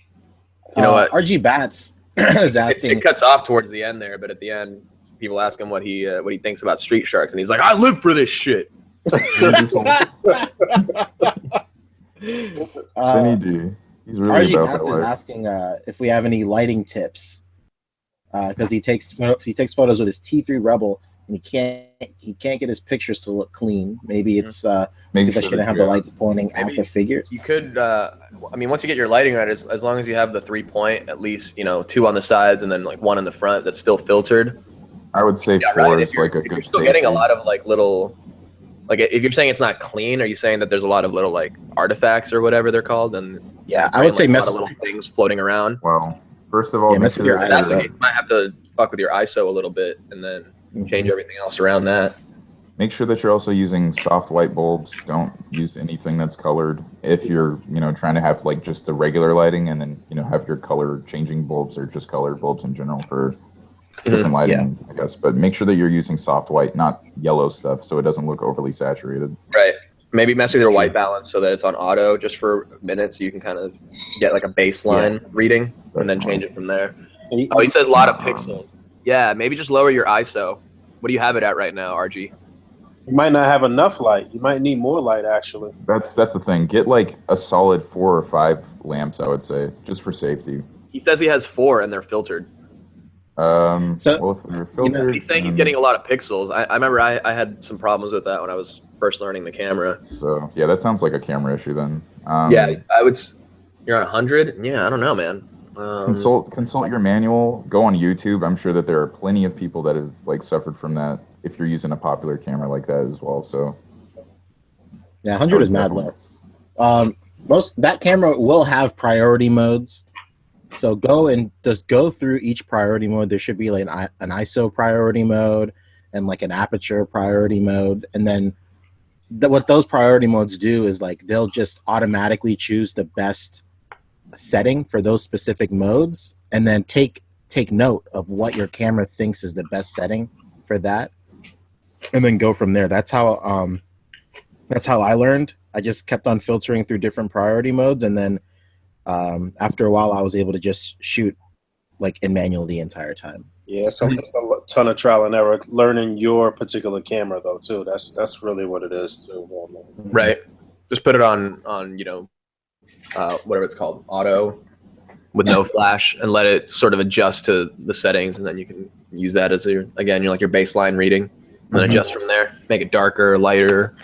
You know what? RG Bats is It asking. cuts off towards the end there, but at the end, people ask him what he thinks about Street Sharks, and he's like, "I live for this shit." Vinny D. He's really RG about Bats that is life. asking if we have any lighting tips because he takes photos with his T3 Rebel and he can't get his pictures to look clean. Maybe it's Make because I sure shouldn't that have you the lights pointing at Maybe- the figures. You could, I mean, once you get your lighting right, as long as you have the 3-point, at least 2 on the sides and then like 1 in the front that's still filtered. I would say Yeah, 4 right. is like a If you're good still getting a safety. lot of like little, like if you're saying it's not clean, are you saying that there's a lot of little like artifacts or whatever they're called? And Yeah, I would say like, a lot mess. of little things floating around. Well, first of all, Yeah, make mess with sure your that That's eyes. the case. You might have to fuck with your ISO a little bit and then change everything else around that. make sure that you're also using soft white bulbs. Don't use anything that's colored. If you're, trying to have like just the regular lighting and then, have your color changing bulbs or just colored bulbs in general for different lighting, I guess. But make sure that you're using soft white, not yellow stuff, so it doesn't look overly saturated. Right. Maybe mess with your white balance so that it's on auto just for a minute so you can kind of get like a baseline reading and then change it from there. Oh, he says a lot of pixels. Yeah, maybe just lower your ISO. What do you have it at right now, RG? You might not have enough light. You might need more light, actually. That's the thing. Get like a solid 4 or 5 lamps, I would say, just for safety. He says he has 4 and they're filtered. So, Well, if they're filtered, He's saying he's getting a lot of pixels. I remember I had some problems with that when I was first learning the camera. So yeah, that sounds like a camera issue then. Yeah, I would. You're on 100. Yeah, I don't know, man. Consult your manual. Go on YouTube. I'm sure that there are plenty of people that have like suffered from that. If you're using a popular camera like that as well, so yeah, 100 is mad low. That camera will have priority modes. So just go through each priority mode. There should be like an ISO priority mode and like an aperture priority mode. And then what those priority modes do is like they'll just automatically choose the best setting for those specific modes, and then take note of what your camera thinks is the best setting for that, and then go from there. That's how I learned. I just kept on filtering through different priority modes, and then after a while, I was able to just shoot like in manual the entire time. Yeah, so it's a ton of trial and error. Learning your particular camera though too. That's really what it is too. Right. Just put it on whatever it's called, auto, with no flash, and let it sort of adjust to the settings, and then you can use that as your baseline reading, and then adjust from there. Make it darker, lighter,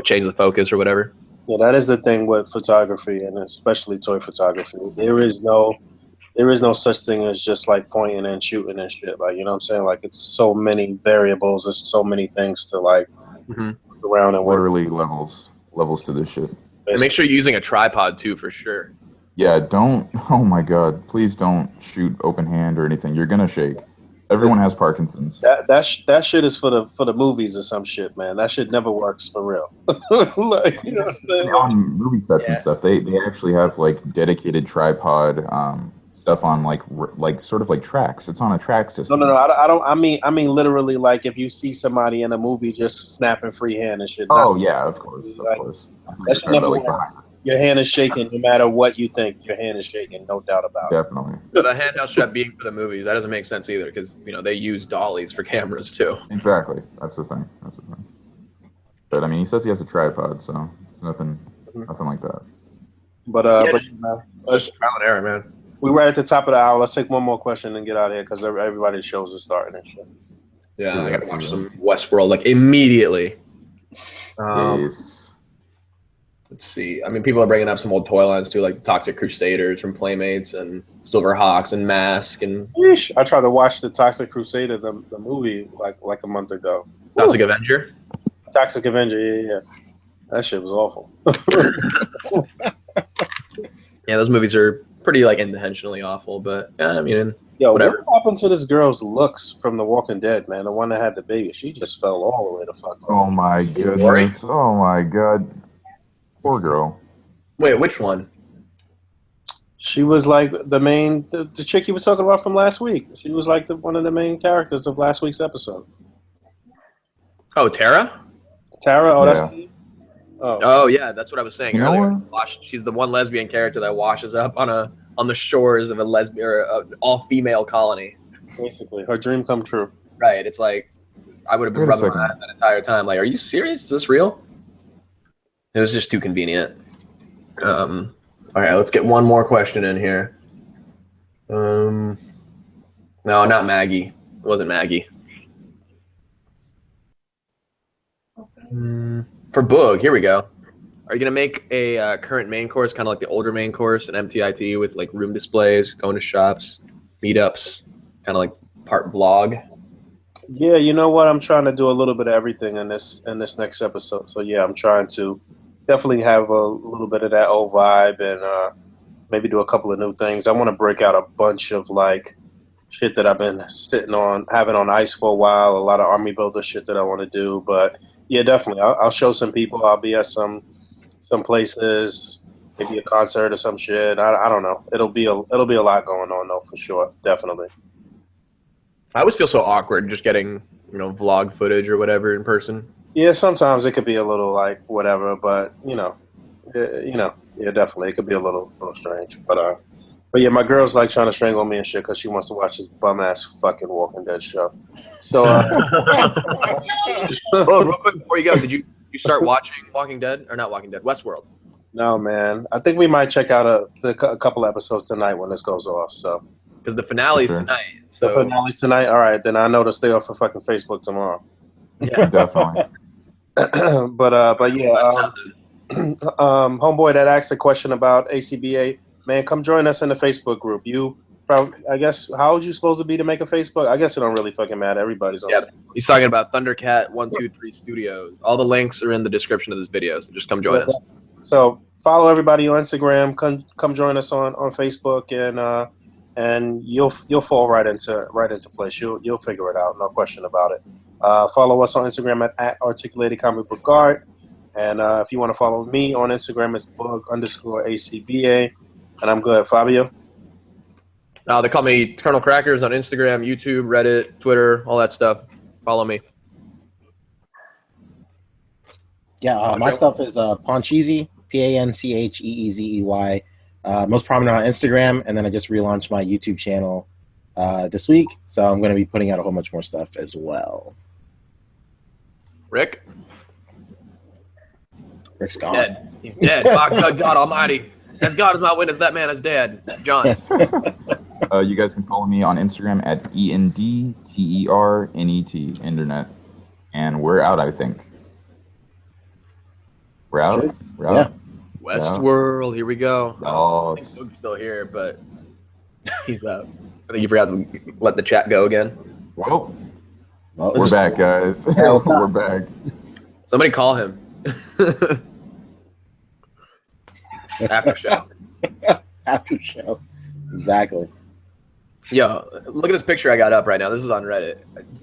change the focus or whatever. Yeah, that is the thing with photography, and especially toy photography. There is no such thing as just like pointing and shooting and shit. Like, you know what I'm saying? Like, it's so many variables. There's so many things to like look around and literally levels to this shit. And make sure you're using a tripod too, for sure. Yeah, oh my god, please don't shoot open hand or anything. You're gonna shake. Everyone has Parkinson's. That shit is for the movies or some shit, man. That shit never works for real. Like, you know what I'm saying? On movie sets and stuff, they actually have like dedicated tripod stuff on like sort of like tracks. It's on a track system. No. I don't. I mean, literally, like if you see somebody in a movie just snapping freehand and shit. Oh yeah, of course. That should never work. Your hand is shaking no matter what you think. Your hand is shaking, no doubt about it. Definitely. So the handheld strap being for the movies, that doesn't make sense either, because they use dollies for cameras too. Exactly. That's the thing. But I mean, he says he has a tripod, so it's nothing like that. But it's trial and error, man. We're right at the top of the hour. Let's take one more question and get out of here because everybody's shows are starting and shit. Yeah, I gotta watch some Westworld like immediately. Yes. Let's see. I mean, people are bringing up some old toy lines too, like Toxic Crusaders from Playmates and Silverhawks and Mask and. Yeesh. I tried to watch the Toxic Crusader, the movie, like a month ago. Toxic Avenger. Toxic Avenger, yeah. That shit was awful. Yeah, those movies are pretty like intentionally awful, but I mean, whatever. What happened to this girl's looks from The Walking Dead, man? The one that had the baby, she just fell all the way the fuck off. Oh my goodness! Oh my god, poor girl. Wait, which one? She was like the chick you were talking about from last week. She was like one of the main characters of last week's episode. Oh, Tara? Tara? Oh, Yeah. that's. Oh yeah, that's what I was saying You know earlier. She's the one lesbian character that washes up on the shores of a lesbian or all-female colony. Basically, her dream come true. Right. It's like I would have been rubbing my eyes that entire time. Like, are you serious? Is this real? It was just too convenient. All right, let's get one more question in here. No, not Maggie. It wasn't Maggie. For Boog, here we go. Are you going to make a current main course, kind of like the older main course, an MTIT with like room displays, going to shops, meetups, kind of like part vlog? Yeah, you know what? I'm trying to do a little bit of everything in this next episode. So yeah, I'm trying to definitely have a little bit of that old vibe and maybe do a couple of new things. I want to break out a bunch of like shit that I've been having on ice for a while. A lot of army builder shit that I want to do, but yeah, definitely. I'll show some people. I'll be at some places, maybe a concert or some shit. I don't know. It'll be a lot going on though, for sure. Definitely. I always feel so awkward just getting, vlog footage or whatever in person. Yeah, sometimes it could be a little like whatever, but yeah, definitely it could be a little strange. But yeah, my girl's like trying to strangle me and shit because she wants to watch this bum ass fucking Walking Dead show. So, oh, real quick before you go, did you start watching Walking Dead or not Walking Dead? Westworld. No, man. I think we might check out a couple episodes tonight when this goes off. So, because the finale's tonight. So the finale's tonight. All right, then I know to stay off of fucking Facebook tomorrow. Yeah, Definitely. but yeah, homeboy that asked a question about A.C.B.A. Man, come join us in the Facebook group. You probably, I guess, how old you supposed to be to make a Facebook? I guess it don't really fucking matter. Everybody's on. Yeah, he's talking about Thundercat 123 Studios. All the links are in the description of this video, so just come join us. So follow everybody on Instagram. Come join us on Facebook, and you'll fall right into place. You'll figure it out, no question about it. Follow us on Instagram at Articulated Comic Book Guard, and if you want to follow me on Instagram, it's Boog_A.C.B.A. And I'm good, Fabio. They call me Colonel Crackers on Instagram, YouTube, Reddit, Twitter, all that stuff. Follow me. Yeah, my stuff is Pancheezy, Pancheezy. Most prominent on Instagram, and then I just relaunched my YouTube channel this week, so I'm going to be putting out a whole bunch more stuff as well. Rick? Rick's He's gone. dead. He's dead. By God Almighty. As God is my witness, that man is dead. John. You guys can follow me on Instagram at ENDTERNET, Internet. And we're out, I think. We're out? Good. We're out? Yeah. Westworld, here we go. Oh, I think Boog's still here, but he's out. I think you forgot to let the chat go again. well, Well, we're back, guys. Yeah, what's We're up? back. Somebody call him. After show. After show. Exactly. Yo, look at this picture I got up right now. This is on Reddit.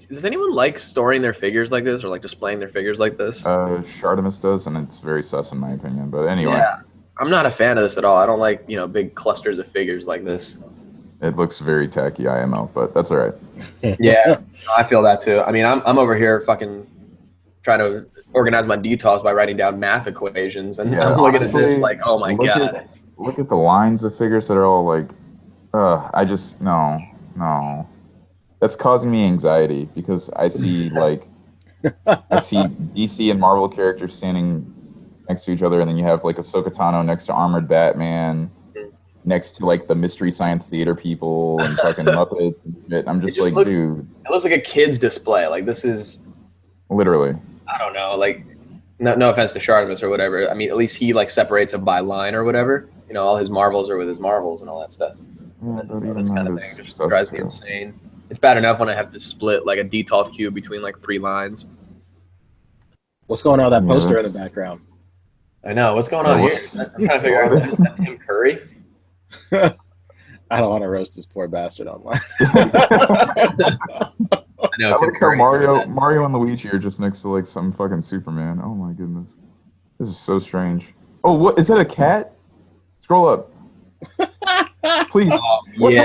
Does anyone like storing their figures like this or like displaying their figures like this? Shartimus does, and it's very sus in my opinion. But anyway, Yeah. I'm not a fan of this at all. I don't like, big clusters of figures like this. it looks very tacky IMO, but that's all right. Yeah, I feel that too. I mean, I'm over here fucking trying to organize my details by writing down math equations, and Yeah, I'm looking at honestly, this like, oh my God. Look at the lines of figures that are all like, I just, no. That's causing me anxiety because I see DC and Marvel characters standing next to each other, and then you have like Ahsoka Tano next to Armored Batman, next to like the Mystery Science Theater people and fucking Muppets and shit. I'm just like, dude. It looks like a kid's display. Like, this is, Literally. I don't know, like, no offense to Shartimus or whatever. I mean, at least he like separates them by line or whatever. All his Marvels are with his Marvels and all that stuff. Yeah, but even This kind of that thing is just sus drives me still. insane. It's bad enough when I have to split like a DTOF cube between like 3 lines. What's going on with that Yeah, poster in the that's- background? I know. What's going on here? I'm trying to figure out, is that Tim Curry? I don't want to roast this poor bastard online. I know, I Tim like how Curry. Mario and Luigi are just next to like some fucking Superman. Oh my goodness. This is so strange. Oh, what is that, a cat? Scroll up. Please. Oh, What the-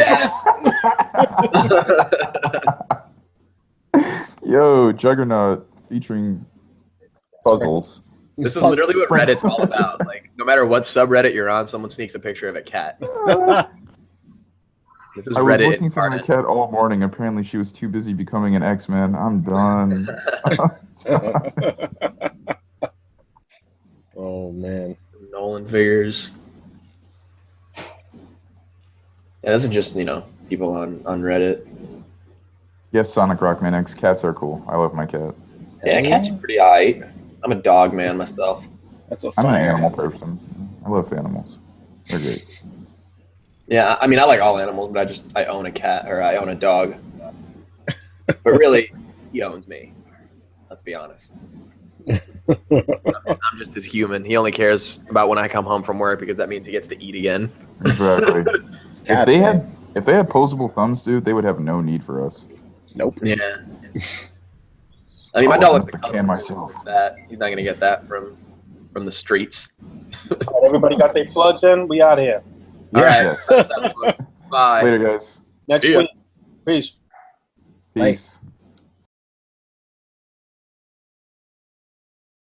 yeah. Yo, Juggernaut featuring puzzles. This is literally what Reddit's all about. Like, no matter what subreddit you're on, someone sneaks a picture of a cat. This is I was Reddit looking for my incarnate. cat all morning. Apparently, she was too busy becoming an X-Men. I'm done. Oh man. Nolan figures. Yeah, this is just, people on Reddit. Yes, Sonic Rockman X. Cats are cool. I love my cat. Yeah, cats are pretty aight. I'm a dog man myself. That's a I'm an fire. animal person. I love animals. They're great. Yeah, I mean, I like all animals, but I own a cat, or I own a dog. But really, he owns me. Let's be honest. I'm just his human. He only cares about when I come home from work because that means he gets to eat again. Exactly. Cats, man. If they had posable thumbs, dude, they would have no need for us. Nope. Yeah. I mean, my Oh, dog I'm likes to the cuddle can me myself. with that. He's not gonna get that from the streets. Everybody got their plugs in. We out of here. All right. Yes. Bye. Later, guys. Next See ya. week. Peace. Peace.